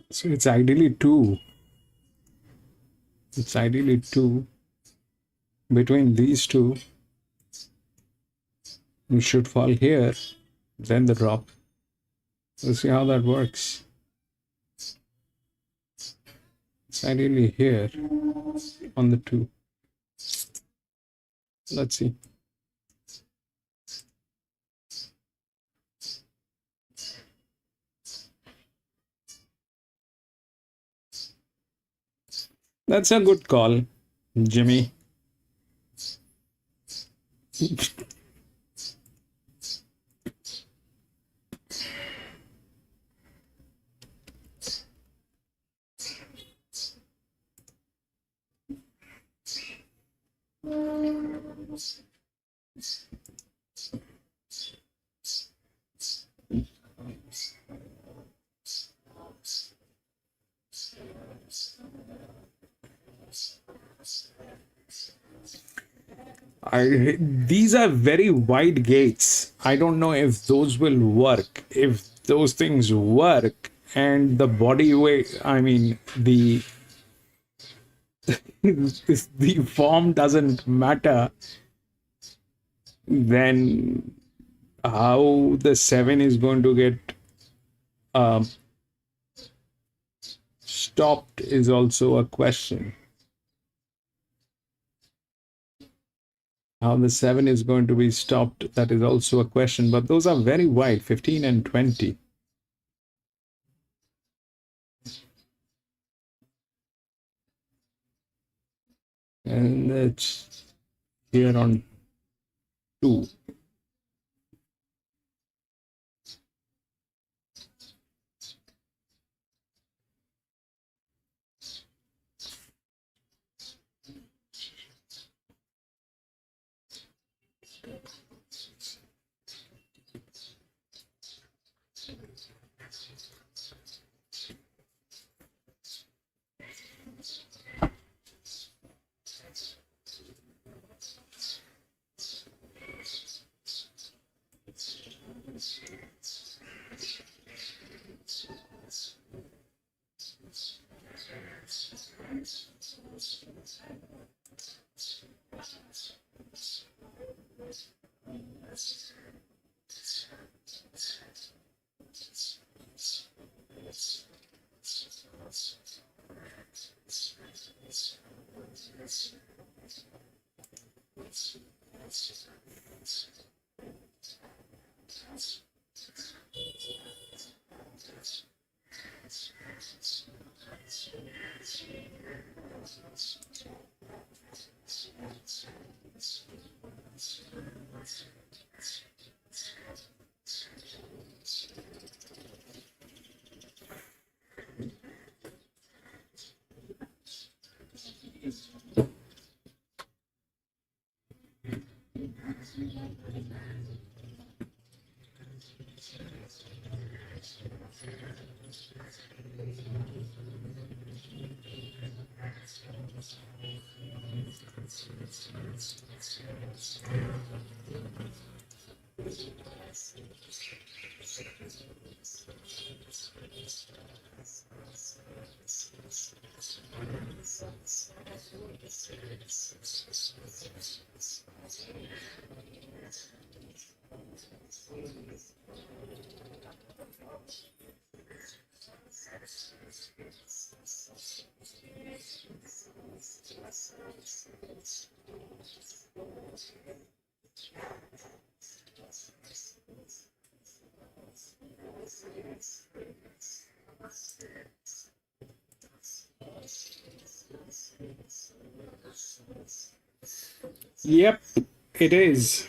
So it's ideally two. It's ideally two. Between these two, you should fall here, then the drop. We'll see how that works. It's ideally here on the 2. Let's see. That's a good call, Jimmy. These are very wide gates. I don't know if those will work. If those things work and the body weight, I mean, the the form doesn't matter, then how the 7 is going to get um, stopped is also a question. How the 7 is going to be stopped, that is also a question. But those are very wide, 15 and 20. And it's here on 2. Yep, it is.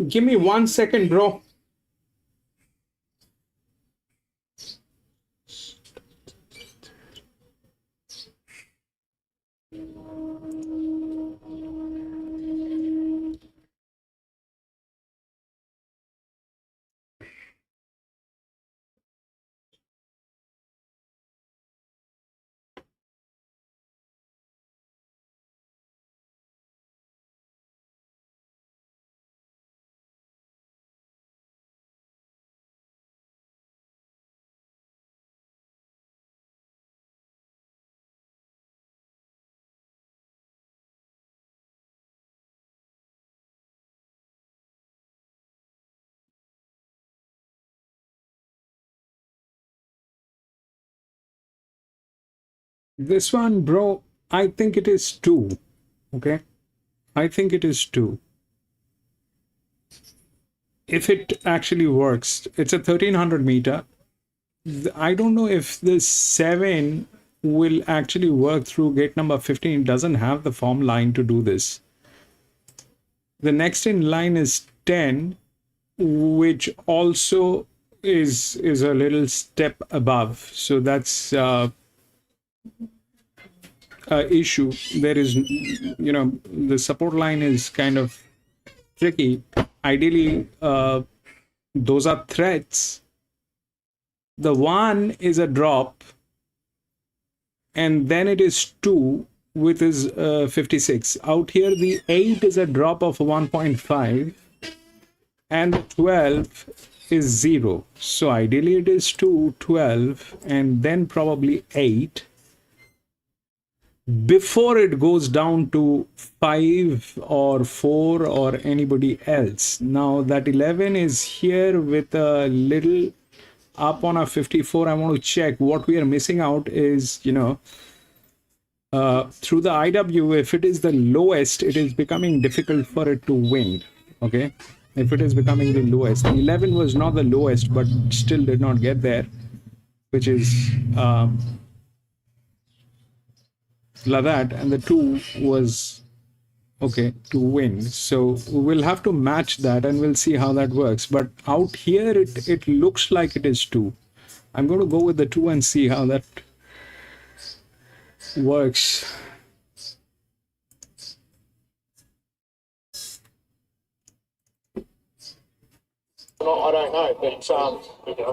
Give me 1 second, bro. This one, bro, I think it is 2. Okay? I think it is 2. If it actually works, it's a 1300 meter. I don't know if this 7 will actually work through gate number 15. It doesn't have the form line to do this. The next in line is 10, which also is a little step above. So that's issue. There is, the support line is kind of tricky. Ideally, those are threats. The 1 is a drop. and then it is 2 with his 56. Out here, the 8 is a drop of 1.5, and the 12 is 0. So ideally it is 2, 12, and then probably 8, before it goes down to 5 or 4 or anybody else. Now that 11 is here with a little up on a 54. I want to check what we are missing out is, you know, through the IW, if it is the lowest, it is becoming difficult for it to win. Okay, if it is becoming the lowest, 11 was not the lowest, but still did not get there, which is like that, and the 2 was okay to win. So we'll have to match that, and we'll see how that works. But out here, it looks like it is 2. I'm going to go with the 2 and see how that works. I don't know, but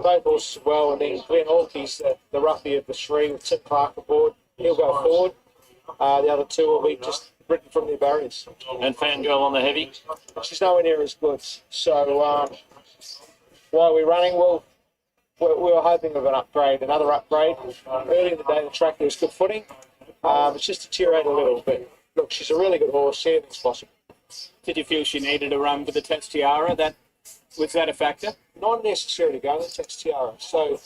both horses well, and then Glenn Hawkey's the roughie of the 3 with Tim Parker aboard. He'll go forward. The other 2 will be just written from their barriers. And Fangirl on the heavy. She's nowhere near as good. So while we're running, we were hoping of an upgrade, another upgrade. Early in the day, the track there was good footing. It's just deteriorated a little bit. Look, she's a really good horse. Anything's possible. Did you feel she needed a run with the Test Tiara? Was that a factor? Not necessarily going to Tex Tiara. So,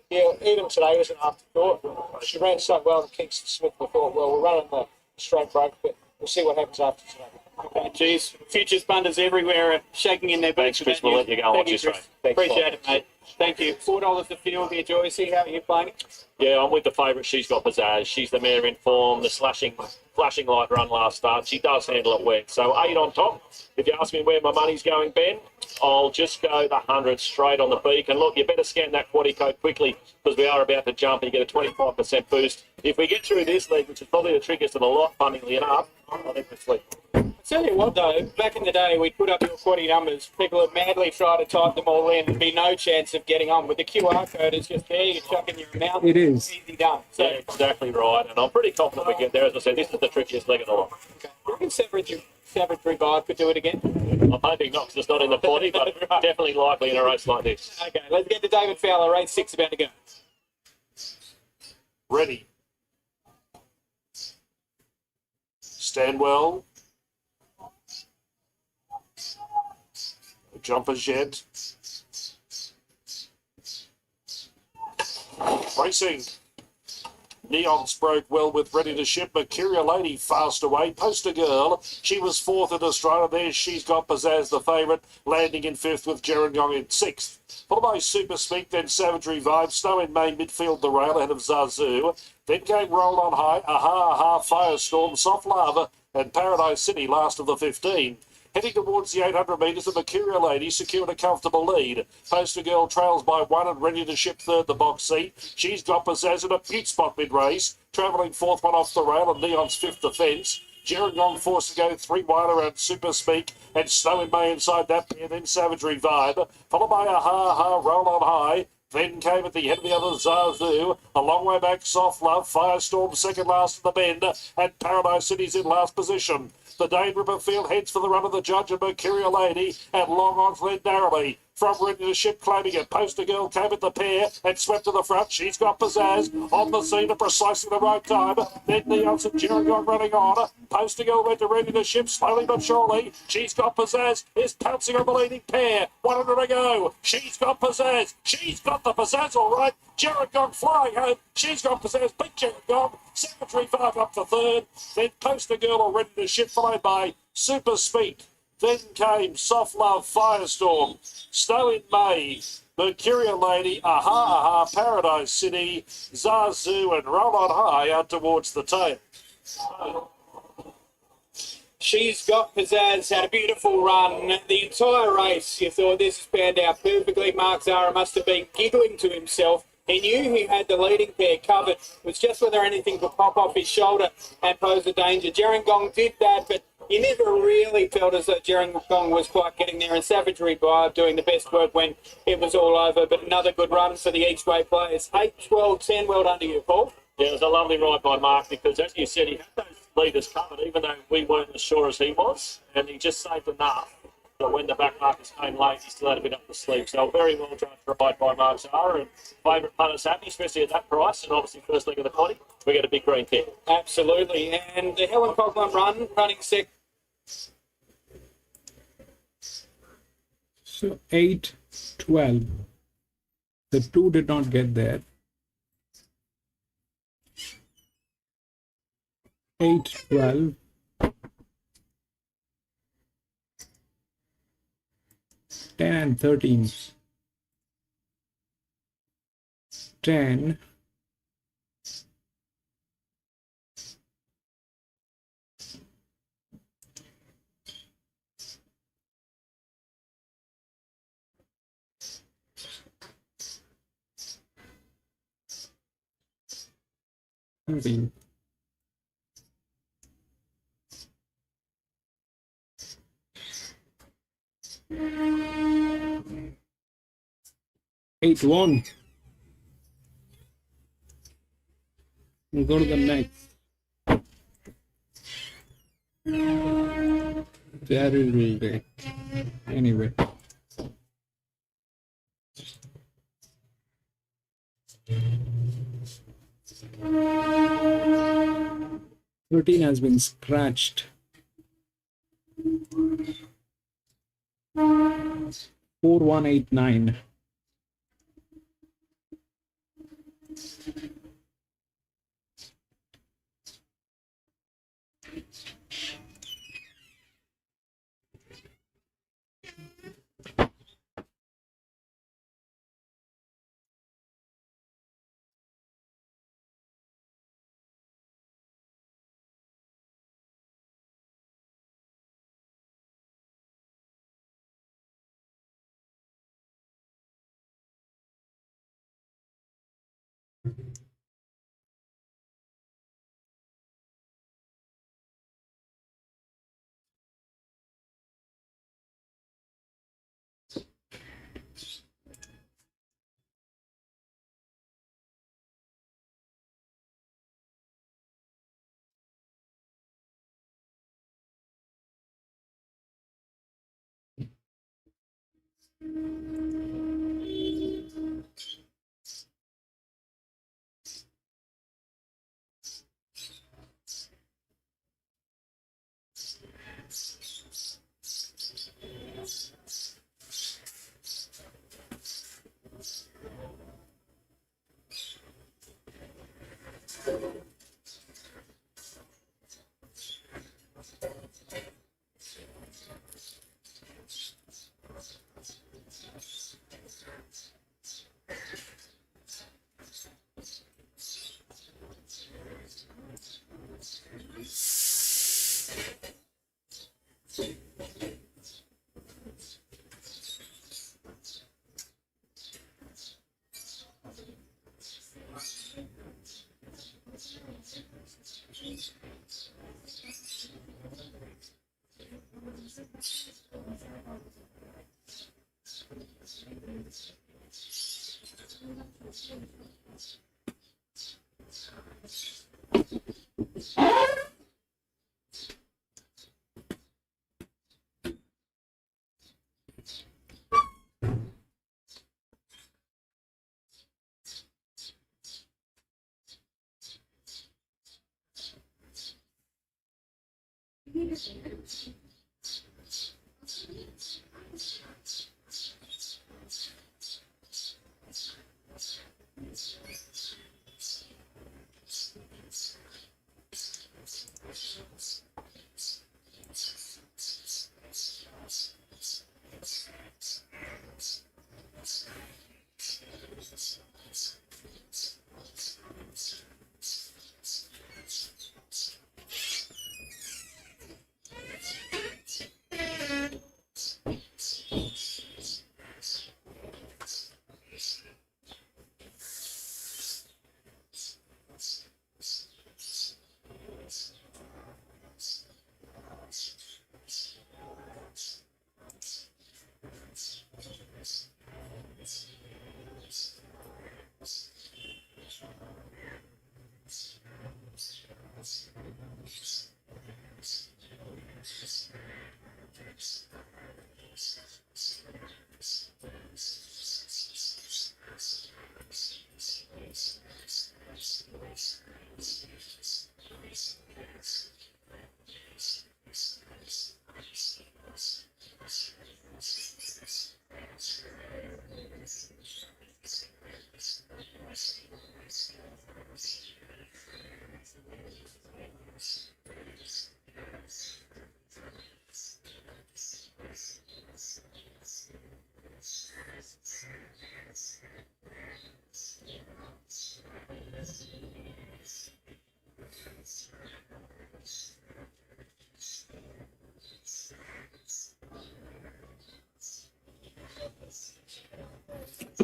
yeah, even today was an afterthought. She ran so well in Kingston Smith, we thought, well, we're running the straight break, but we'll see what happens after today. Okay, geez. Futures punters everywhere are shaking in their boots. Thanks, Chris. We'll let you go and watch your straight. Appreciate it, mate. Thank you. $4 the field here, Joycey. How are you playing it? Yeah, I'm with the favourite. She's got pizzazz. She's the mare in form. The flashing light run last start. She does handle it wet. So 8 on top. If you ask me where my money's going, Ben, I'll just go the 100 straight on the beak. And look, you better scan that quaddy code quickly because we are about to jump and you get a 25% boost. If we get through this leg, which is probably the trickiest of the lot, funnily enough, I think we're sleep. Tell you what, though, back in the day, we'd put up your quaddy numbers. People would madly try to type them all in. There'd be no chance of getting on. With the QR code, it's just there. You chuck in your amount. It is. Easy done. So, Yeah, exactly right. And I'm pretty confident we get there. As I said, this is the trickiest leg of the lot. okay. Do you reckon Savage Revive could do it again? I'm hoping not because it's not in the 40, but definitely likely in a race like this. Okay, let's get to David Fowler. Race 6 about to go. Ready. Stand well. Jumpers yet. Racing. Neons broke well with Ready to Ship. Mercurial Lady fast away. Poster Girl. She was 4th in Australia. There she's got Pizzazz the favourite. Landing in 5th with Gerringong in 6th. Followed by Super Speak, then Savagery Vibe. Snow in May, midfield the rail ahead of Zazu. Then came Roll on High. Aha, Firestorm, Soft Lava, and Paradise City, last of the 15. Heading towards the 800 metres, the Mercurial Lady secured a comfortable lead. Poster Girl trails by 1 and Ready to Ship 3rd the box seat. She's got Pizzazz in a beaut spot mid-race. Travelling 4th one off the rail and Neon's 5th defence. Gerringong forced to go 3 wide around Super Speak and Snow in May inside that pair, then Savagery Vibe. Followed by Aha, Roll on High. Then came at the head of the other Zazu. A long way back, Soft Love. Firestorm second last in the bend. And Paradise City's in last position. The Dane Ripper Field heads for the run of the Judge and Mercurial Lady. And long odds led narrowly. From Ready to Ship claiming it. Poster Girl came at the pair and swept to the front. She's got Pizzazz on the scene at precisely the right time. Then Neons and Gerringong running on. Poster Girl went to Ready to Ship slowly but surely. She's got Pizzazz. Is pouncing on the leading pair. 100 to go. She's got Pizzazz. She's got the Pizzazz all right. Gerringong flying home. She's got Pizzazz. Big Gerringong. Savagery 5 up for 3rd. Then Poster Girl or Ready to Ship followed by Super Speed. Then came Soft Love, Firestorm, Snow in May, Mercurial Lady, Aha, Paradise City, Zazu, and Roll on High out towards the tail. She's got Pizzazz, had a beautiful run. The entire race, you thought this has panned out perfectly. Mark Zara must have been giggling to himself. He knew he had the leading pair covered. It was just whether anything could pop off his shoulder and pose a danger. Gerringong did that, but you never really felt as though Gerringong was quite getting there, and Savagery Vibe doing the best work when it was all over. But another good run for the each-way players. 8, 12, 10. Well done to you, Paul. Yeah, it was a lovely ride by Mark because, as you said, he had those leaders covered, even though we weren't as sure as he was, and he just saved enough that when the back markers came late, he still had a bit up the sleeve. So a very well judged ride by Mark Zahra, and favourite punters happy, especially at that price, and obviously first leg of the potty, we get a big green kick. Absolutely. And the Helen Coghlan running sec. So 8, 12. The 2 did not get there. 8, 12. 10 and 13. 10. 13. 8, 1. We'll go to the next. Terrible. Anyway. Thirteen has been scratched. 4189.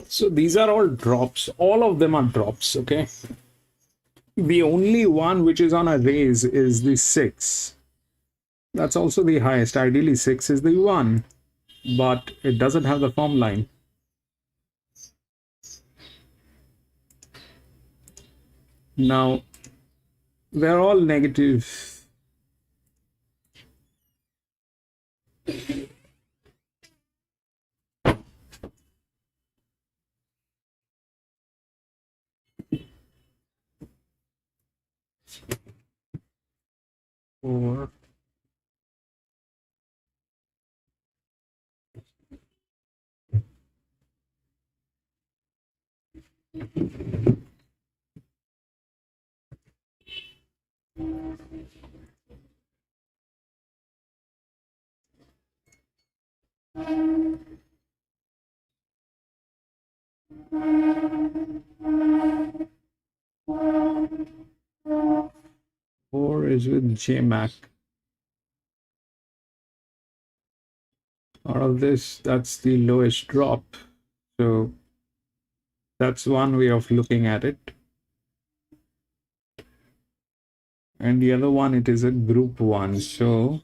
So these are all drops. All of them are drops, okay? The only one which is on a raise is the 6. That's also the highest. Ideally, 6 is the 1, but it doesn't have the form line. Now, they're all negative. Four. Four is with JMac. Out of this, that's the lowest drop. So that's one way of looking at it. And the other one, it is a group 1. So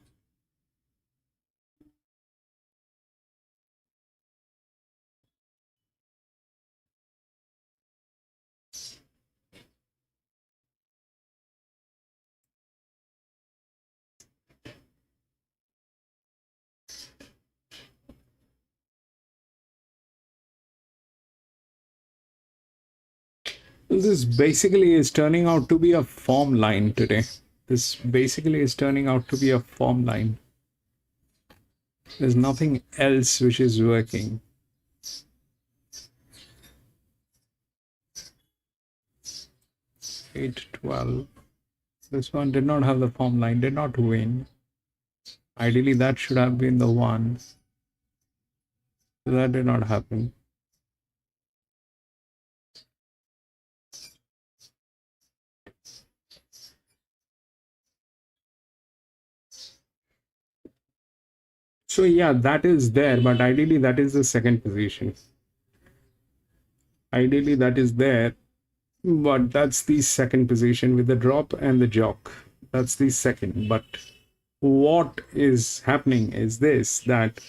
this basically is turning out to be a form line today. This basically is turning out to be a form line. There's nothing else which is working. Eight, 12. This one did not have the form line, did not win. Ideally, that should have been the one. That did not happen. So yeah, that is there, but ideally that is the second position. Ideally that is there, but that's the second position with the drop and the jock. That's the second. But what is happening is this, that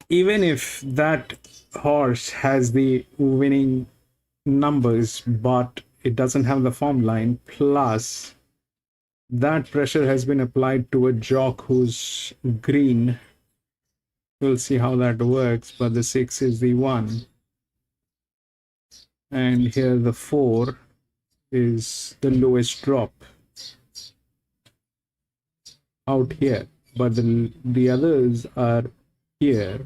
even if that horse has the winning numbers, but it doesn't have the form line, plus that pressure has been applied to a jock who's green. We'll see how that works, but the 6 is the 1. And here the 4 is the lowest drop out here. But the others are here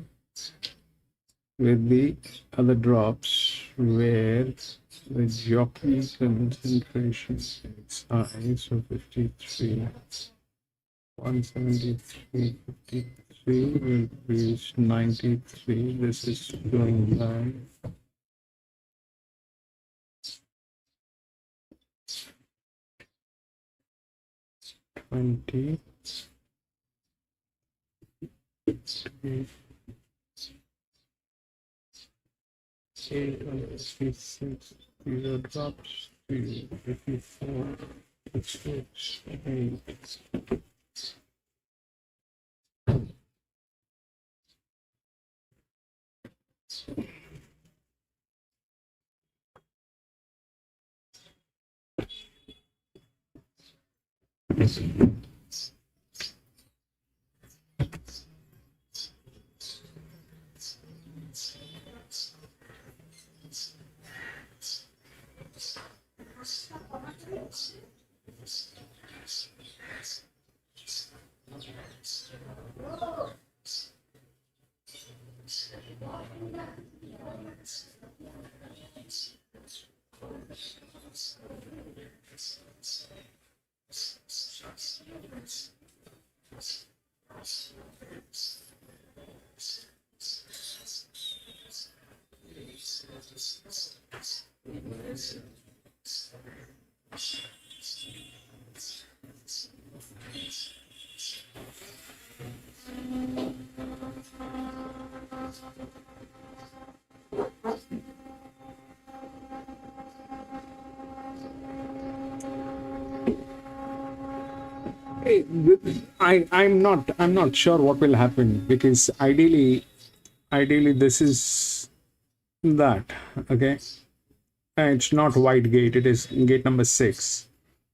with the other drops where the jockey concentration is high. So 53, 173, 53 will reach 93. This is going by 20, 856, these are drops, 54, 6, 8. I'm not sure what will happen, because ideally this is that, okay. It's not white gate, it is gate number 6.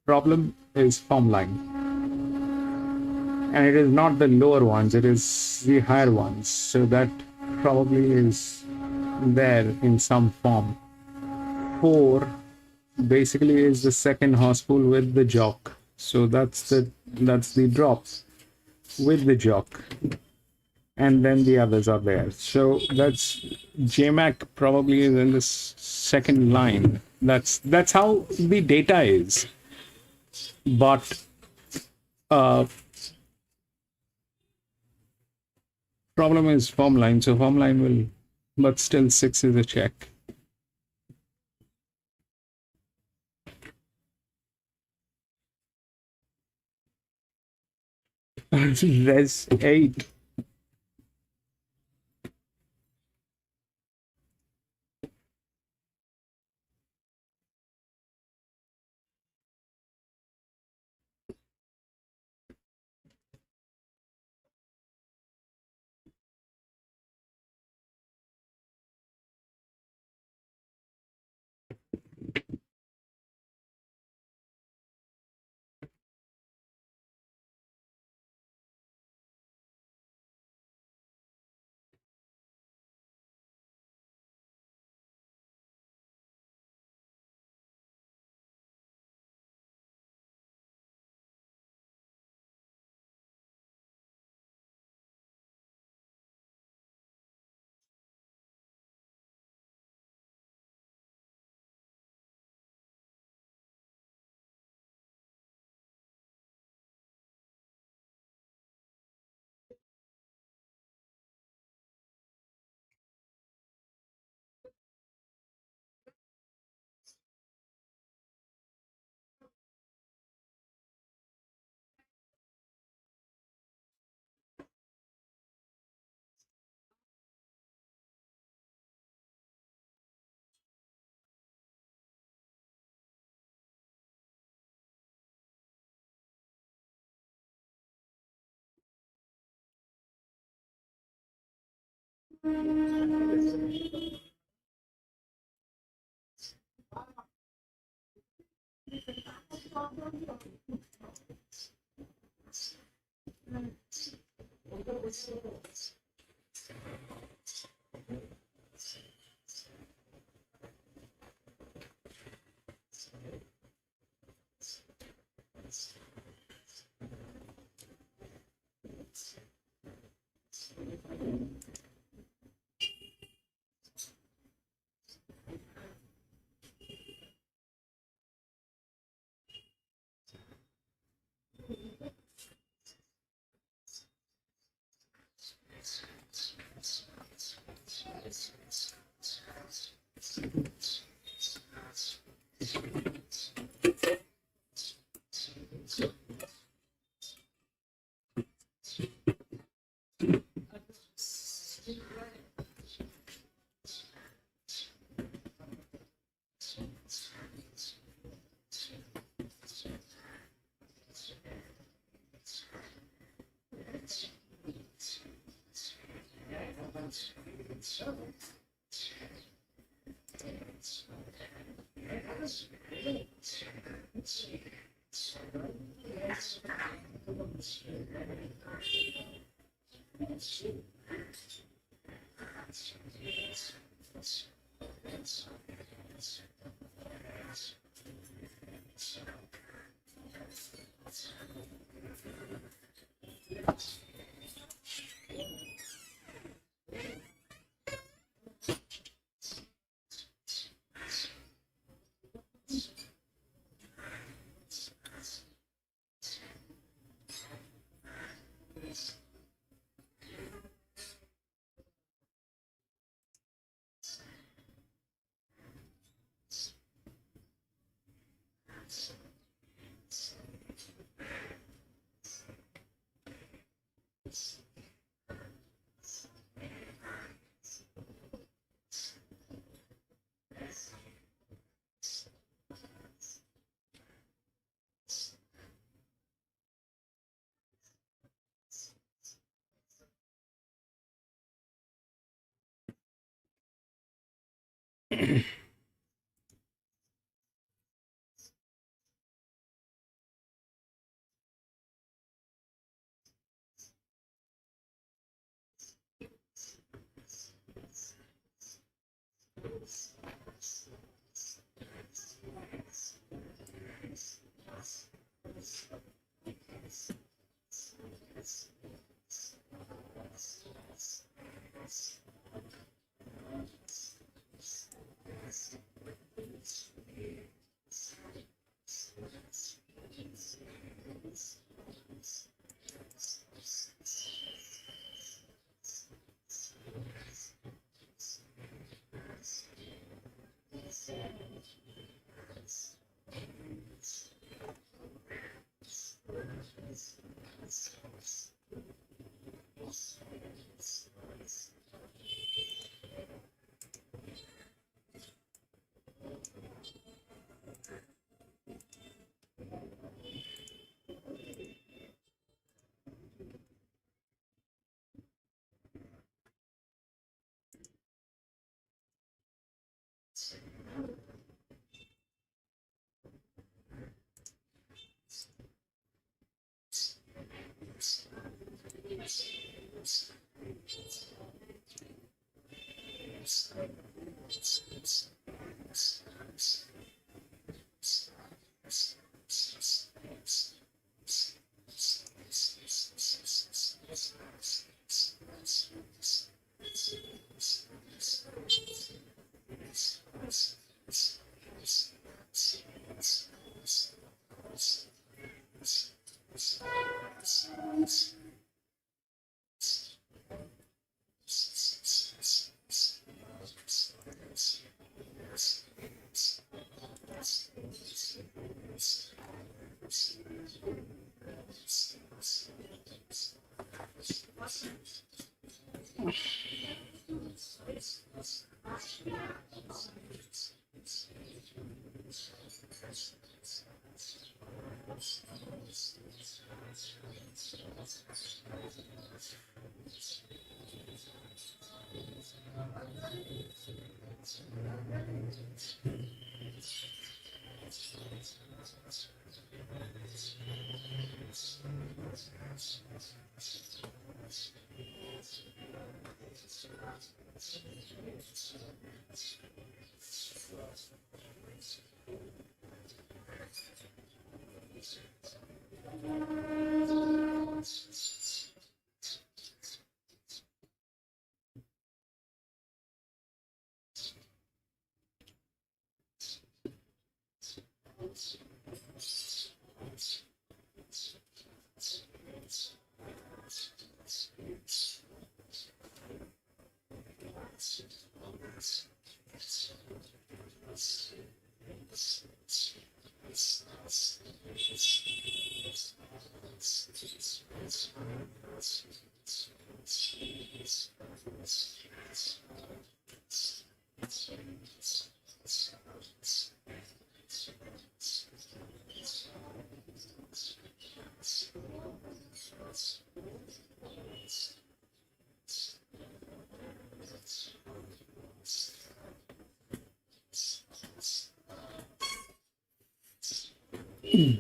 Problem is form line, and it is not the lower ones, it is the higher ones, so that probably is there in some form. 4 basically is the second horse pool with the jock, so that's the drop with the jock, and then the others are there. So that's JMac probably is in this second line. That's how the data is. But problem is form line. So form line will, but still 6 is a check. Res 8.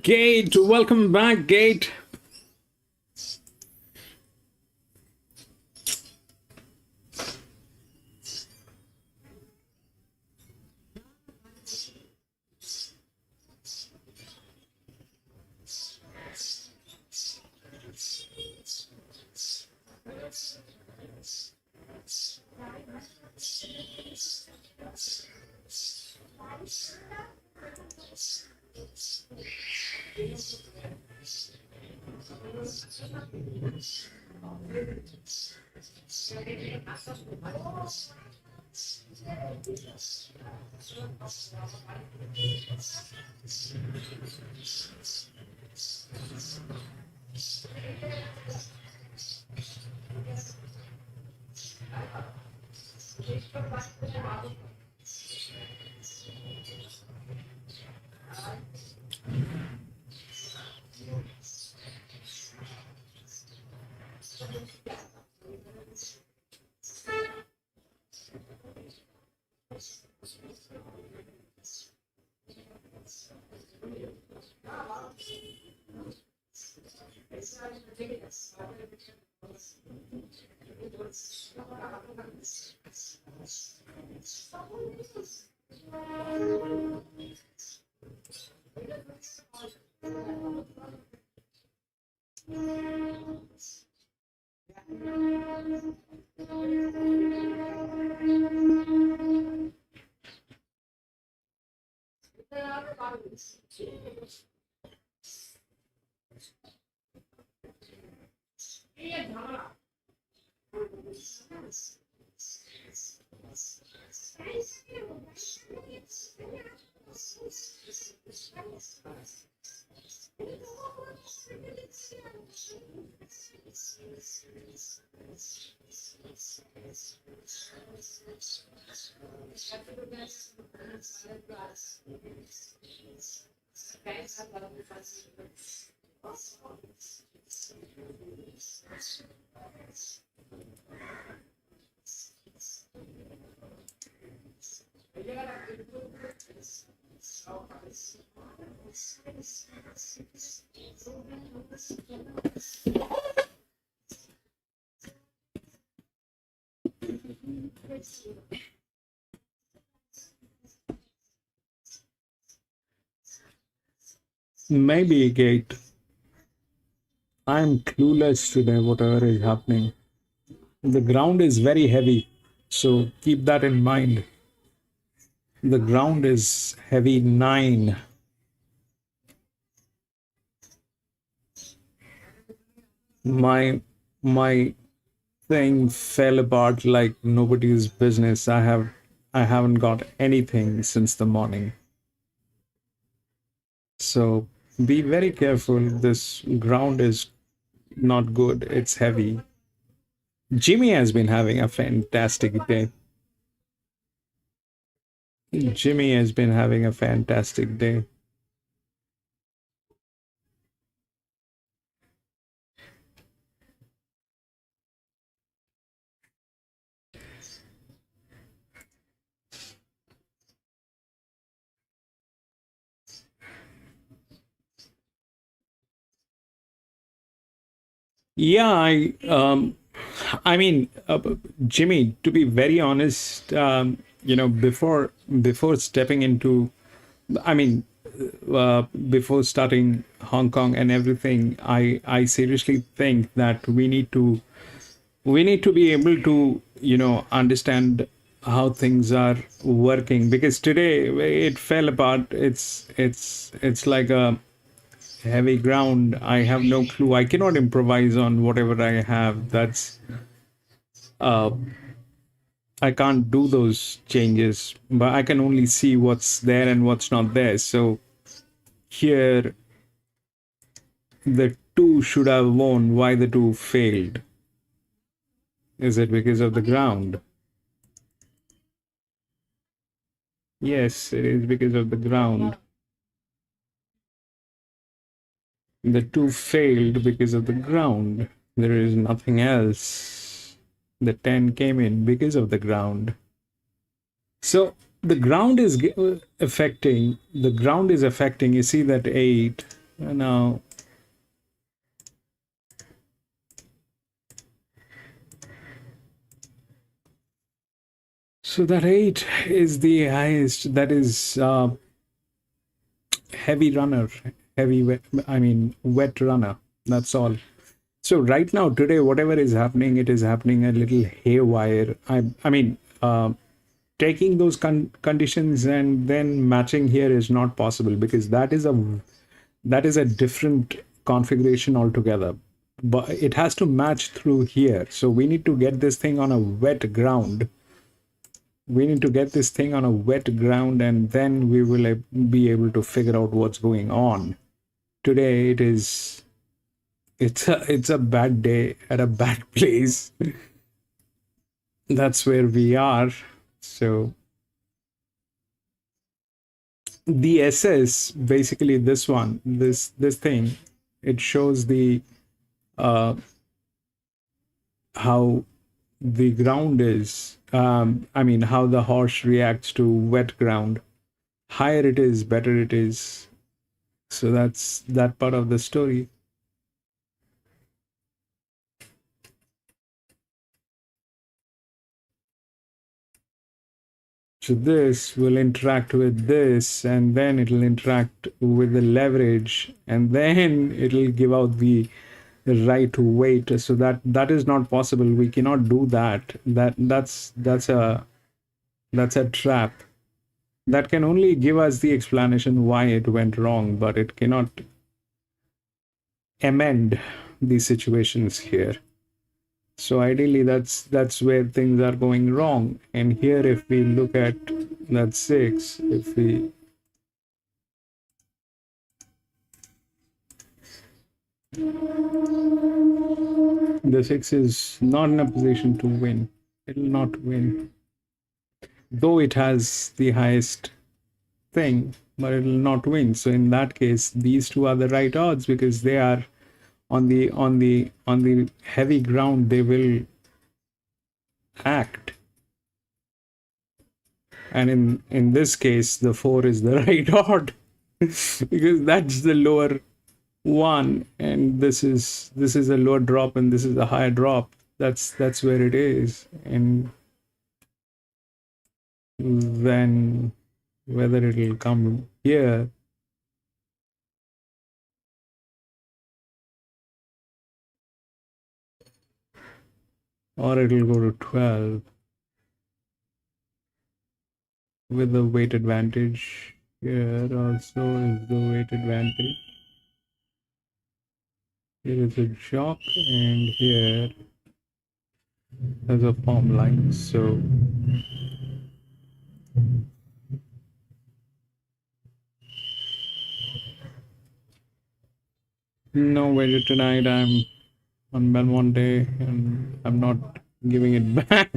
Gate, welcome back, Gate. Maybe, Gate. I'm clueless today, whatever is happening. The ground is very heavy, so keep that in mind. The ground is heavy 9. My thing fell apart like nobody's business. I haven't got anything since the morning. So be very careful. This ground is not good. It's heavy. Jimmy has been having a fantastic day. Jimmy has been having a fantastic day. Yeah, I mean, Jimmy, to be very honest, before stepping into, I mean, before starting Hong Kong and everything, I seriously think that we need to be able to, understand how things are working, because today it fell apart. It's like a heavy ground. I have no clue. I cannot improvise on whatever I have. Uh, I can't do those changes, but I can only see what's there and what's not there. So here, the 2 should have won. Why the 2 failed? Is it because of the ground? Yes, it is because of the ground. The 2 failed because of the ground. There is nothing else. The 10 came in because of the ground. So the ground is affecting. The ground is affecting. You see that 8 now. So that 8 is the highest. That is heavy runner, heavy wet. I mean wet runner. That's all. So right now, today, whatever is happening, it is happening a little haywire. I mean, taking those conditions and then matching here is not possible, because that is a different configuration altogether. But it has to match through here. So we need to get this thing on a wet ground. We need to get this thing on a wet ground, and then we will be able to figure out what's going on. Today it's a bad day at a bad place. That's where we are. So the SS, basically this one, this thing, it shows the how the ground is. I mean, how the horse reacts to wet ground. Higher it is, better it is. So that's that part of the story. to this will interact with this, and then it'll interact with the leverage, and then it'll give out the right weight. So that is not possible. We cannot do that. That's a trap. That can only give us the explanation why it went wrong, but it cannot amend the situations here. So ideally that's where things are going wrong. And here if we look at that 6, if we the 6 is not in a position to win. It will not win, though it has the highest thing, but it will not win. So in that case, these two are the right odds, because they are on the heavy ground. They will act, and in this case the 4 is the right odd because that's the lower one, and this is a lower drop and this is a higher drop. That's where it is. And then whether it will come here or it will go to 12 with the weight advantage. Here also is the weight advantage. Here is a jock, and here there's a form line. So no wager tonight. I'm on Belmonte and I'm not giving it back.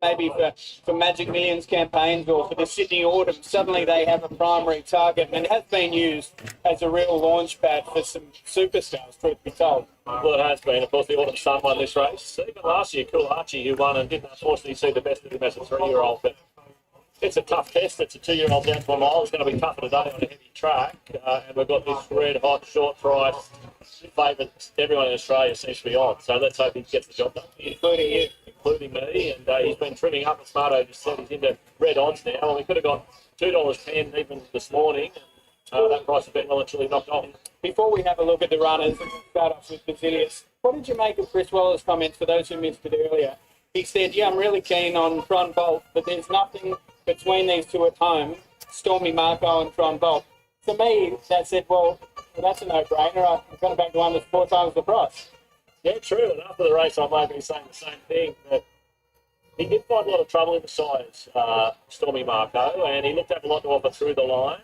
maybe for Magic Millions campaigns or for the Sydney Autumn, suddenly they have a primary target, and it has been used as a real launch pad for some superstars, truth be told. Well, it has been. Of course, the Autumn Sun won this race. Even last year, Cool Archie, who won and didn't unfortunately see the best of him as a 3-year-old, but it's a tough test. It's a 2-year-old down to a mile. It's going to be tougher today on a heavy track. And we've got this red hot, short price favourite. Everyone in Australia seems to be on. So let's hope he gets the job done. Including you. Including me. And he's been trimming up. And Smarto just said he's into red odds now. Well, we could have got $2.10 even this morning. That price has been literally knocked off. Before we have a look at the runners, and start off with Basilius, what did you make of Chris Waller's comments, for those who missed it earlier? He said, yeah, I'm really keen on Tron Bolt, but there's nothing between these two at home, Stormy Marco and Tron Bolt. To me, that said, well, that's a no-brainer. I'm going to back the one that's 4 times the price. Yeah, true. And after the race, I might be saying the same thing. But he did find a lot of trouble in the sides, Stormy Marco, and he looked to have a lot to offer through the line.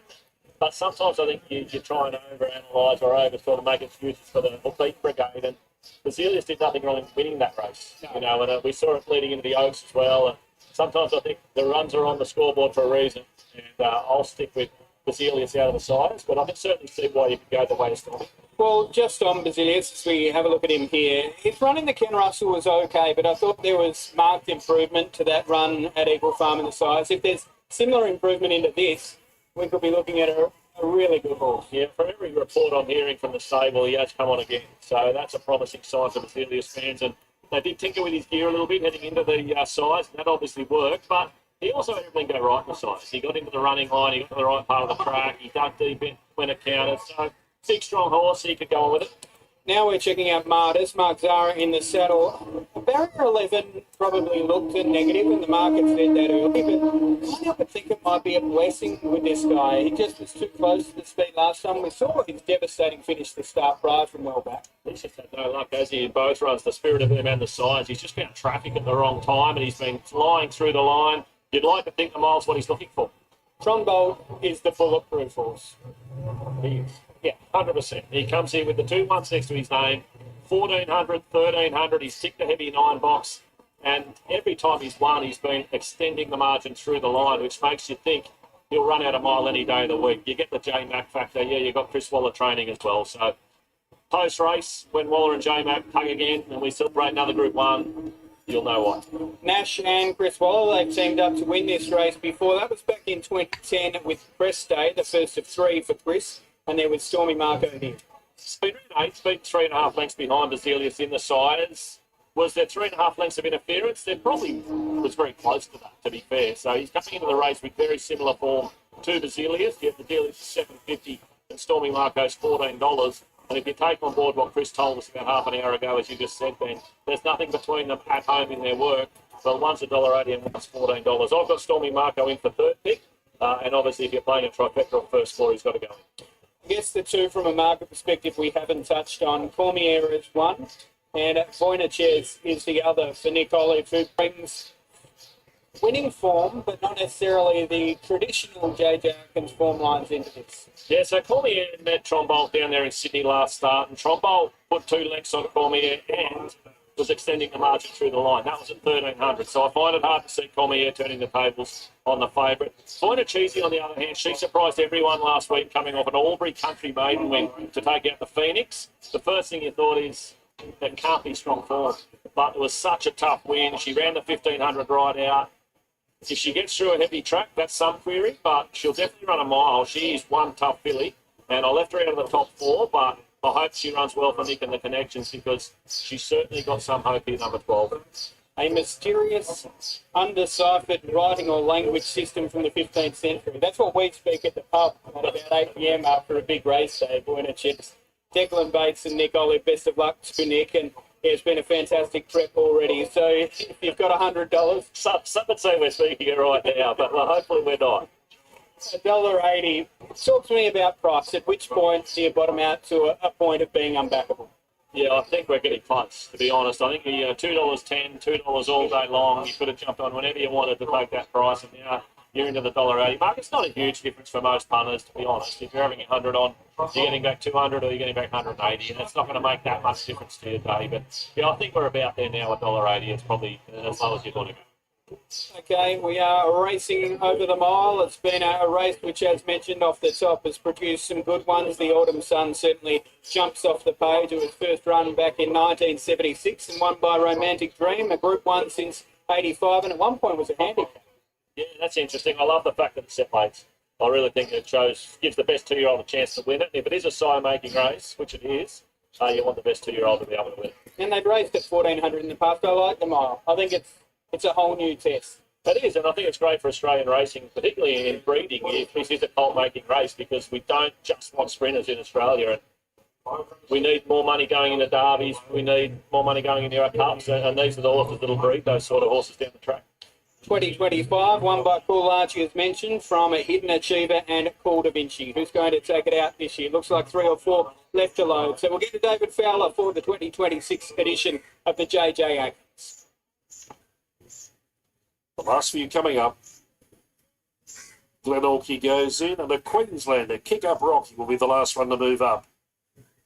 But sometimes I think you try and overanalyse or over sort of make excuses for the beat brigade. And Basilius did nothing wrong in winning that race, you know, and we saw it leading into the Oaks as well. And sometimes I think the runs are on the scoreboard for a reason, and I'll stick with Basilius out of the sides, but I can certainly see why you could go the way of Stormy. Well, just on Basilius, as we have a look at him here, his run in the Ken Russell was okay, but I thought there was marked improvement to that run at Eaglefarm in the sides. If there's similar improvement into this, we could be looking at a really good horse. Yeah, from every report I'm hearing from the stable, he has come on again. So that's a promising sign for Basilius fans. And they did tinker with his gear a little bit heading into the sides, and that obviously worked. But he also had everything go right in the sides. He got into the running line, he got to the right part of the track, he dug deep in when it counted. So big, strong horse, he could go on with it. Now we're checking out Martis. Mark Zara in the saddle. Barrier 11 probably looked negative, and the market said that early, but I can't help but think it might be a blessing with this guy. He just was too close to the speed last time. We saw his devastating finish to start prior from well back. He's just had no luck, has he, in both runs, the spirit of him and the sides. He's just found traffic at the wrong time, and he's been flying through the line. You'd like to think the mile's what he's looking for. Tronbold is the bulletproof horse. He is. Yeah, 100%. He comes here with the 2 months next to his name, 1400, 1300. He's ticked the heavy 9 box, and every time he's won, he's been extending the margin through the line, which makes you think he'll run out a mile any day of the week. You get the J-Mac factor. Yeah, you've got Chris Waller training as well. So post-race, when Waller and J-Mac hug again and we celebrate another Group 1, you'll know what. Nash and Chris Waller, they've teamed up to win this race before. That was back in 2010 with Press Day, the first of 3 for Chris. And there was Stormy Marco here. Speed 8, speed 3.5 lengths behind Basilius in the sides. Was there 3.5 lengths of interference? There probably was very close to that, to be fair. So he's coming into the race with very similar form to Basilius. Yet the deal is $7.50 and Stormy Marco's $14. And if you take on board what Chris told us about half an hour ago, as you just said, Ben, there's nothing between them at home in their work. Well, one's $1.80 and one's $14. I've got Stormy Marco in for third pick. And obviously, if you're playing a trifecta or first four, he's got to go in. I guess the two from a market perspective we haven't touched on. Cormier is one, and Voynich is the other for Nick Olive, who brings winning form, but not necessarily the traditional JJ Atkins form lines into this. Yeah, so Cormier met Trombolt down there in Sydney last start, and Trombolt put 2 lengths on Cormier and was extending the margin through the line. That was at 1300. So I find it hard to see Cormier turning the tables on the favourite. Voynich, on the other hand, she surprised everyone last week coming off an Albury Country maiden win to take out the Phoenix. The first thing you thought is that can't be strong form, but it was such a tough win. She ran the 1500 right out. If she gets through a heavy track, that's some query, but she'll definitely run a mile. She is one tough filly, and I left her out of the top 4, but I hope she runs well for Nick and the connections because she's certainly got some hope here, number 12. A mysterious, undeciphered writing or language system from the 15th century. That's what we speak at the pub at about 8 p.m. after a big race day. Voynich, Declan Bates and Nick Olive, best of luck to Nick. And yeah, it's been a fantastic prep already. So if you've got $100... Some would say we're speaking it right now, but well, hopefully we're not. $1.80. Talk to me about price. At which point do you bottom out to a point of being unbackable? Yeah, I think we're getting close, to be honest. I think $2.10, $2 all day long. You could have jumped on whenever you wanted to take that price, and now you're into the $1.80 mark. It's not a huge difference for most punters, to be honest. If you're having 100 on, you're getting back 200 or you're getting back 180, and it's not going to make that much difference to your day. But yeah, I think we're about there now at $1.80. It's probably as low as you're going to go. Okay, we are racing over the mile. It's been a race which, as mentioned off the top, has produced some good ones. The Autumn Sun certainly jumps off the page. It was first run back in 1976 and won by Romantic Dream, a Group 1 since 85, and at one point was a handicap. Yeah, that's interesting. I love the fact that it's separates. I really think it gives the best 2-year-old a chance to win it. If it is a sire-making race, which it is, you want the best 2-year-old to be able to win it. And they've raced at 1400 in the past. I like the mile. I think it's a whole new test. It is, and I think it's great for Australian racing, particularly in breeding, if this is a colt-making race, because we don't just want sprinters in Australia. And we need more money going into derbies, we need more money going into our cups, and these are the horses that will breed those sort of horses down the track. 2025, won by Cool Archie, as mentioned, from a Hidden Achiever and Cool Da Vinci. Who's going to take it out this year? Looks like 3 or 4 left to load. So we'll get to David Fowler for the 2026 edition of the JJ Atkins. The last few coming up. Glen Orkey goes in, and the Queenslander, Kick Up Rocky, will be the last one to move up.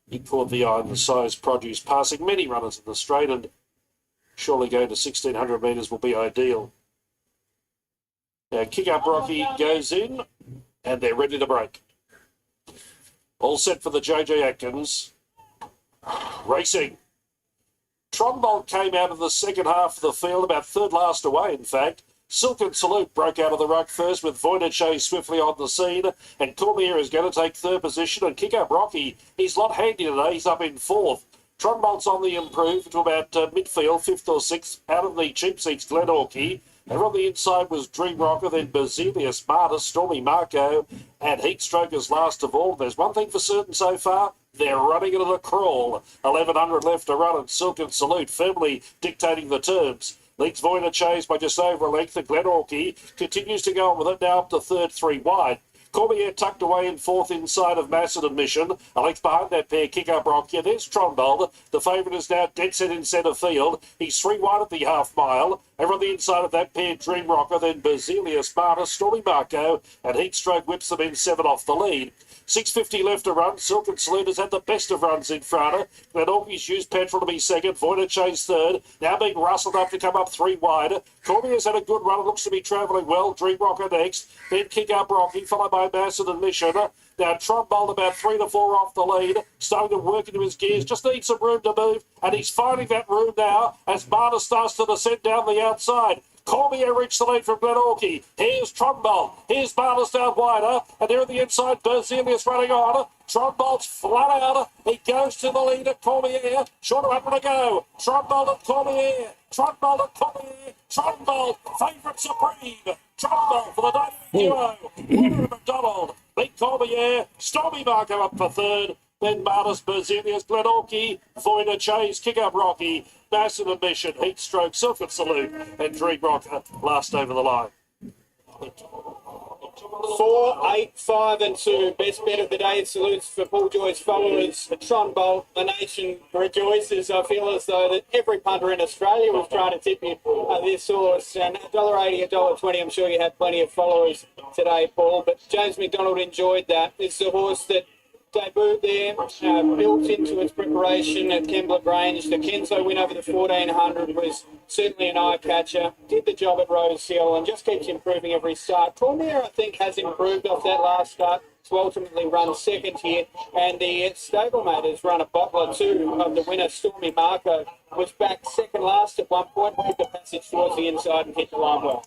He caught the eye in the size produce, passing many runners in the straight, and surely going to 1,600 metres will be ideal. Now, Kick Up Rocky goes in, and they're ready to break. All set for the JJ Atkins. Racing. Trombolt came out of the second half of the field, about third last away, in fact. Silken Salute broke out of the ruck first, with Voynich swiftly on the scene, and Cormier is going to take third position, and Kick Up Rocky, he's not handy today, he's up in fourth. Trombolt's on the improve to about midfield, fifth or sixth, out of the cheap seats, Glenorchy. And on the inside was Dream Rocker, then Basilius, Marta, Stormy Marco, and Heatstroke is last of all. There's one thing for certain so far, they're running it at a crawl. 1,100 left to run, and Silken Salute firmly dictating the terms. Leads Voynich by just over a length, and Glenorchy continues to go on with it, now up to third, 3 wide. Cormier tucked away in fourth inside of Macedon Mission. A length behind that pair, Kick Up Rocky. There's Trombold. The favourite is now dead set in centre field. He's 3 wide at the half mile. Over on the inside of that pair, Dream Rocker, then Basilius, Marta, Stormy Marco, and Heatstroke whips them in 7 off the lead. 6.50 left to run. Silken Salute has had the best of runs in front. Glenorchy's used petrol to be second. Voynich third. Now being rustled up to come up 3 wide. Cormier's had a good run. It looks to be travelling well. Dream Rocker next. Then Kick Up Rocky, followed by Macedon Mission. Now Trombold about 3 to 4 off the lead. Starting to work into his gears. Just needs some room to move. And he's finding that room now as Marta starts to descend down the outside. Cormier reached the lead from Glenorchy. Here's Trombold. Here's Marta's down wider. And there at the inside, Basilius running on. Trombold's flat out. He goes to the lead at Cormier. Short of 100 to go. Trombold at Cormier. Trombold at Cormier. Trombold, favourite supreme. Trombold for the Dynamic Duo. Warner McDonald. Big Cormier. Stormy Marco up for third. Then Martis, Basilius, Glenorchy, Voynich, Kick Up Rocky, Macedon Mission, Heatstroke, Silken Salute, and Dream Rocker last over the line. 4, 8, 5 and 2. Best bet of the day. Salutes for Paul Joy's followers. Trombolt, the nation rejoices. I feel as though that every punter in Australia was trying to tip you this horse. And $1.80, $1.20. I'm sure you had plenty of followers today, Paul. But James McDonald enjoyed that. It's a horse that debuted there, built into its preparation at Kembla Grange. The Kenzo win over the 1400 was certainly an eye-catcher. Did the job at Rose Hill and just keeps improving every start. Cormier, I think, has improved off that last start to ultimately run second here. And the stablemate has run a bottler too of the winner, Stormy Marco, was back second last at one point, moved the passage towards the inside and hit the line well.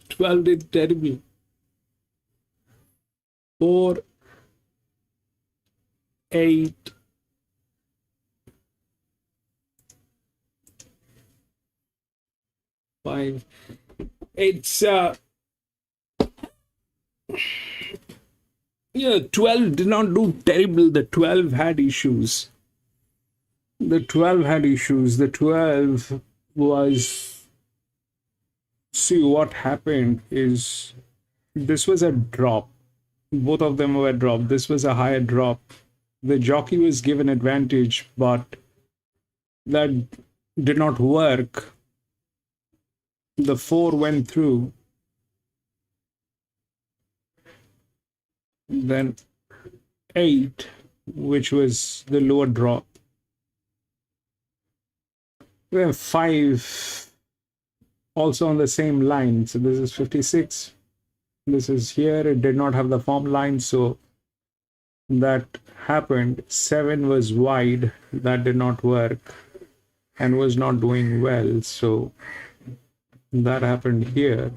Twelve did terribly. 4, 8, 5. It's 12 did not do terrible. The 12 had issues. The 12 was. See, what happened is this was a drop. Both of them were dropped. This was a higher drop. The jockey was given advantage, but that did not work. The 4 went through. Then 8, which was the lower drop. Then 5. Also on the same line. So this is 56. This is here. It did not have the form line, so that happened. 7 was wide. That did not work and was not doing well. So that happened here.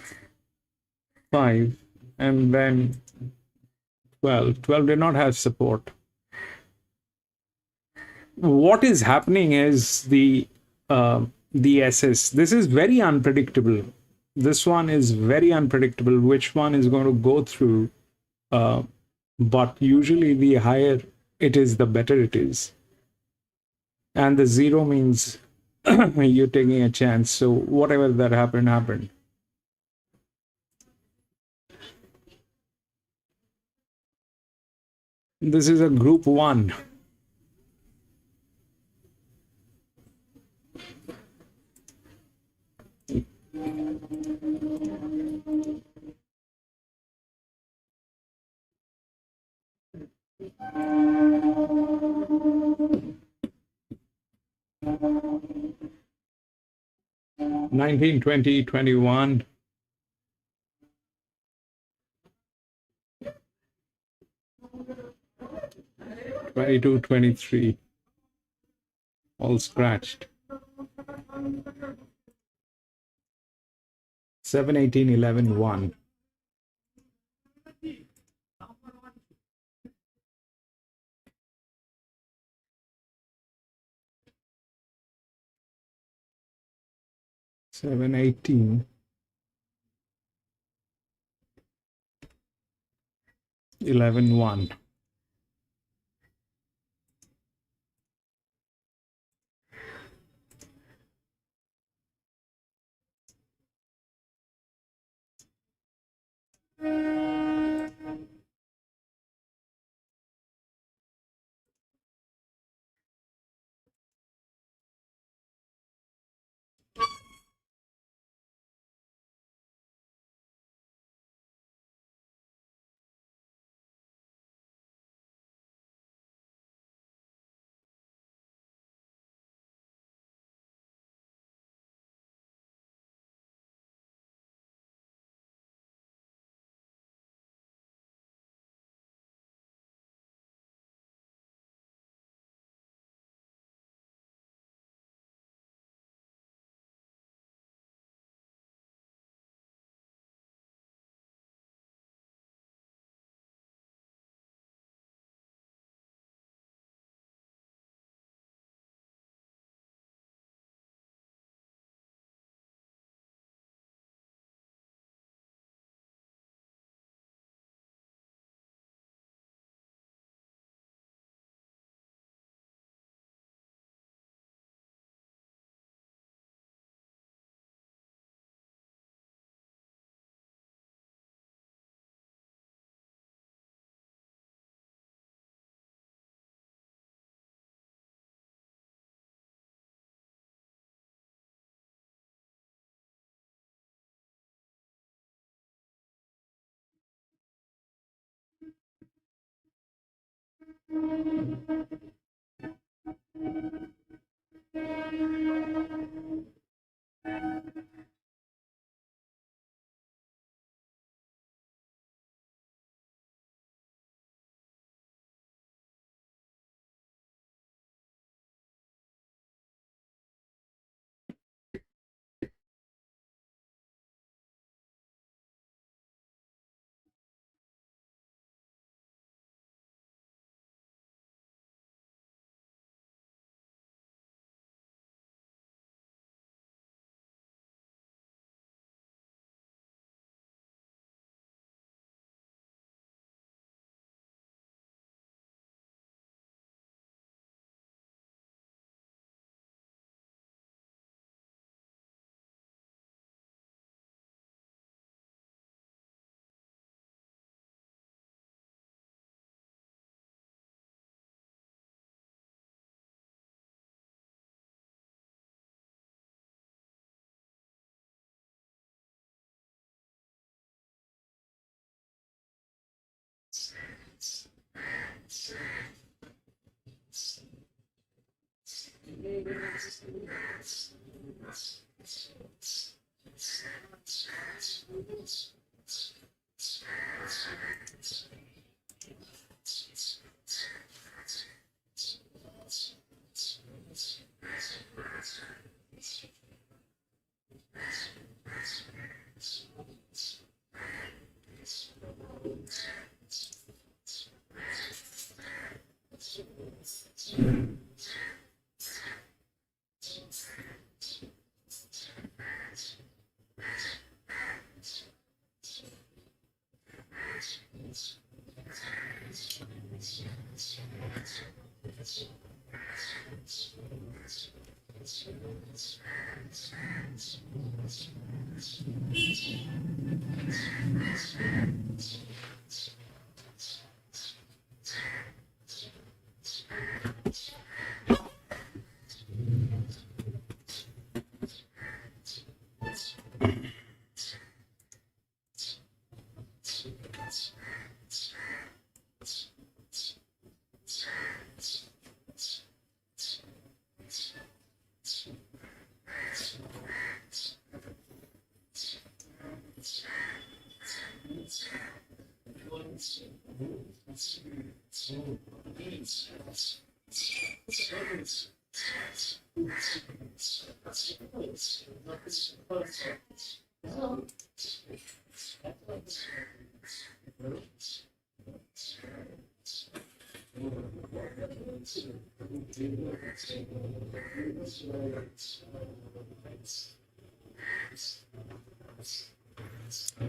5 and then 12. 12 did not have support. What is happening is the SS. This is very unpredictable. This one is very unpredictable. Which one is going to go through? But usually the higher it is, the better it is. And the 0 means you're taking a chance. So whatever that happened, happened. This is a group 1. 19, 20, 21. 22, 23. All scratched. 7, 18, 11, 1. Seven, 18, 11, 1.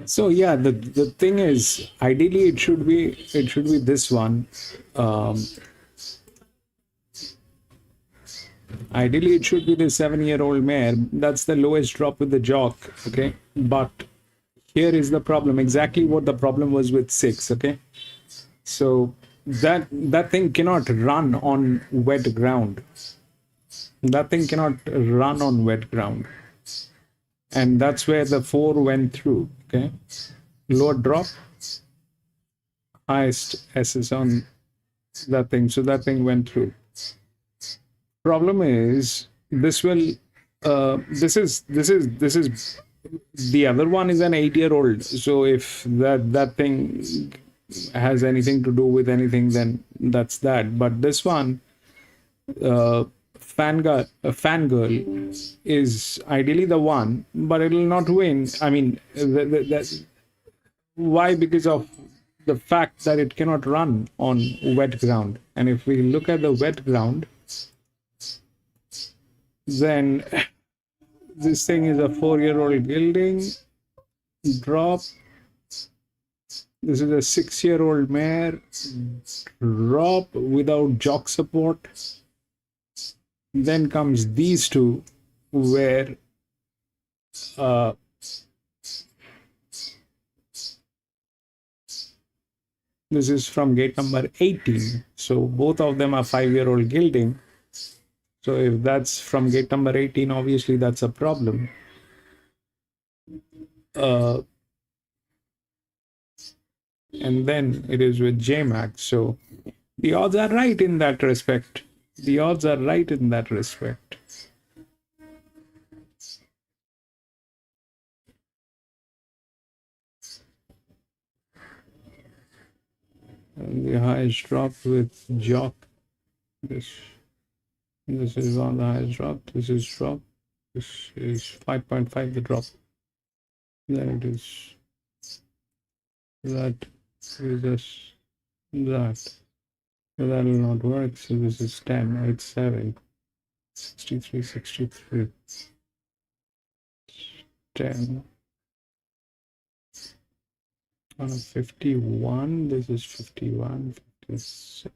So yeah, the thing is, ideally it should be this one. Um, Ideally, it should be the 7-year-old mare. That's the lowest drop with the jock. Okay, but here is the problem. Exactly what the problem was with 6. Okay, so that thing cannot run on wet ground. That thing cannot run on wet ground, and that's where the 4 went through. Okay, lower drop, highest S is on that thing, so that thing went through. Problem is this is the other one is an 8-year-old. So if that thing has anything to do with anything, then that's that. But this one, fangirl is ideally the one, but it will not win. I mean, why? Because of the fact that it cannot run on wet ground. And if we look at the wet ground, then this thing is a 4-year-old gelding drop. This is a 6-year-old mare drop without jock support. Then comes these two, where this is from gate number 18. So both of them are 5-year-old gelding. So if that's from gate number 18, obviously that's a problem. And then it is with JMax. So the odds are right in that respect. The odds are right in that respect. And the highest drop with jock. This is on the highest drop. This is drop. This is 5.5 the drop. Then it is that is this that. So that will not work. So this is 10, it's 7, 63, 63, 10. On a 51, this is 51, 56.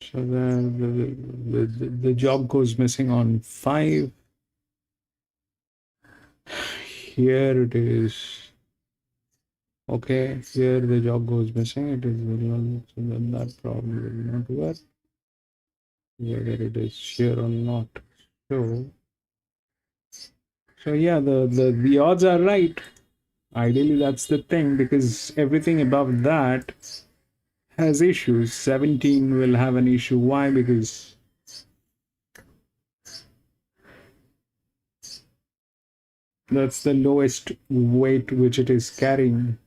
So then the job goes missing on 5. Here it is. Okay, here the job goes missing. It is very well, so then that probably will not work. Whether it is here or not. So yeah, the odds are right. Ideally, that's the thing, because everything above that has issues. 17 will have an issue. Why? Because that's the lowest weight which it is carrying.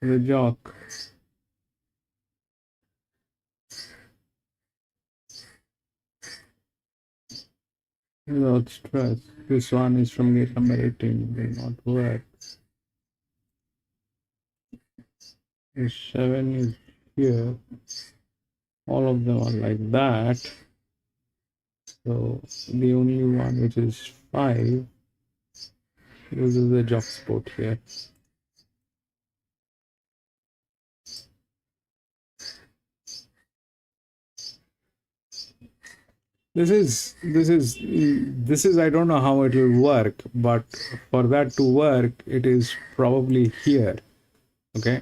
The jock. Without stress. This one is from gate number 18. Will not work. This 7 is here. All of them are like that. So the only one which is 5 uses the jock sport here. This is I don't know how it will work, but for that to work, it is probably here. Okay.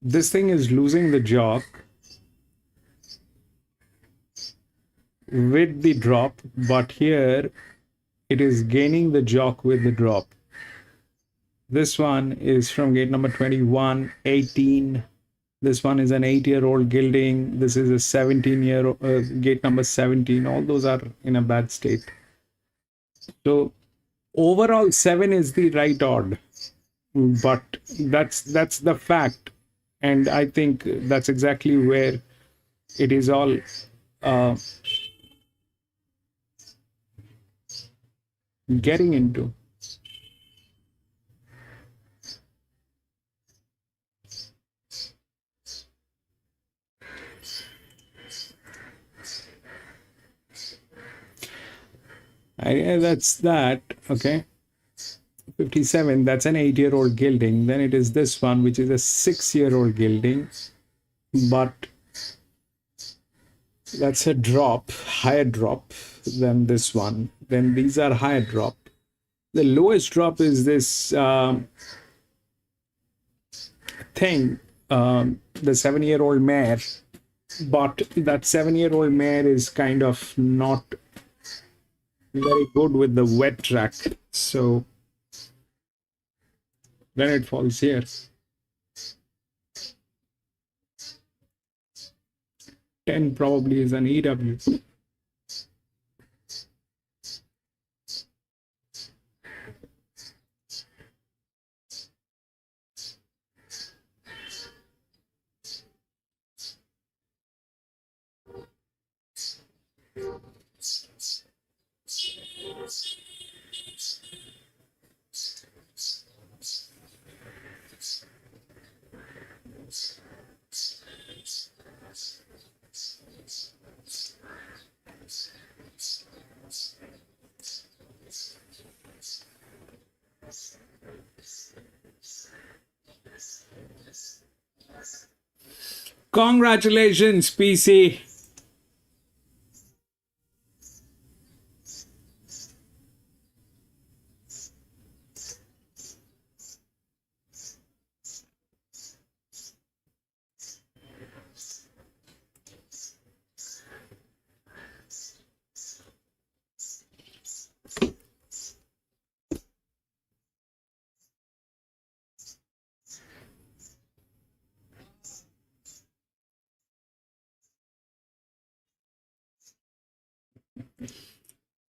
This thing is losing the jock with the drop, but here it is gaining the jock with the drop. This one is from gate number 21, 18. This one is an 8-year-old gilding. This is a 17-year gate number 17. All those are in a bad state. So overall 7 is the right odd, but that's the fact, and I think that's exactly where it is all getting into. That's that. Okay. 57, that's an 8-year-old gilding. Then it is this one, which is a 6-year-old gilding, but that's a drop, higher drop than this one. Then these are higher drop. The lowest drop is this thing, the 7-year-old mare, but that 7-year-old mare is kind of not very good with the wet track, so then it falls here. Ten probably is an EW. Congratulations, PC.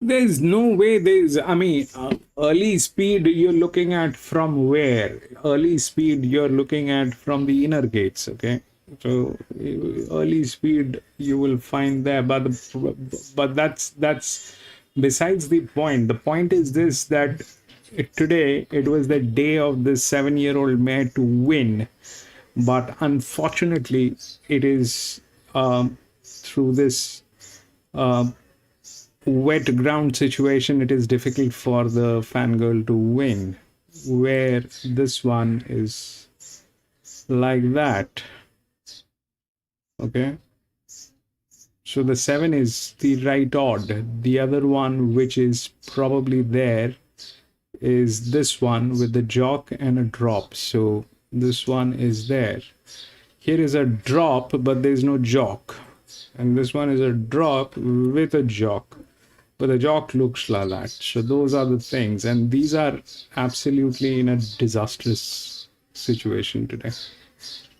There's no way early speed you're looking at from where? Early speed you're looking at from the inner gates, okay? So early speed you will find there, but that's besides the point. The point is this, that today it was the day of this 7-year-old mare to win, but unfortunately it is through this wet ground situation, it is difficult for the fangirl to win, where this one is like that. Okay, so the 7 is the right odd. The other one which is probably there is this one with the jock and a drop. So this one is there. Here is a drop, but there is no jock, and this one is a drop with a jock, but the jock looks like that. So those are the things, and these are absolutely in a disastrous situation today.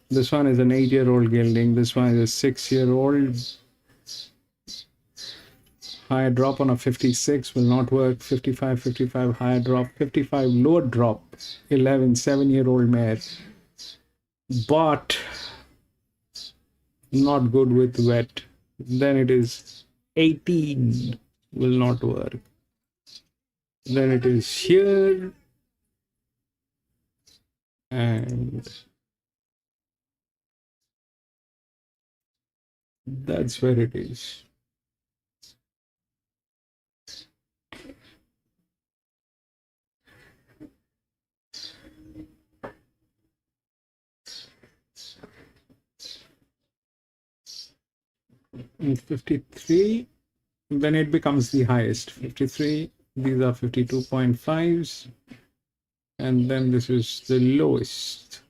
This one is an 8-year-old gilding. This one is a 6-year-old. Higher drop on a 56 will not work. 55, 55 higher drop. 55 lower drop. 11, 7-year-old mare, but not good with wet. Then it is 18, will not work. Then it is here, and that's where it is. And 53, then it becomes the highest. 53, these are 52.5s, and then this is the lowest.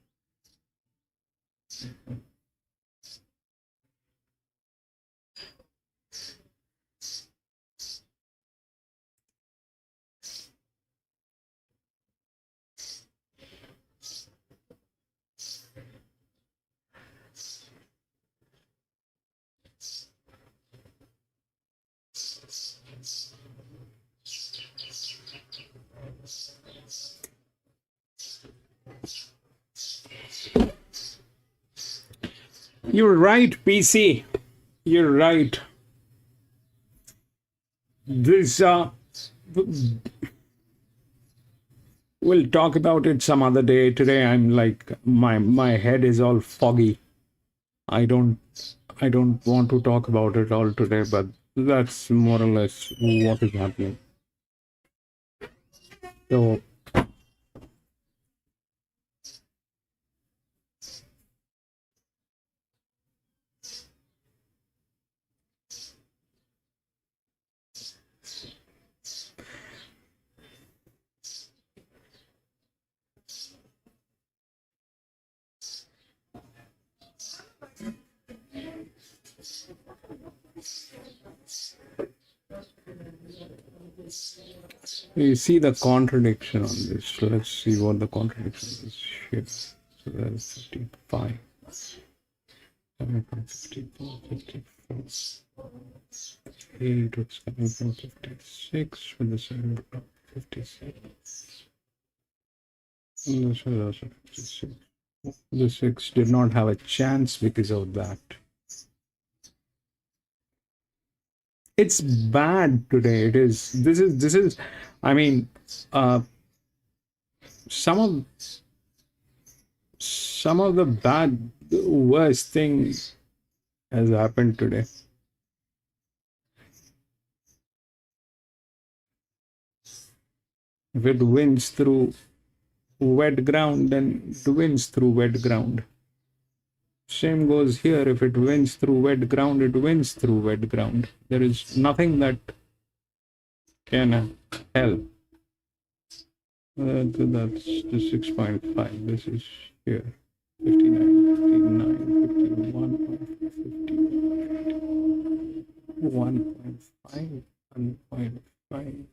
You're right, PC. You're right. This we'll talk about it some other day. Today I'm like my head is all foggy. I don't want to talk about it all today, but that's more or less what is happening. So you see the contradiction on this. Let's see what the contradiction is here. So that is 55. 7.54, 54. 8 was coming from 56 with the 7.56. And this was also 56. The 6 did not have a chance because of that. It's bad today. It is. This is. I mean, some of the bad, worst things has happened today. If it wins through wet ground, then it wins through wet ground. Same goes here. If it wins through wet ground, it wins through wet ground. There is nothing that can help. That's the 6.5. This is here. 59, 59, 51, 1.5, 1.5.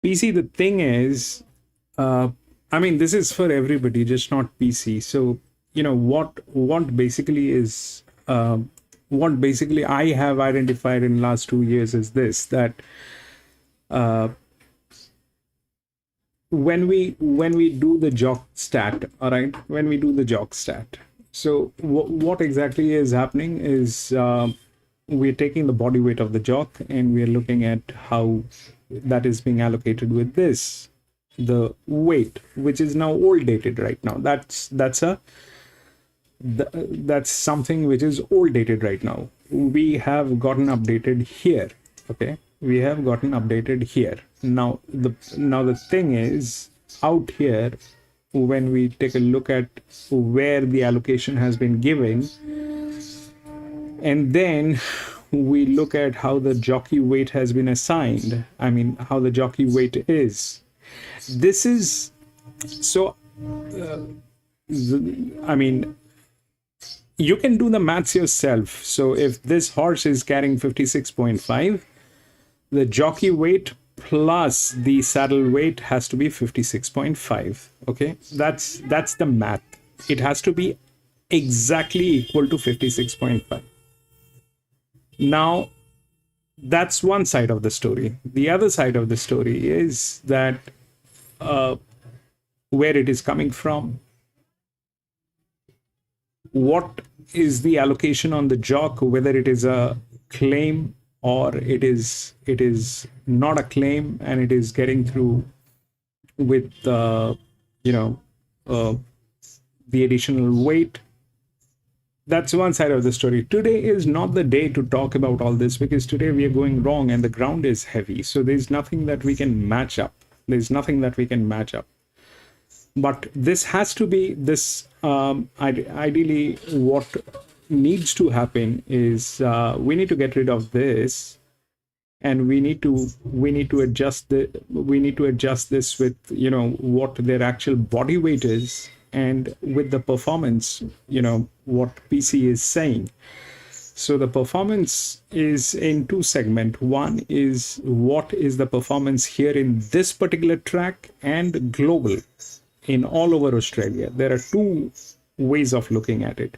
PC, the thing is, I mean, this is for everybody, just not PC. So, you know, what basically is, what basically I have identified in last 2 years is this, that when we do the jock stat, all right, when we do the jock stat, so what exactly is happening is we're taking the body weight of the jock and we're looking at how that is being allocated with this, the weight, which is now old dated right now. That's something which is old dated right now. We have gotten updated here. Okay, we have gotten updated here. Now the thing is, out here, when we take a look at where the allocation has been given, and then we look at how the jockey weight has been assigned. I mean, how the jockey weight is. This is so. I mean, you can do the maths yourself. So if this horse is carrying 56.5, the jockey weight plus the saddle weight has to be 56.5. Okay, that's the math. It has to be exactly equal to 56.5. Now, that's one side of the story. The other side of the story is that where it is coming from, what is the allocation on the jock, whether it is a claim or it is not a claim and it is getting through with the additional weight. That's one side of the story. Today is not the day to talk about all this, because today we are going wrong and the ground is heavy. So there's nothing that we can match up. But this has to be this. Ideally, what needs to happen is we need to get rid of this, and we need to adjust this with what their actual body weight is, and with the performance, what PC is saying. So the performance is in two segments. One is what is the performance here in this particular track, and global in all over Australia. There are two ways of looking at it.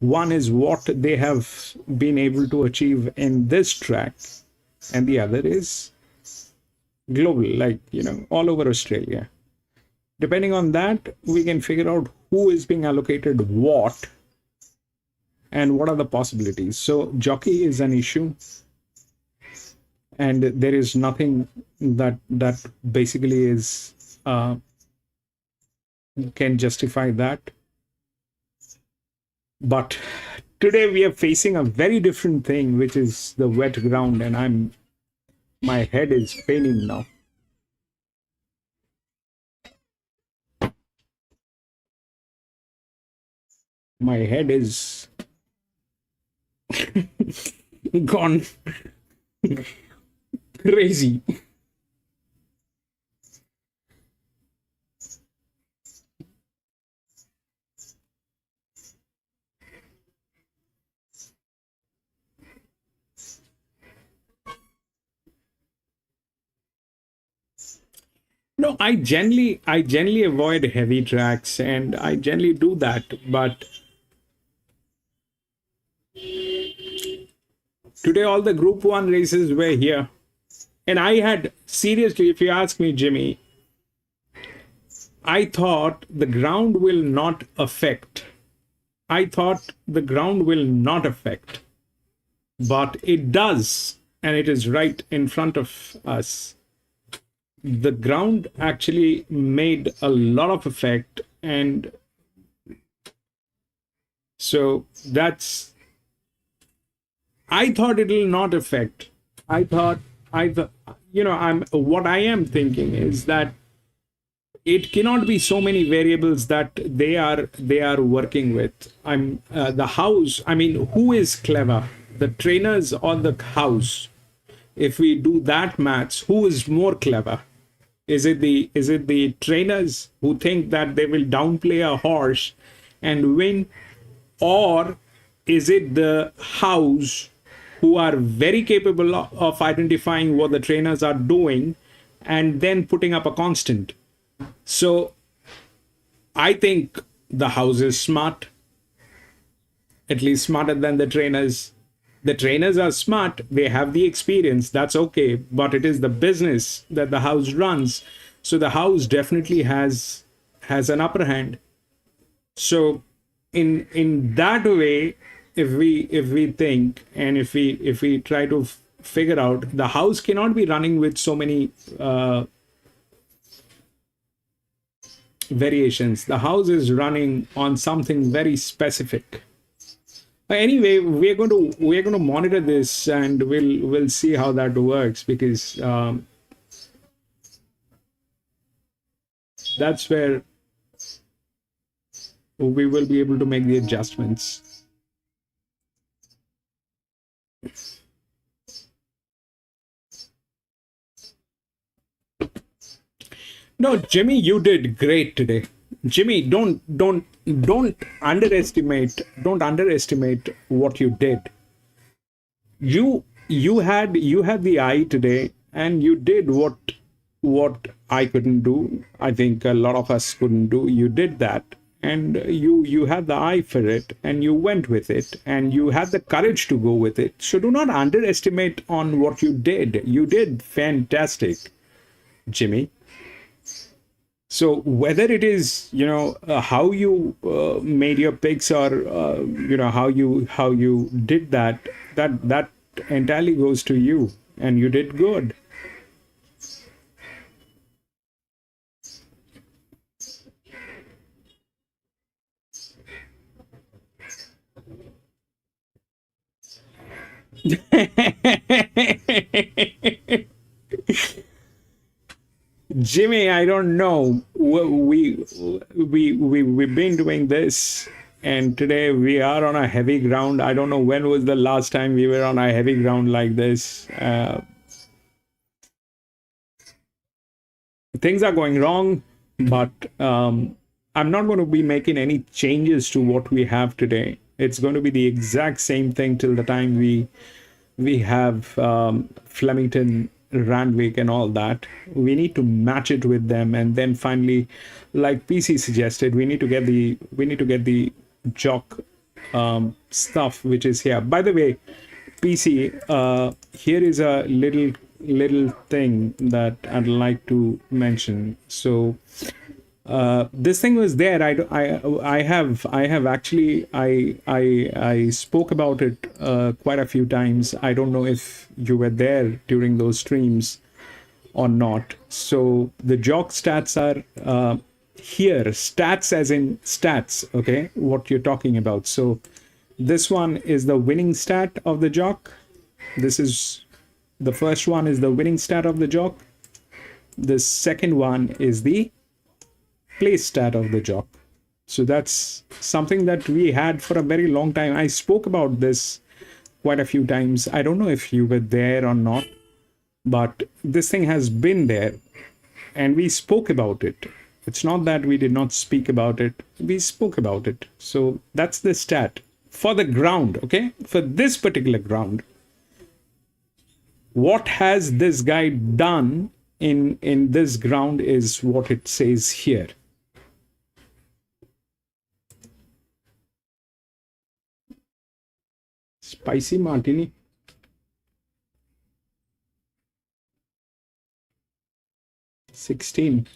One is what they have been able to achieve in this track, and the other is global, like, all over Australia. Depending on that, we can figure out who is being allocated what and what are the possibilities. So jockey is an issue, and there is nothing that basically is can justify that. But today we are facing a very different thing, which is the wet ground, and my head is paining now. My head is gone crazy. No, I generally avoid heavy tracks, and I generally do that. But today, all the Group 1 races were here. And I had, seriously, if you ask me, Jimmy, I thought the ground will not affect. But it does. And it is right in front of us. The ground actually made a lot of effect. And so I thought it will not affect. What I am thinking is that it cannot be so many variables that they are working with. The house. I mean, who is clever, the trainers or the house? If we do that maths, who is more clever? Is it the trainers who think that they will downplay a horse and win, or is it the house who are very capable of identifying what the trainers are doing and then putting up a constant? So I think the house is smart, at least smarter than the trainers. The trainers are smart, they have the experience, that's okay, but it is the business that the house runs. So the house definitely has an upper hand. So in that way, if we think, and if we try to figure out, the house cannot be running with so many variations. The house is running on something very specific. Anyway, we're going to monitor this, and we'll see how that works, because that's where we will be able to make the adjustments. No, Jimmy, you did great today. Jimmy, don't underestimate what you did. You had the eye today, and you did what I couldn't do. I think a lot of us couldn't do. You did that, and you had the eye for it, and you went with it, and you had the courage to go with it. So do not underestimate on what you did. You did fantastic, Jimmy. So whether it is, how you made your picks, or how you did that entirely goes to you, and you did good. Jimmy, I don't know. We've been doing this, and today we are on a heavy ground. I don't know when was the last time we were on a heavy ground like this. Things are going wrong, but I'm not going to be making any changes to what we have today. It's going to be the exact same thing till the time we have Flemington, Randwick, and all that. We need to match it with them, and then finally, like PC suggested, we need to get the jock stuff which is here. By the way, PC, here is a little thing that I'd like to mention. So this thing was there. I have actually I spoke about it quite a few times. I don't know if you were there during those streams or not. So the jock stats are here. Stats as in stats. Okay, what you're talking about. So this one is the winning stat of the jock. This is the first one is the winning stat of the jock. The second one is the place stat of the jock. So that's something that we had for a very long time. I spoke about this quite a few times. I don't know if you were there or not, but this thing has been there and we spoke about it. It's not that we did not speak about it. We spoke about it. So that's the stat for the ground, okay? For this particular ground. What has this guy done in this ground is what it says here. Spicy martini. $16.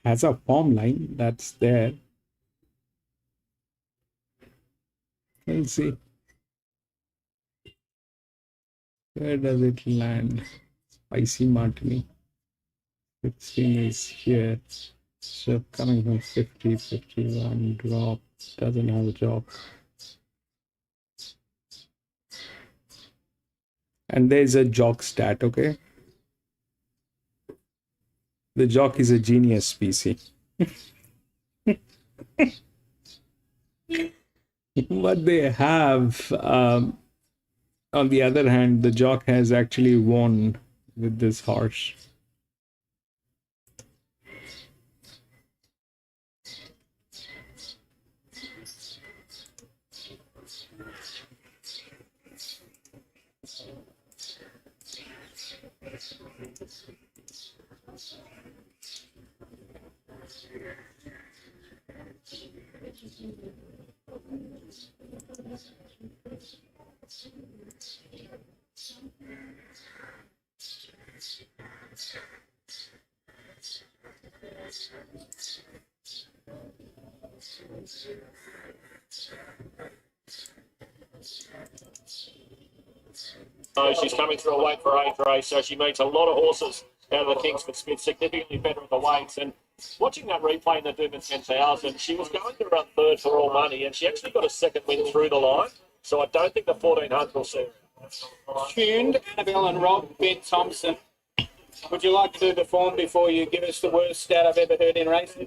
Has a form line that's there. We'll see. Where does it land? Spicy martini. 16 is here. So coming from 50, 51, drop. Doesn't have a drop. And there's a jock stat, okay? The jock is a genius, PC. What they have, on the other hand, the jock has actually won with this horse. So she's coming through a weight for age race, so she meets a lot of horses out of the Kingsford Smith, significantly better at the weights. And watching that replay in the Doomben 10,000, she was going to run third for all money, and she actually got a second win through the line. So I don't think the 1400 will see her. Tuned, Annabelle and Rob, Ben Thompson. Would you like to do the form before you give us the worst stat I've ever heard in racing?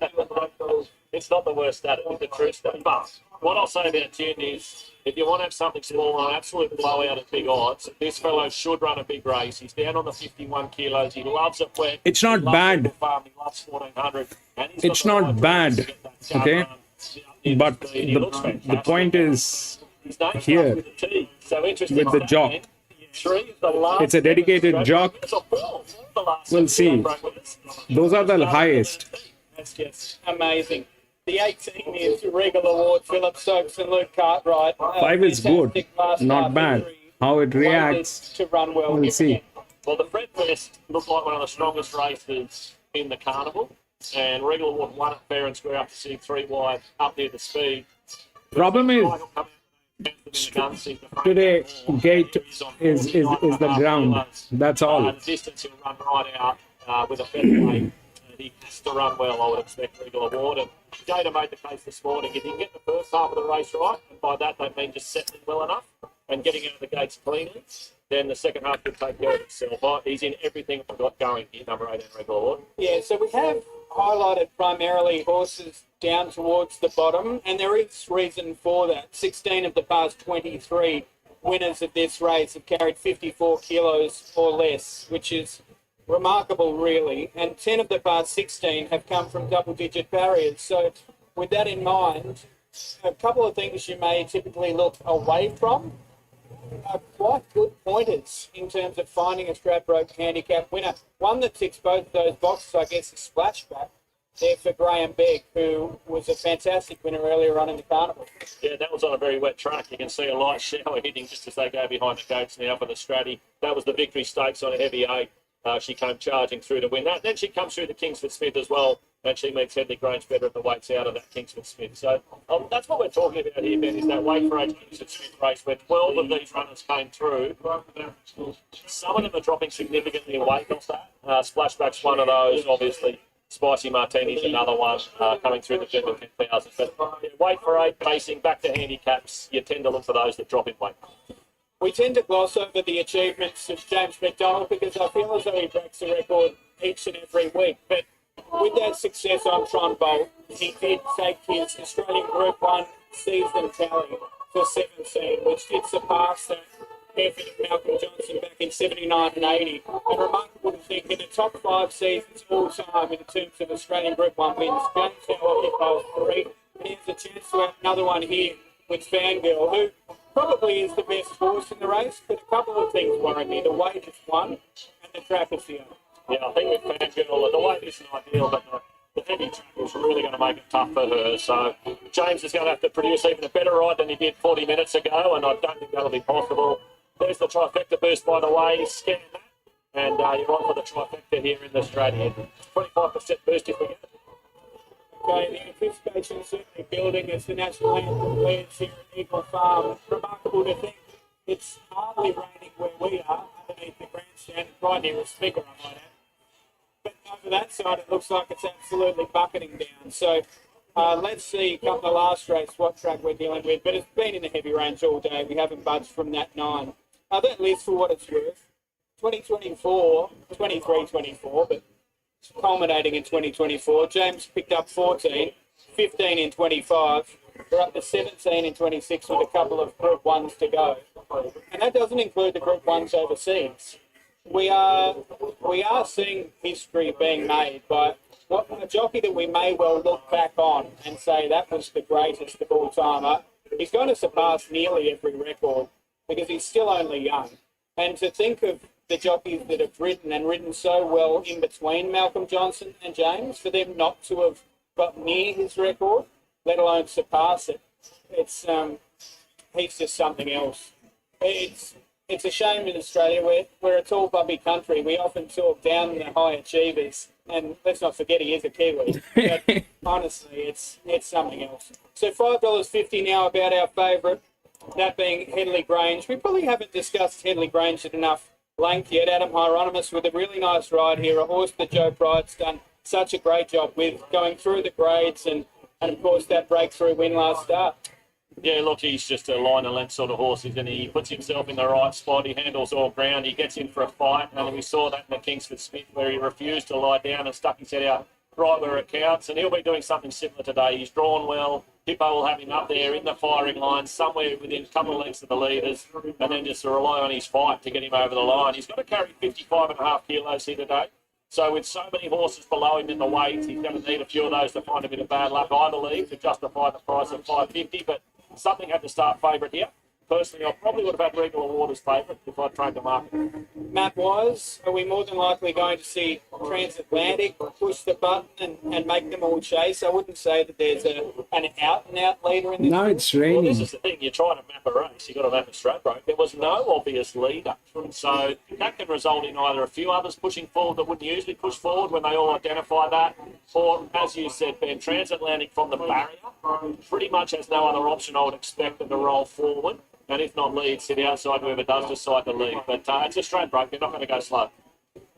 It's not the worst stat, it's the true stat. But what I'll say about Tuned is, if you want to have something small and an absolute blowout at big odds, this fellow should run a big race. He's down on the 51 kilos. He loves it wet. It's not bad. He loves 1400. It's not bad, okay? But the point is here with the jock. It's a dedicated jock. We'll see. Those are the highest. That's just amazing. The 18 is Regal Award, Philip Stokes and Luke Cartwright. 5 is good, not bad. How it reacts, to run well. we'll see. Well, the Fred West looked like one of the strongest races in the carnival, and Regal Award won it fair and square up to 6-3 wide, up near the speed. Problem is, today gate is the ground. That's all. The distance he'll run right out with a featherweight. He has to run well, I would expect, Regal Award. And Gator made the case this morning. If he can get the first half of the race right, and by that they mean just settling well enough and getting out of the gates cleanly, then the second half could take care of itself. He's in everything we've got going here, number 18, Regal Award. Yeah, so we have highlighted primarily horses down towards the bottom, and there is reason for that. 16 of the past 23 winners of this race have carried 54 kilos or less, which is remarkable, really. And 10 of the past 16 have come from double-digit barriers. So with that in mind, A couple of things you may typically look away from are quite good pointers in terms of finding a Stradbroke handicap winner. One that ticks both of those boxes, I guess, is Splashback there for Graham Begg, who was a fantastic winner earlier on in the carnival. Yeah, that was on a very wet track. You can see a light shower hitting just as they go behind the gates now for the Stratty. That was the victory stakes on a heavy 8. She came charging through to win that. Then she comes through the Kingsford Smith as well, and she meets Headley Grange better at the weights out of that Kingsford Smith. So that's what we're talking about here, Ben, is that weight for age Kingsford Smith race where 12 of these runners came through. Some of them are dropping significantly in weight off that. Splashback's one of those, obviously. Spicy Martini's another one coming through the German 10,000. But yeah, weight for 8, pacing, back to handicaps, you tend to look for those that drop in weight. We tend to gloss over the achievements of James McDonald because I feel as though he breaks the record each and every week. But with that success on Tron Bolt, he did take his Australian Group 1 season tally for 17, which did surpass that effort of Malcolm Johnson back in 79 and 80. And remarkable to think in the top 5 seasons all time in terms of Australian Group 1 wins, James now occupies 3. And he has a chance to have another one here with Fangirl, who probably is the best horse in the race, but a couple of things worry me. The weight is one, and the track is the other. Yeah, I think with Fangirl, the weight isn't ideal, but the heavy track is really going to make it tough for her. So James is going to have to produce even a better ride than he did 40 minutes ago, and I don't think that'll be possible. There's the trifecta boost, by the way. Scan that, and you're on for the trifecta here in Australia. 25% boost if we get it. Okay, the anticipation is certainly building as the national anthem leads here at Eaglefarm. Remarkable to think it's hardly raining where we are, underneath the grandstand, right near a speaker, I might add. But over that side, it looks like it's absolutely bucketing down. So let's see, come the last race, what track we're dealing with. But it's been in the heavy range all day. We haven't budged from that 9. That list, for what it's worth, 2024, 23-24, but culminating in 2024. James picked up 14, 15 in 25. We're up to 17 in 26 with a couple of Group 1s to go. And that doesn't include the Group 1s overseas. We are seeing history being made by a jockey that we may well look back on and say that was the greatest of all time. He's going to surpass nearly every record because he's still only young. And to think of the jockeys that have ridden so well in between Malcolm Johnson and James, for them not to have got near his record, let alone surpass it, it's he's just something else. It's a shame in Australia. We're a tall, bubby country. We often talk down the high achievers, and let's not forget he is a Kiwi. But honestly, it's something else. So $5.50 now about our favourite, that being Headley Grange. We probably haven't discussed Headley Grange at enough length yet. Adam Hieronymus with a really nice ride here, a horse that Joe Pride's done such a great job with, going through the grades and of course that breakthrough win last start. Yeah, look, he's just a line and length sort of horse, isn't he? He puts himself in the right spot, he handles all ground, he gets in for a fight, and we saw that in the Kingsford Smith where he refused to lie down and stuck his head out right where it counts, and he'll be doing something similar today. He's drawn well. Hippo will have him up there in the firing line, somewhere within a couple of lengths of the leaders, and then just rely on his fight to get him over the line. He's got to carry 55.5 kilos here today. So with so many horses below him in the weight, he's going to need a few of those to find a bit of bad luck, I believe, to justify the price of $5.50. But something had to start favourite here. Personally, I probably would have had Regal Award as favourite if I'd trained the market. Matt Wise, are we more than likely going to see Transatlantic push the button and make them all chase? I wouldn't say that there's an out-and-out leader in this. Now it's Well, raining. this is the thing. You're trying to map a race. You've got to map a Stradbroke. There was no obvious leader. So that can result in either a few others pushing forward that wouldn't usually push forward when they all identify that, or, as you said, Ben, Transatlantic from the barrier pretty much has no other option, I would expect, than to roll forward. And if not lead, sit outside whoever does decide to lead. But it's a Stradbroke. They're not going to go slow.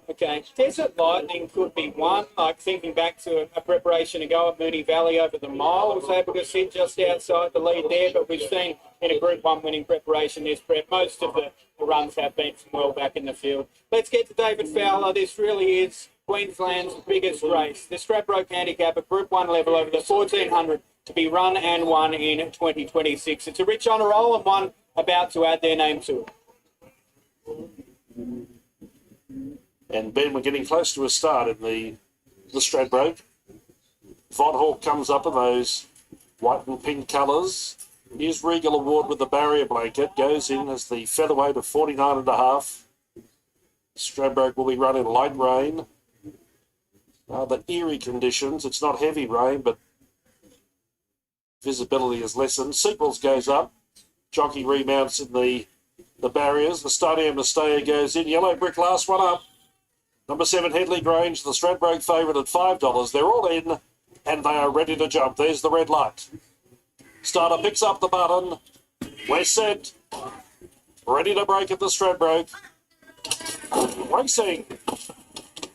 Okay, Desert Lightning could be one. Like thinking back to a preparation to go at Moonee Valley over the mile, was able to sit just outside the lead there. But we've seen in a Group 1 winning preparation this prep, most of the runs have been from well back in the field. Let's get to David Fowler. This really is Queensland's biggest race. The Stradbroke handicap at Group 1 level over the 1400 to be run and won in 2026. It's a rich honour roll and one about to add their name to it. And Ben, we're getting close to a start in the Stradbroke. Von Hawk comes up in those white and pink colours. Here's Regal Award with the barrier blanket. Goes in as the featherweight of 49.5. Stradbroke will be run in light rain. The eerie conditions. It's not heavy rain, but visibility is lessened. Sequels goes up. Jockey remounts in the barriers. The Stadium Mistaya goes in. Yellow Brick last one up. Number 7, Headley Grange, the Stradbroke favourite at $5. They're all in, and they are ready to jump. There's the red light. Starter picks up the button. We're set. Ready to break at the Stradbroke. Racing.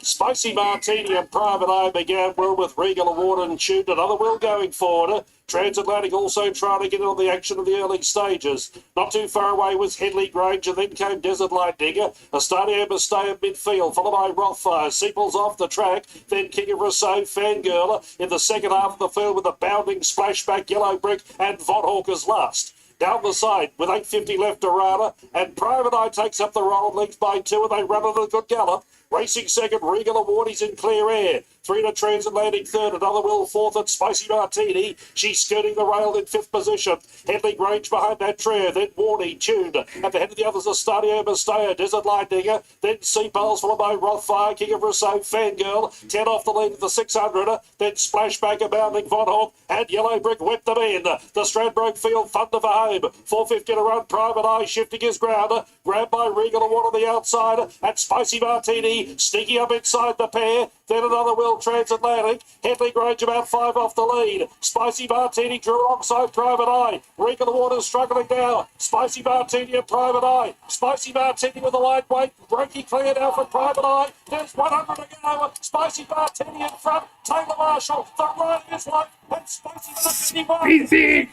Spicy Martini and Private Eye began well with Regal Award and tuned another wheel going forward. Transatlantic also trying to get into the action of the early stages. Not too far away was Headley Grange, and then came Desert Light Digger. Astadio must stay at midfield, followed by Rothfire. Sequels off the track, then King of Rousseau, Fangirl in the second half of the field with a bounding splashback, Yellow Brick and Von Hawker's last. Down the side with 8.50 left to Rana, and Private Eye takes up the roll, leads by 2, and they run at a good gallop. Racing second, Regal Award, he's in clear air. 3 to Transatlantic third, another Will fourth at Spicy Martini. She's skirting the rail in 5th position. Headley Grange behind that trio, then Warney tuned. At the head of the others, Astadio Mistaya, Desert Light Digger, then Seapals followed by Rothfire, King of Rousseau, Fangirl. 10 off the lead at the 600, then Splashback, Abounding Von Hawk, and Yellow Brick whipped them in. The Stradbroke field, Thunder for home. 4.50 to run, Private Eye shifting his ground. Grabbed by Regal Award on the outside, and Spicy Martini sneaking up inside the pair. Then another Will Transatlantic. Headley Grange about 5 off the lead. Spicy Martini drew alongside Private Eye. Regal Award is struggling now. Spicy Martini and Private Eye. Spicy Martini with a lightweight. Breaking clear now for Private Eye. There's 100 to go. Spicy Martini in front. Taylor Marshall. The riding is one. And Spicy Martini won. Easy!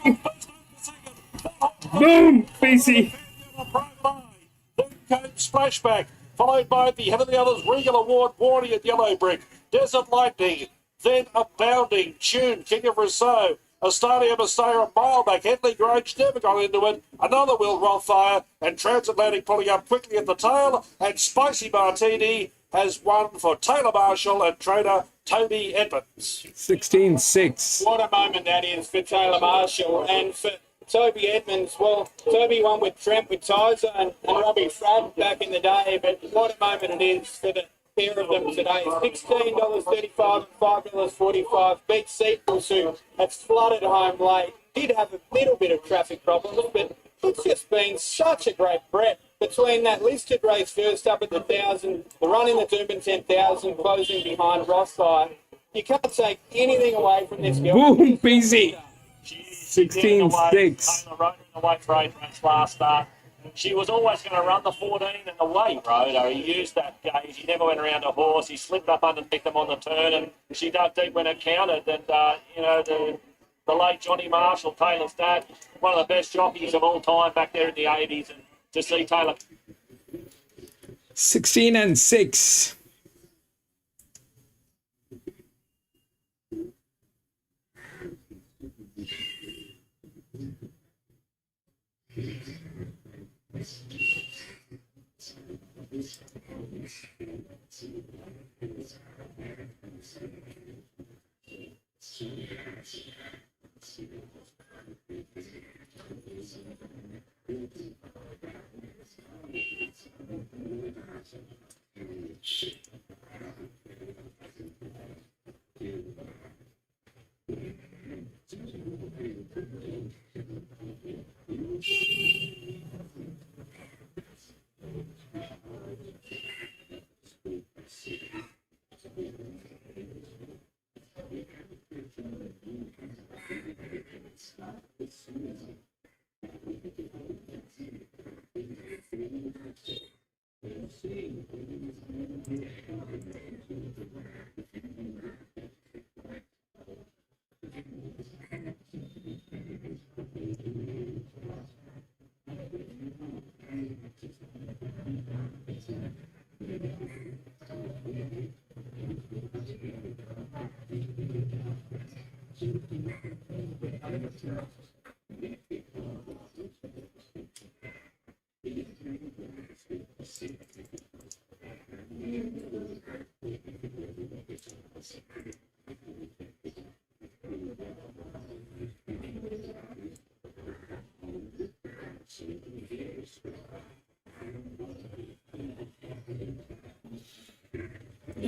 Boom! Busy! Then came Splashback, followed by the head of the others, Regal Award, Warney and Yellow Brick. Desert Lightning, then Abounding, Tune, King of Rousseau, Astadio Mistaya, a mile back. Headley Grange never got into it. Another Will Rothfire, and Transatlantic pulling up quickly at the tail, and Spicy Martini has won for Taylor Marshall and trainer Toby Edmonds. 16-6. What a moment that is for Taylor Marshall and for Toby Edmonds. Well, Toby won with Trent, with Tizer and Robbie Fradd back in the day, but what a moment it is for the pair of them today. $16.35 and $5.45. Beat Sequels, who had flooded home late. Did have a little bit of traffic problems, but it's just been such a great prep between that listed race first up at the 1,000, the run in the Doomben 10,000, closing behind Rothfire. You can't take anything away from this girl. Boom! Busy! 16-6. Taylor rode in the weight race last start. She was always going to run the 14 and the weight road. He used that gauge. He never went around a horse. He slipped up underneath them on the turn, and she dug deep when it counted. And, the late Johnny Marshall, Taylor's dad, one of the best jockeys of all time back there in the 80s. And to see Taylor 16-6.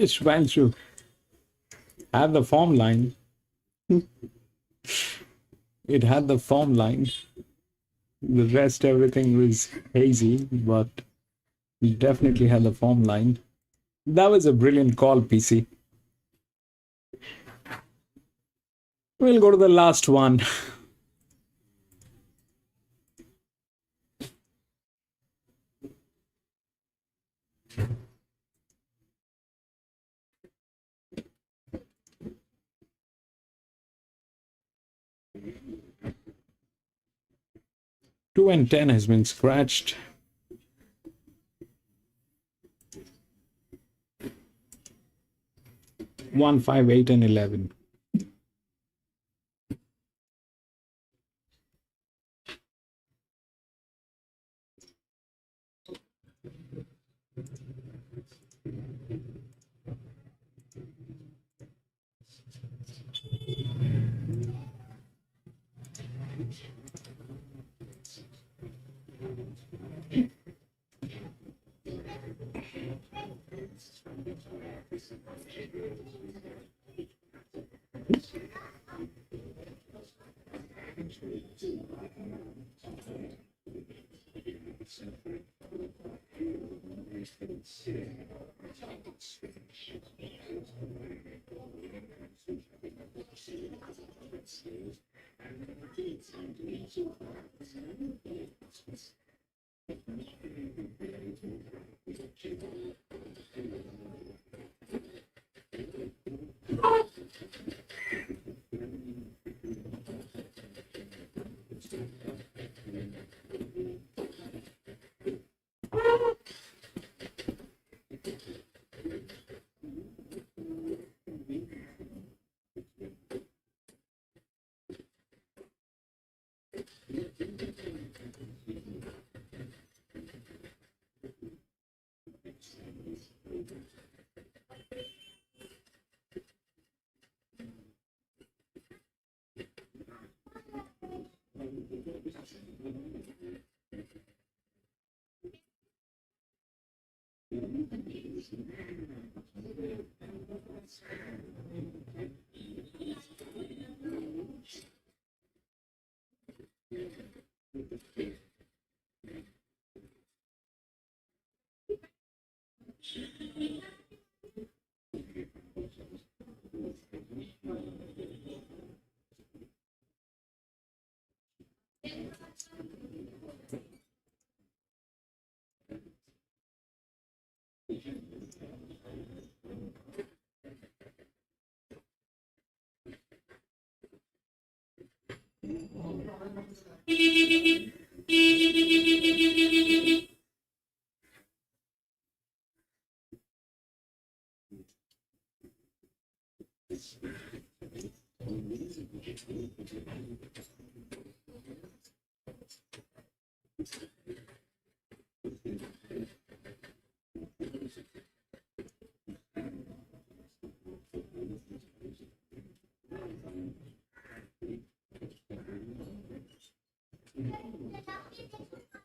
Just went to have the form line. It had the form line. The rest, everything was hazy, but it definitely had the form line. That was a brilliant call, PC. We'll go to the last one. Two and 10 has been scratched. One, 5, 8, and 11.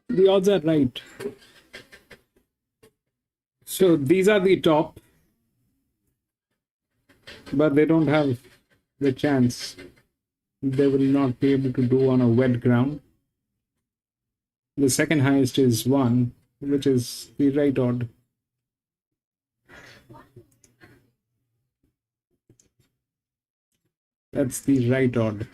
The odds are right. So these are the top, but they don't have the chance. They will not be able to do on a wet ground. The second highest is 1, which is the right odd. That's the right odd.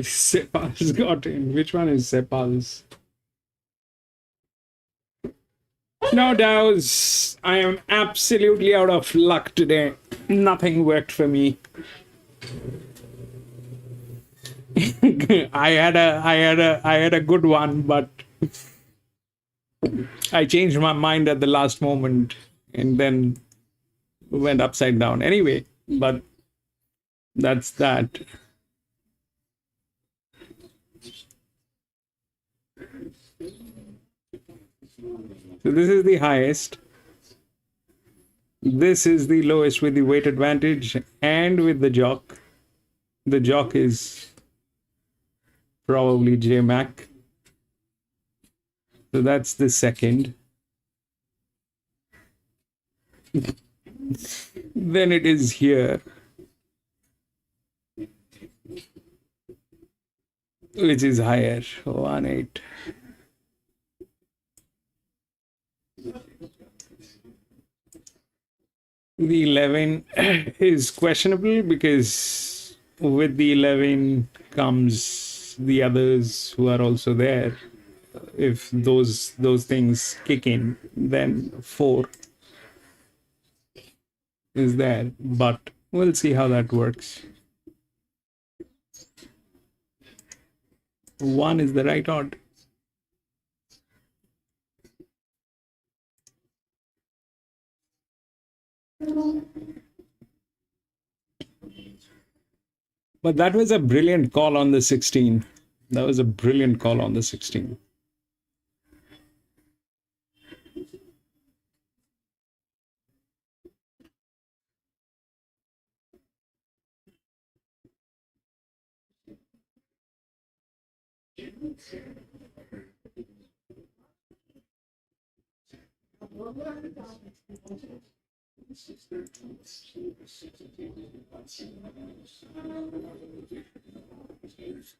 Sepal's got in. Which one is Sepal's? No doubts. I am absolutely out of luck today. Nothing worked for me. I had a good one, but I changed my mind at the last moment and then went upside down. Anyway, but that's that. So this is the highest. This is the lowest with the weight advantage and with the jock. The jock is probably J Mac. So that's the second. Then it is here, which is higher, 1.8. The 11 is questionable because with the 11 comes the others who are also there. If those things kick in, then 4 is there, but we'll see how that works. 1 is the right odd. But that was a brilliant call on the 16. That was a brilliant call on the 16.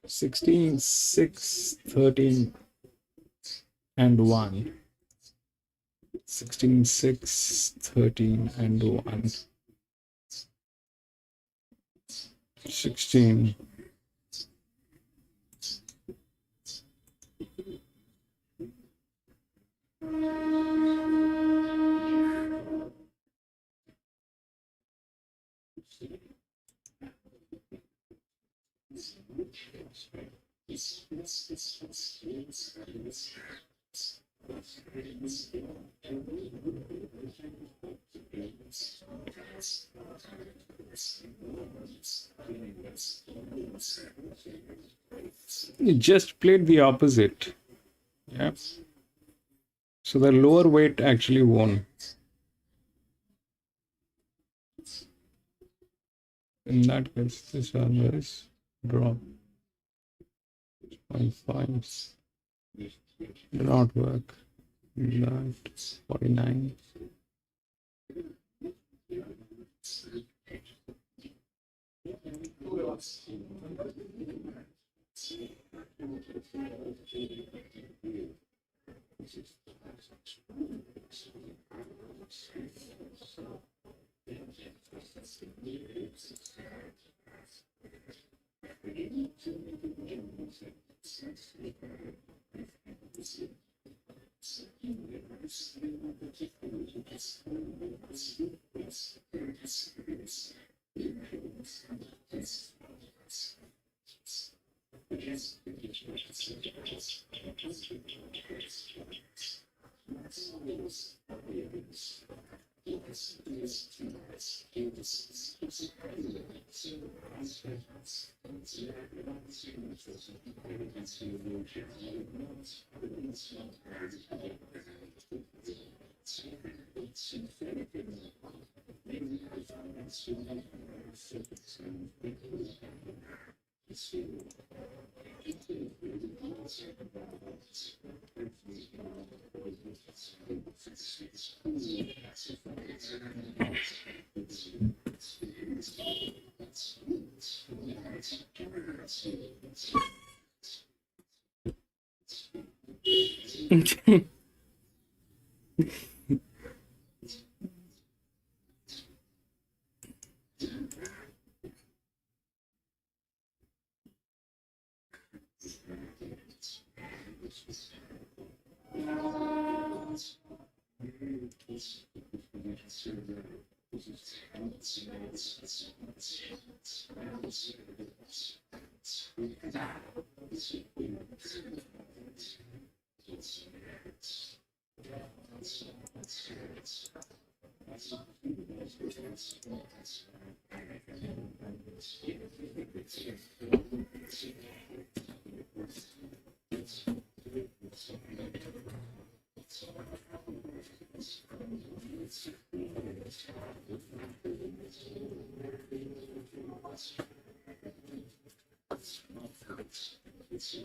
Sixteen, 6, 13, and 1. 16, 6, 13, and 1. 16. It just played the opposite. Yeah. So the lower weight actually won. In that case, this one was drop. 0.5. Did not work. That 49.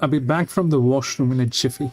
I'll be back from the washroom in a jiffy.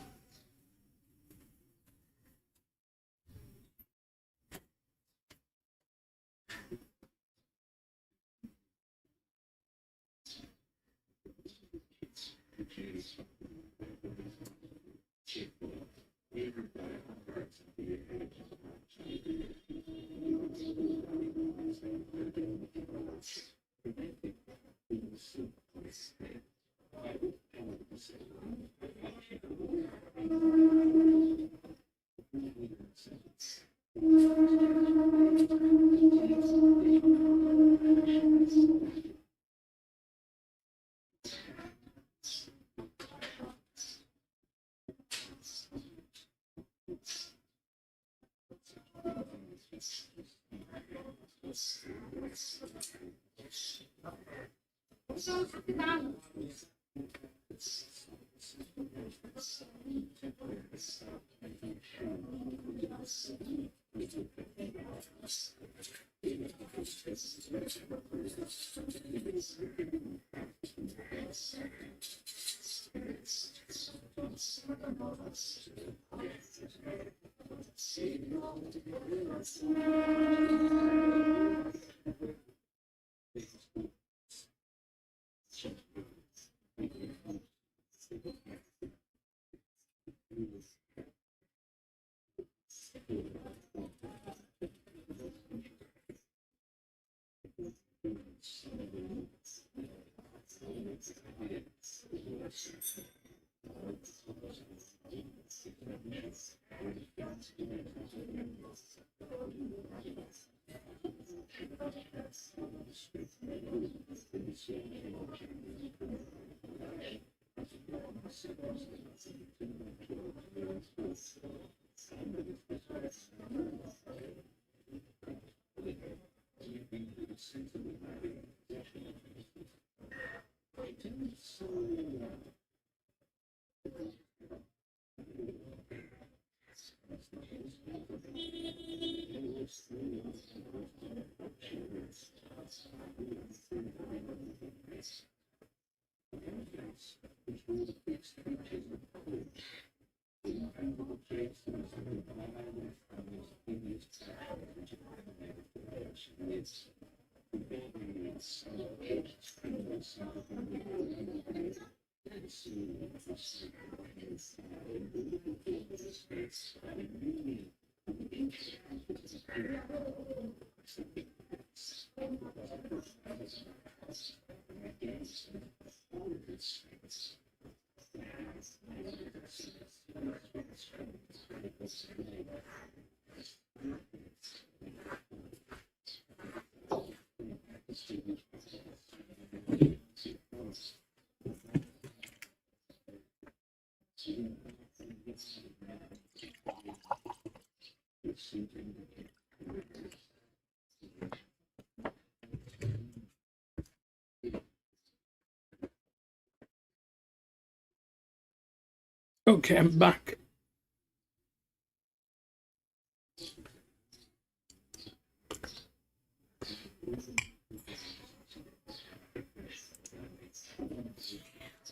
Okay, I'm back.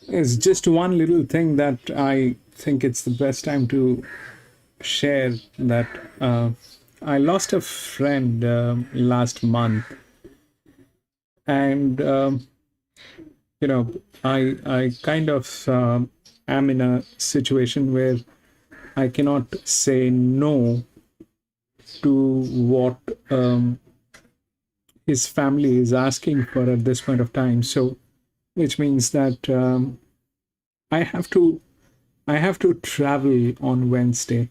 It's just one little thing that I think it's the best time to share that I lost a friend last month, and I kind of am in a situation where I cannot say no to what his family is asking for at this point of time. So, which means that I have to travel on Wednesday,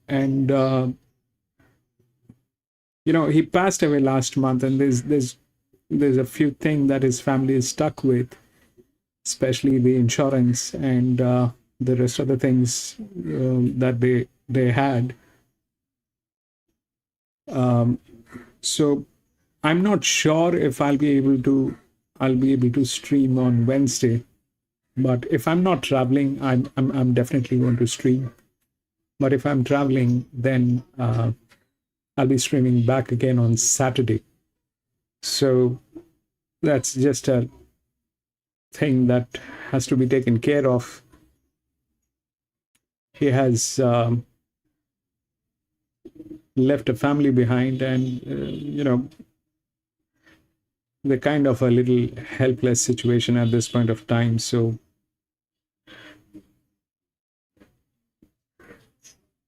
and he passed away last month, and there's a few things that his family is stuck with, especially the insurance and the rest of the things that they had. So I'm not sure if I'll be able to stream on Wednesday, but if I'm not traveling, I'm definitely going to stream. But if I'm traveling, then I'll be streaming back again on Saturday. So that's just a thing that has to be taken care of. He has left a family behind, and they're kind of a little helpless situation at this point of time. So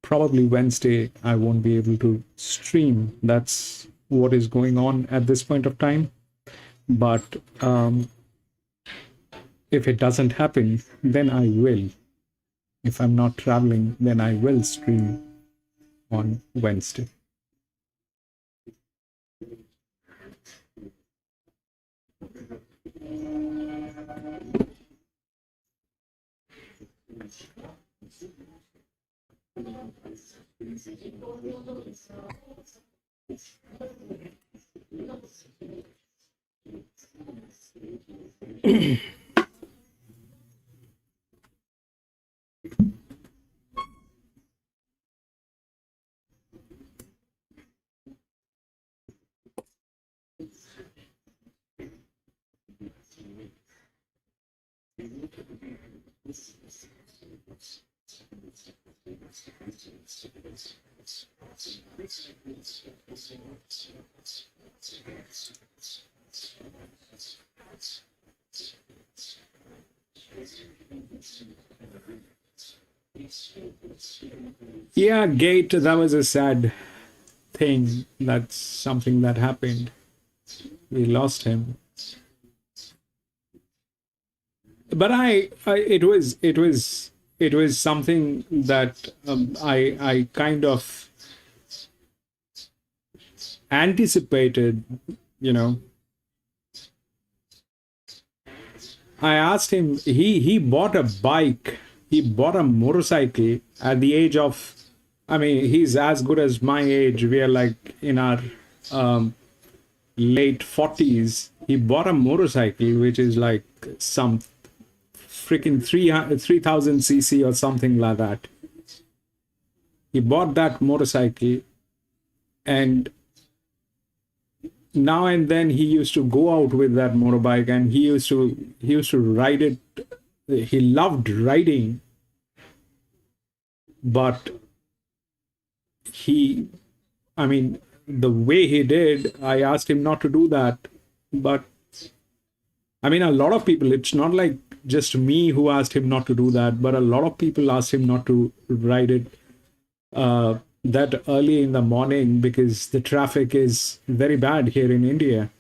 probably Wednesday I won't be able to stream. That's what is going on at this point of time. But if it doesn't happen, then I will. If I'm not traveling, then I will stream on Wednesday. Yeah, Gate, that was a sad thing. That's something that happened. We lost him. But it was something that I kind of anticipated, I asked him, he bought a bike, he bought a motorcycle at the age of, he's as good as my age. We are like in our late 40s. He bought a motorcycle, which is like some freaking 3000 cc or something like that. He bought that motorcycle, and now and then he used to go out with that motorbike, and he used to ride it. He loved riding, but the way he did, I asked him not to do that. But a lot of people, it's not like just me who asked him not to do that, but a lot of people asked him not to ride it that early in the morning, because the traffic is very bad here in India.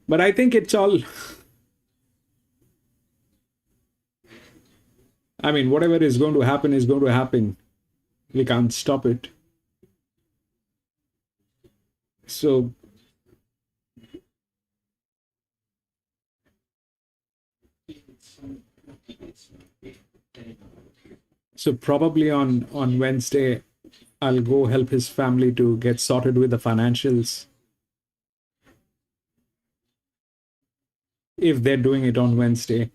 But I think it's all, whatever is going to happen is going to happen. We can't stop it. So probably on Wednesday, I'll go help his family to get sorted with the financials. If they're doing it on Wednesday.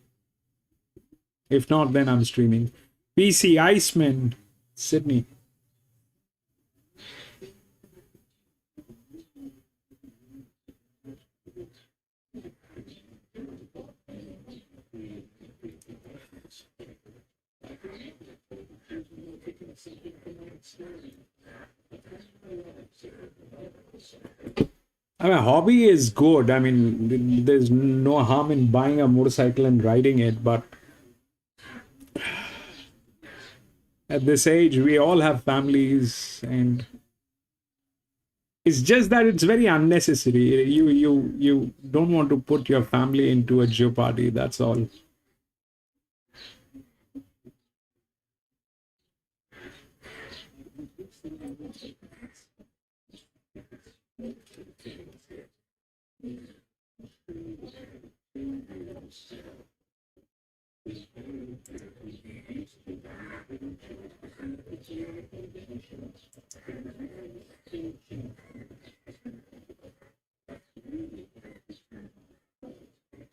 If not, then I'm streaming. PC Iceman, Sydney. Hobby is good. There's no harm in buying a motorcycle and riding it, but at this age, we all have families, and it's just that it's very unnecessary. You don't want to put your family into a jeopardy, that's all.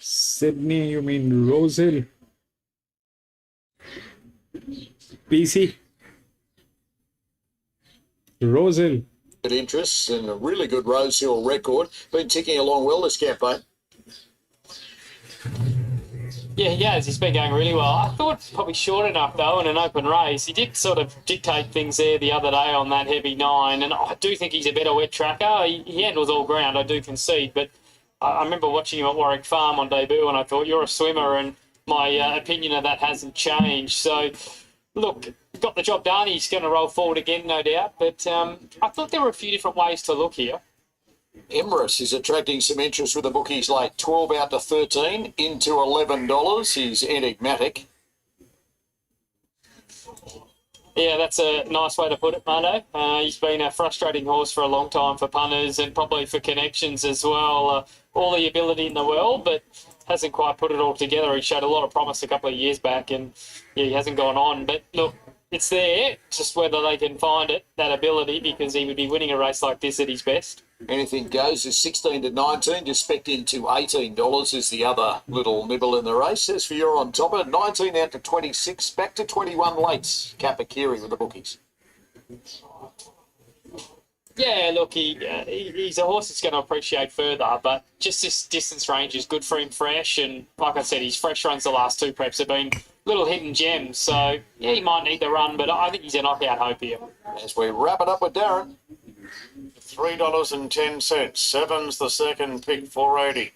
Sydney, you mean Rosehill? PC? Rosehill. Good interests and a really good Rosehill record. Been ticking along well this campaign. Yeah, he has. He's been going really well. I thought probably short enough, though, in an open race. He did sort of dictate things there the other day on that heavy 9, and I do think he's a better wet tracker. He handles all ground, I do concede, but I remember watching him at Warwick Farm on debut, and I thought, you're a swimmer, and my opinion of that hasn't changed. So, look, got the job done. He's going to roll forward again, no doubt, but I thought there were a few different ways to look here. Emirates is attracting some interest with the bookies late. 12 out to 13, into $11. He's enigmatic. Yeah, that's a nice way to put it, Mando. He's been a frustrating horse for a long time for punters and probably for connections as well. All the ability in the world, but hasn't quite put it all together. He showed a lot of promise a couple of years back, and yeah, he hasn't gone on. But look, it's there, just whether they can find it, that ability, because he would be winning a race like this at his best. Anything goes is 16 to 19, just spec into $18 is the other little nibble in the race. As for you're on top of it, 19 out to 26, back to 21 late. Kapakiri with the bookies. Yeah, look, he's a horse that's going to appreciate further, but just this distance range is good for him fresh. And like I said, his fresh runs the last 2 preps have been little hidden gems. So, yeah, he might need the run, but I think he's a knockout hope here. As we wrap it up with Darren. $3.10. Seven's the second pick, 480.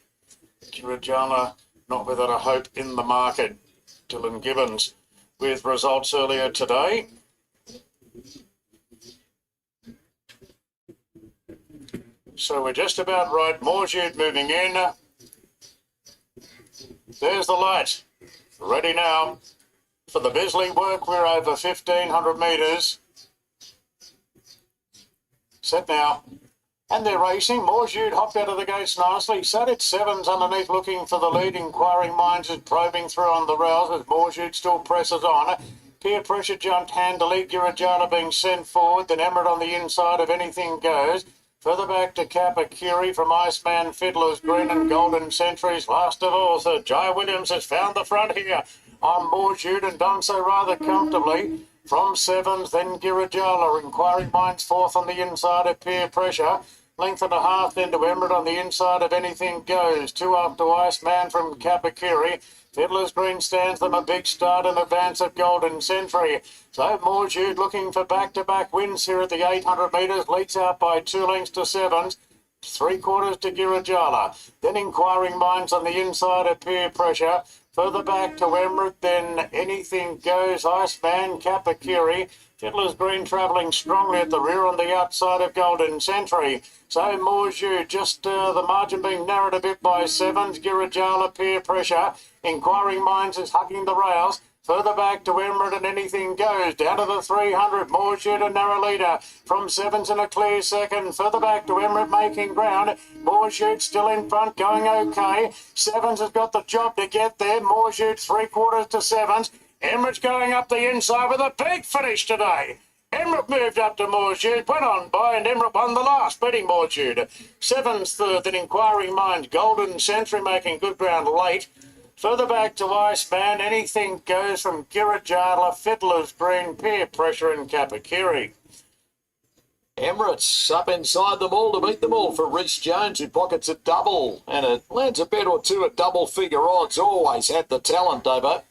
Kirajala not without a hope in the market. Dylan Gibbons with results earlier today. So we're just about right. Morjud moving in. There's the light. Ready now. For the Bisley work, we're over 1,500 metres. Set now. And they're racing. Morjud hopped out of the gates nicely. Sat at 7s underneath looking for the lead. Inquiring Minds is probing through on the rails as Morjud still presses on. Peer pressure jumped handily. Girajana being sent forward. Then Emirate on the inside of Anything Goes. Further back to Kapakiri from Iceman, Fiddler's Green and Golden Centuries. Last of all, Sir Jai Williams has found the front here on Morjud and done so rather comfortably. From 7s, then Girajala. Inquiring Minds fourth on the inside of Peer Pressure. Length and a half then to Emirate on the inside of Anything Goes. 2 up to Iceman from Kapakiri. Fiddler's Green stands them a big start in advance of Golden Century. So Morjud looking for back-to-back wins here at the 800 metres. Leads out by 2 lengths to 7s. 3/4 to Girajala. Then Inquiring Minds on the inside of Peer Pressure. Further back to Emirate, then Anything Goes. Iceman, Kapakiri. Fiddler's Green travelling strongly at the rear on the outside of Golden Century. So Morjud, just the margin being narrowed a bit by 7s. Girajala, Peer Pressure. Inquiring Minds is hugging the rails. Further back to Emirate and Anything Goes. Down to the 300. Morjud a narrow leader. From 7s in a clear second. Further back to Emirate making ground. Morjud still in front, going okay. 7s has got the job to get there. Morjud 3/4 to 7s. Emirate's going up the inside with a big finish today. Emirate moved up to Morjud, went on by, and Emirate won the last, beating Morjud. 7's third, then Inquiring Mind. Golden Century making good ground late. Further back to Iceman, Anything Goes from Girajala, Fiddler's Green, Peer Pressure and Kapakiri. Emirates up inside them all to beat them all for Rhys Jones, who pockets a double. And it lands a bet or two at double figure odds. Always had the talent, Davo.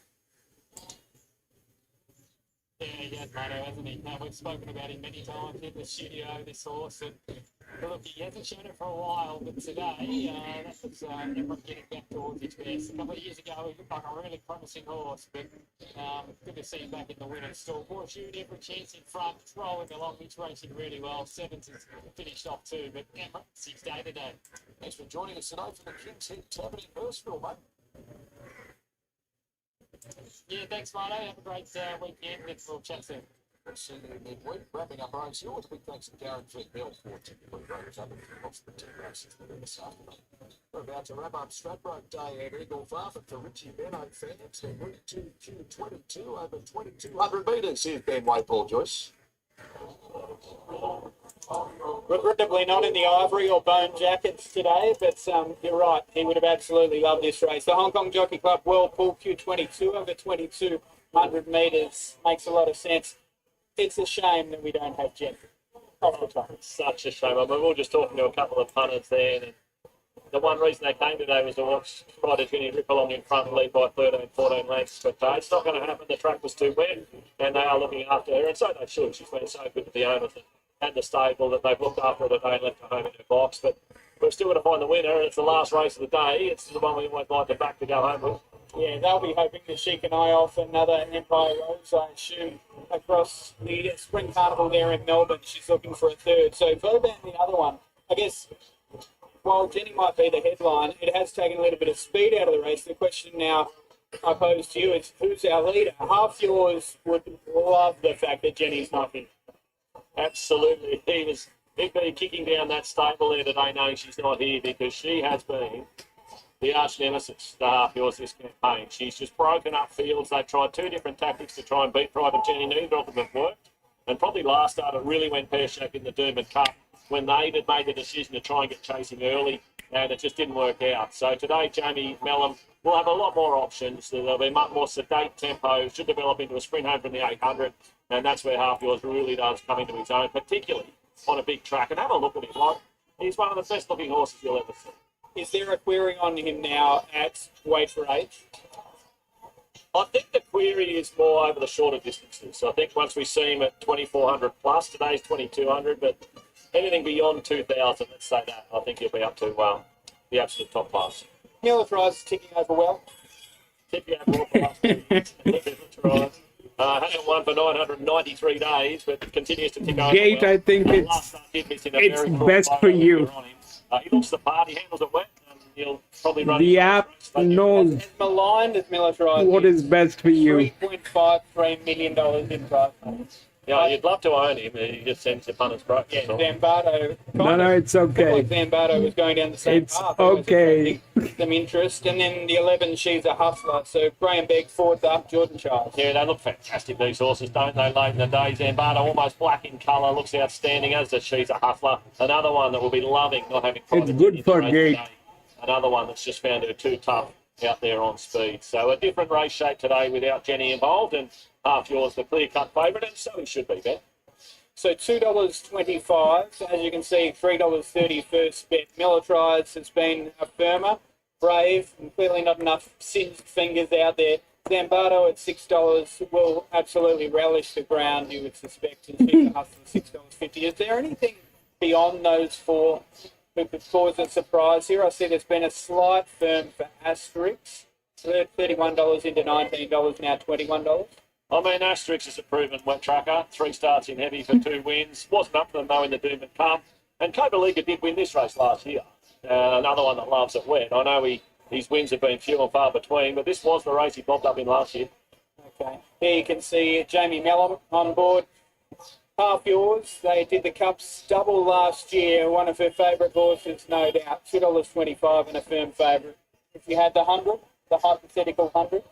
Yeah, he has, Mano, hasn't he? We've spoken about him many times in the studio, this horse. And look, he hasn't shown it for a while, but today, that was Emirate getting back towards his best. A couple of years ago, he looked like a really promising horse, but good to see him back in the winner's stall. Morjud, every chance in front, rolling along, he's racing really well. 7's has finished off too, but Emirate's his day today. Thanks for joining us today for the King's Head Tavern in Hurstville, mate. Yeah, thanks, Mano. Have a great weekend, and we'll chat soon. We'll see you midweek. Wrapping up race here with a big thanks to Darren Hill for typically great coverage across the 2 races this afternoon. We're about to wrap up Stradbroke Day at Eaglefarm, and for Richie Benno fans, they're Route 2 Q22 over 2,200 metres. Here's Ben Way, Paul Joyce. Regrettably not in the ivory or bone jackets today, but you're right, he would have absolutely loved this race. The Hong Kong Jockey Club World Pool Q22 over 2,200 metres makes a lot of sense. It's a shame that we don't have Jeff off the top. Such a shame. I mean, we were just talking to a couple of punters there, and the one reason they came today was to watch Spider Jenny rip along in front and lead by 13, 14 lengths. But it's not going to happen. The track was too wet, and they are looking after her, and so they should. She's been so good with the owners and the stable that they've looked after her today and left her home in her box. But we're still going to find the winner, and it's the last race of the day. It's the one we always like to back to go home with. Yeah, they'll be hoping that she can eye off another Empire Rose, I assume, across the Spring Carnival there in Melbourne. She's looking for a third. So further down the other one, I guess, while Jenny might be the headline, it has taken a little bit of speed out of the race. The question now I pose to you is, who's our leader? Half Yours would love the fact that Jenny's not here. Absolutely. He'd be kicking down that stable there today knowing she's not here, because she has been the arch nemesis, the Half Yours this campaign. She's just broken up fields. They've tried two different tactics to try and beat Private Jenny. Neither of them have worked. And probably last start, it really went pear-shaped in the Doomben Cup when they had made the decision to try and get chasing early, and it just didn't work out. So today, Jamie Mellon will have a lot more options. There'll be much more sedate tempo, should develop into a sprint home from the 800, and that's where Half Yours really does come into his own, particularly on a big track. And have a look at him. Like, he's one of the best-looking horses you'll ever see. Is there a query on him now at weight for age? I think the query is more over the shorter distances. I think once we see him at 2,400 plus, today's 2,200, but anything beyond 2,000, let's say that, I think he'll be up to the absolute top class. Miller Fries is ticking over well. Ticking over well for last 2 years. Hasn't won for 993 days, but continues to tick over Gate, well. I think it's best for you. He looks the part, he handles it wet, and he'll probably run... The app knows As maligned as Miller Fries what is best for you. $3.53 million in prize money. Yeah, you'd love to own him. He just sends the punters broke. Yeah, Zambardo. No, it's okay. Like Zambardo was going down the same It's path. okay. Some interest. And then the 11, She's a Hustler. So Graham Begg, fourth up, Jordan Charles. Yeah, they look fantastic, these horses, don't they, late in the day? Zambardo, almost black in colour, looks outstanding, as does She's a Hustler. Another one that will be loving not having... It's good for Gate. Another one that's just found her too tough out there on speed. So a different race shape today without Jenny involved, and Half Yours the clear-cut favourite, and so he should be, Ben. So $2.25. As you can see, $3.30 first bet. Militarize has been a firmer, brave, and clearly not enough singed fingers out there. Zambardo at $6 will absolutely relish the ground, you would suspect, and She's a Hustler $6.50. Is there anything beyond those four who could cause a surprise here? I see there's been a slight firm for Asterix. $31 into $19, now $21. I mean, Asterix is a proven wet tracker. 3 starts in heavy for 2 wins. Wasn't up to them, though, in the Doomben Cup. And Cobaliga did win this race last year. Another one that loves it wet. I know his wins have been few and far between, but this was the race he bobbed up in last year. Okay. Here you can see Jamie Mellon on board. Half Yours. They did the Cups double last year. One of her favourite horses, no doubt. $2.25 and a firm favourite. If you had the 100, the hypothetical 100.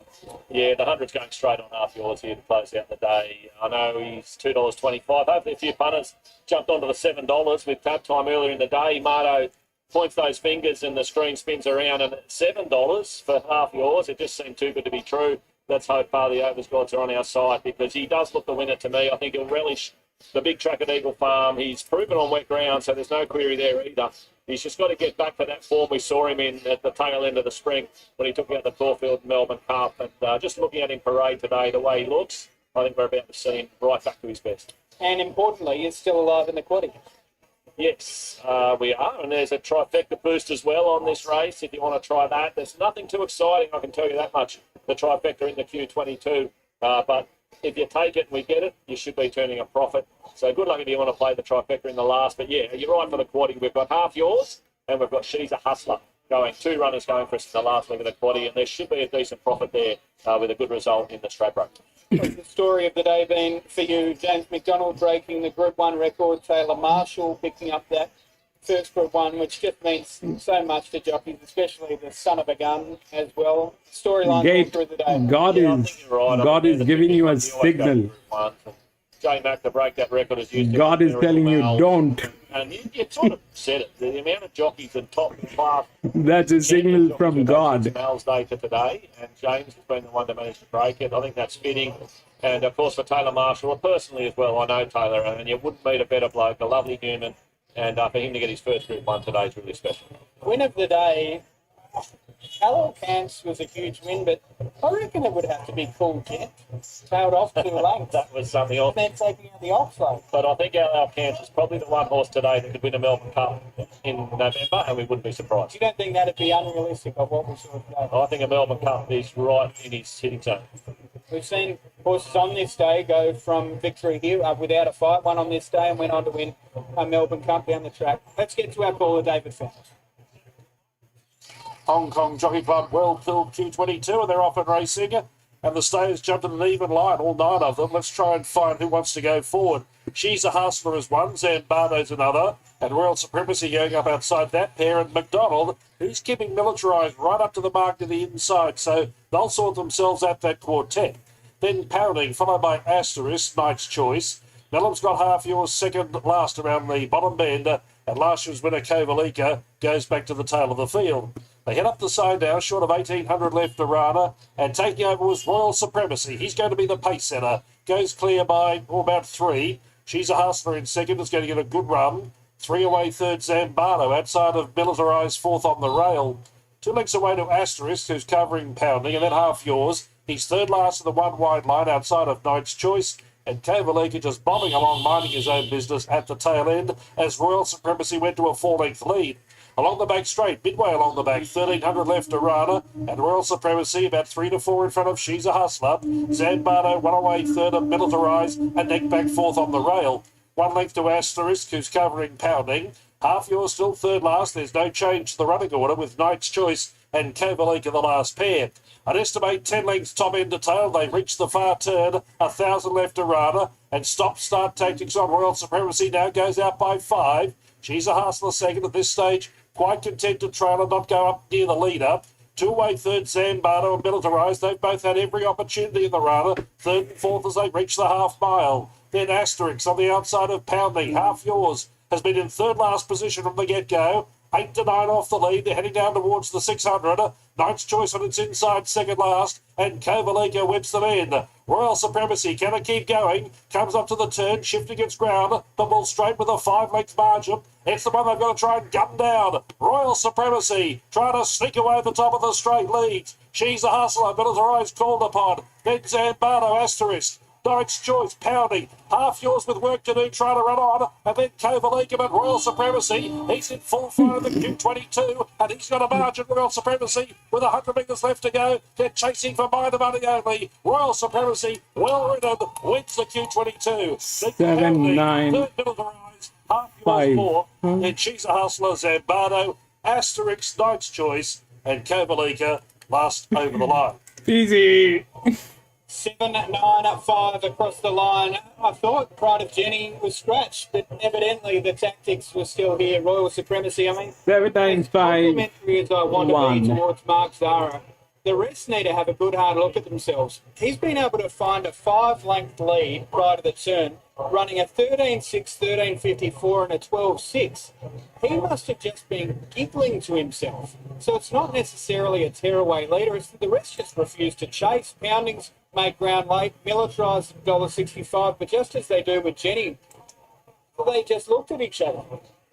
Yeah, the 100's going straight on Half Yours here to close out the day. I know he's $2.25. Hopefully a few punters jumped onto the $7 with tap time earlier in the day. Marto points those fingers and the screen spins around, and at $7 for Half Yours, it just seemed too good to be true. Let's hope the overs gods are on our side, because he does look the winner to me. I think he'll relish the big track at Eaglefarm. He's proven on wet ground, so there's no query there either. He's just got to get back to that form we saw him in at the tail end of the spring when he took out the Caulfield Melbourne Cup. And just looking at him parade today, the way he looks, I think we're about to see him right back to his best. And importantly, he's still alive in the quaddy. Yes, we are. And there's a trifecta boost as well on this race if you want to try that. There's nothing too exciting, I can tell you that much, the trifecta in the Q22. But if you take it and we get it, you should be turning a profit. So good luck if you want to play the trifecta in the last. But yeah, you're right for the quaddie. We've got Half Yours and we've got She's a Hustler going. 2 runners going for us in the last leg of the quaddie, and there should be a decent profit there with a good result in the Stradbroke. What's the story of the day been for you? James McDonald breaking the Group 1 record, Taylor Marshall picking up that first Group 1, which just means so much to jockeys, especially the son of a gun as well. Storyline Gate, through the day. God is giving you a signal. J Mac to break that record is used. God is telling you don't. And you sort of said it. The amount of jockeys and top class. That's a signal from God. Mel's day for today, and James has been the one to manage to break it. I think that's fitting. And of course for Taylor Marshall, personally as well, I know Taylor, and you wouldn't meet a better bloke, a lovely human. And for him to get his first Group 1 today is really special. Win of the day. Hello Cants was a huge win, but I reckon it would have to be Cool Jet. Tailed off 2 lengths. That was something else. And then taking out the off-road. But I think our Cans is probably the one horse today that could win a Melbourne Cup in November, and we wouldn't be surprised. You don't think that'd be unrealistic of what we saw today? I think a Melbourne Cup is right in his hitting zone. We've seen horses on this day go from victory here without a fight, one on this day, and went on to win a Melbourne Cup down the track. Let's get to our caller, David Fowler. Hong Kong Jockey Club well-filled Q22, and they're off and racing. And the stayers jumped in an even line, all 9 of them. Let's try and find who wants to go forward. She's a Hustler as one, Zambardo's another, and Royal Supremacy going up outside that pair, and McDonald, who's keeping militarised right up to the mark to the inside, so they'll sort themselves at that quartet. Then Pounding, followed by Asterisk, Knight's Choice. Mellum's got half yours, second last around the bottom bend, and last year's winner, Kovalika, goes back to the tail of the field. They head up the side now, short of 1,800 left to Rana, and taking over was Royal Supremacy. He's going to be the pace setter. Goes clear by about 3. She's a Hustler in second, is going to get a good run. 3 away third, Zambardo, outside of militarised fourth on the rail. 2 lengths away to Asterisk, who's covering Pounding, and then half yours. He's third last of the one wide line outside of Knight's Choice, and Kovalika just bombing along, minding his own business at the tail end as Royal Supremacy went to a 4-length lead. Along the back straight, midway along the back, 1,300 left to Rana, and Royal Supremacy about 3 to 4 in front of She's a Hustler. Zambardo, 1 away third of Militarised, and neck back fourth on the rail. 1 length to Asterisk, who's covering Pounding. Half yours still third last. There's no change to the running order with Knight's Choice and Kovalika the last pair. I'd estimate 10 lengths top end to tail. They've reached the far turn. 1,000 left to Rana, and stop-start tactics on Royal Supremacy now goes out by 5. She's a Hustler second at this stage. Quite content to trail and not go up near the leader. 2 away third, Zambardo and Militarised. They've both had every opportunity in the runner. Third and fourth as they reach the half mile. Then Asterix on the outside of Pounding. Half yours has been in third last position from the get-go. 8 to 9 off the lead. They're heading down towards the 600. Knight's Choice on its inside, second last. And Kovalika whips them in. Royal Supremacy, can it keep going? Comes up to the turn, shifting its ground. The ball straight with a 5-length margin. It's the one they've got to try and gun down. Royal Supremacy trying to sneak away at the top of the straight leads. She's a Hustler, Militarised called upon. Then Zambardo, Asterisk. Knight's Choice, Pounding. Half yours with work to do, trying to run on. And then Kovalika, but Royal Supremacy. He's in full flight of the Q22, and he's got a margin, Royal Supremacy, with 100 metres left to go. They're chasing for by the money only. Royal Supremacy, well ridden, wins the Q22. 7, 9, third Militarised, half yours 5. more. Then She's a Hustler, Zambardo, Asterix, Knight's Choice, and Kovalika last over the line. Easy. 7, 9, 5 across the line. I thought Pride of Jenny was scratched, but evidently the tactics were still here. Royal Supremacy, I mean, 7 times 5. complimentary as I want to 1. be towards Mark Zara. The rest need to have a good hard look at themselves. He's been able to find a 5-length lead prior to the turn, running a 13.6, 13.54 and a 12.6. He must have just been giggling to himself. So it's not necessarily a tearaway leader. It's the rest just refuse to chase. Poundings make ground late. Militarised $1.65, but just as they do with Jenny, they just looked at each other.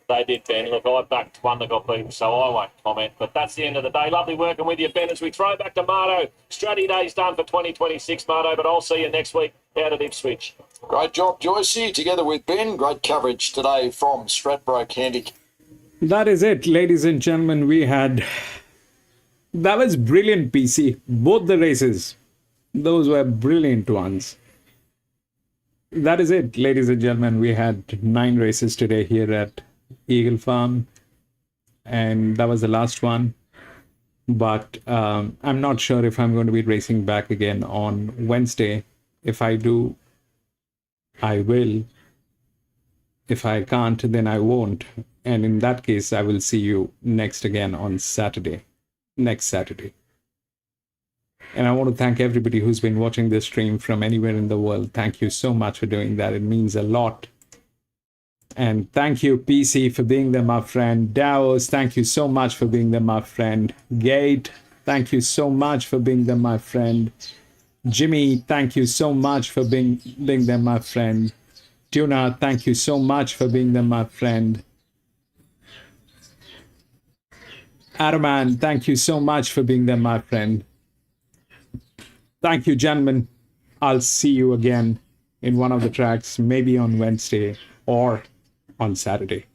They did, Ben. Look, I backed one that got beaten, so I won't comment. But that's the end of the day. Lovely working with you, Ben, as we throw back to Marto. Strategy Day's done for 2026, Marto, but I'll see you next week out at Ipswich. Great job, Joycey, together with Ben. Great coverage today from Stradbroke Handicapping. That is it, ladies and gentlemen. That was brilliant, PC. Both the races. Those were brilliant ones. That is it, ladies and gentlemen. We had 9 races today here at Eaglefarm, and that was the last one. But I'm not sure if I'm going to be racing back again on Wednesday. If I do, I will. If I can't, then I won't. And in that case, I will see you next Saturday. And I want to thank everybody who's been watching this stream from anywhere in the world. Thank you so much for doing that. It means a lot. And thank you, PC, for being there, my friend. Davos, thank you so much for being there, my friend. Gate, thank you so much for being there, my friend. Jimmy, thank you so much for being there, my friend. Tuna, thank you so much for being there, my friend. Araman, thank you so much for being there, my friend. Thank you, gentlemen. I'll see you again in one of the tracks, maybe on Wednesday or on Saturday.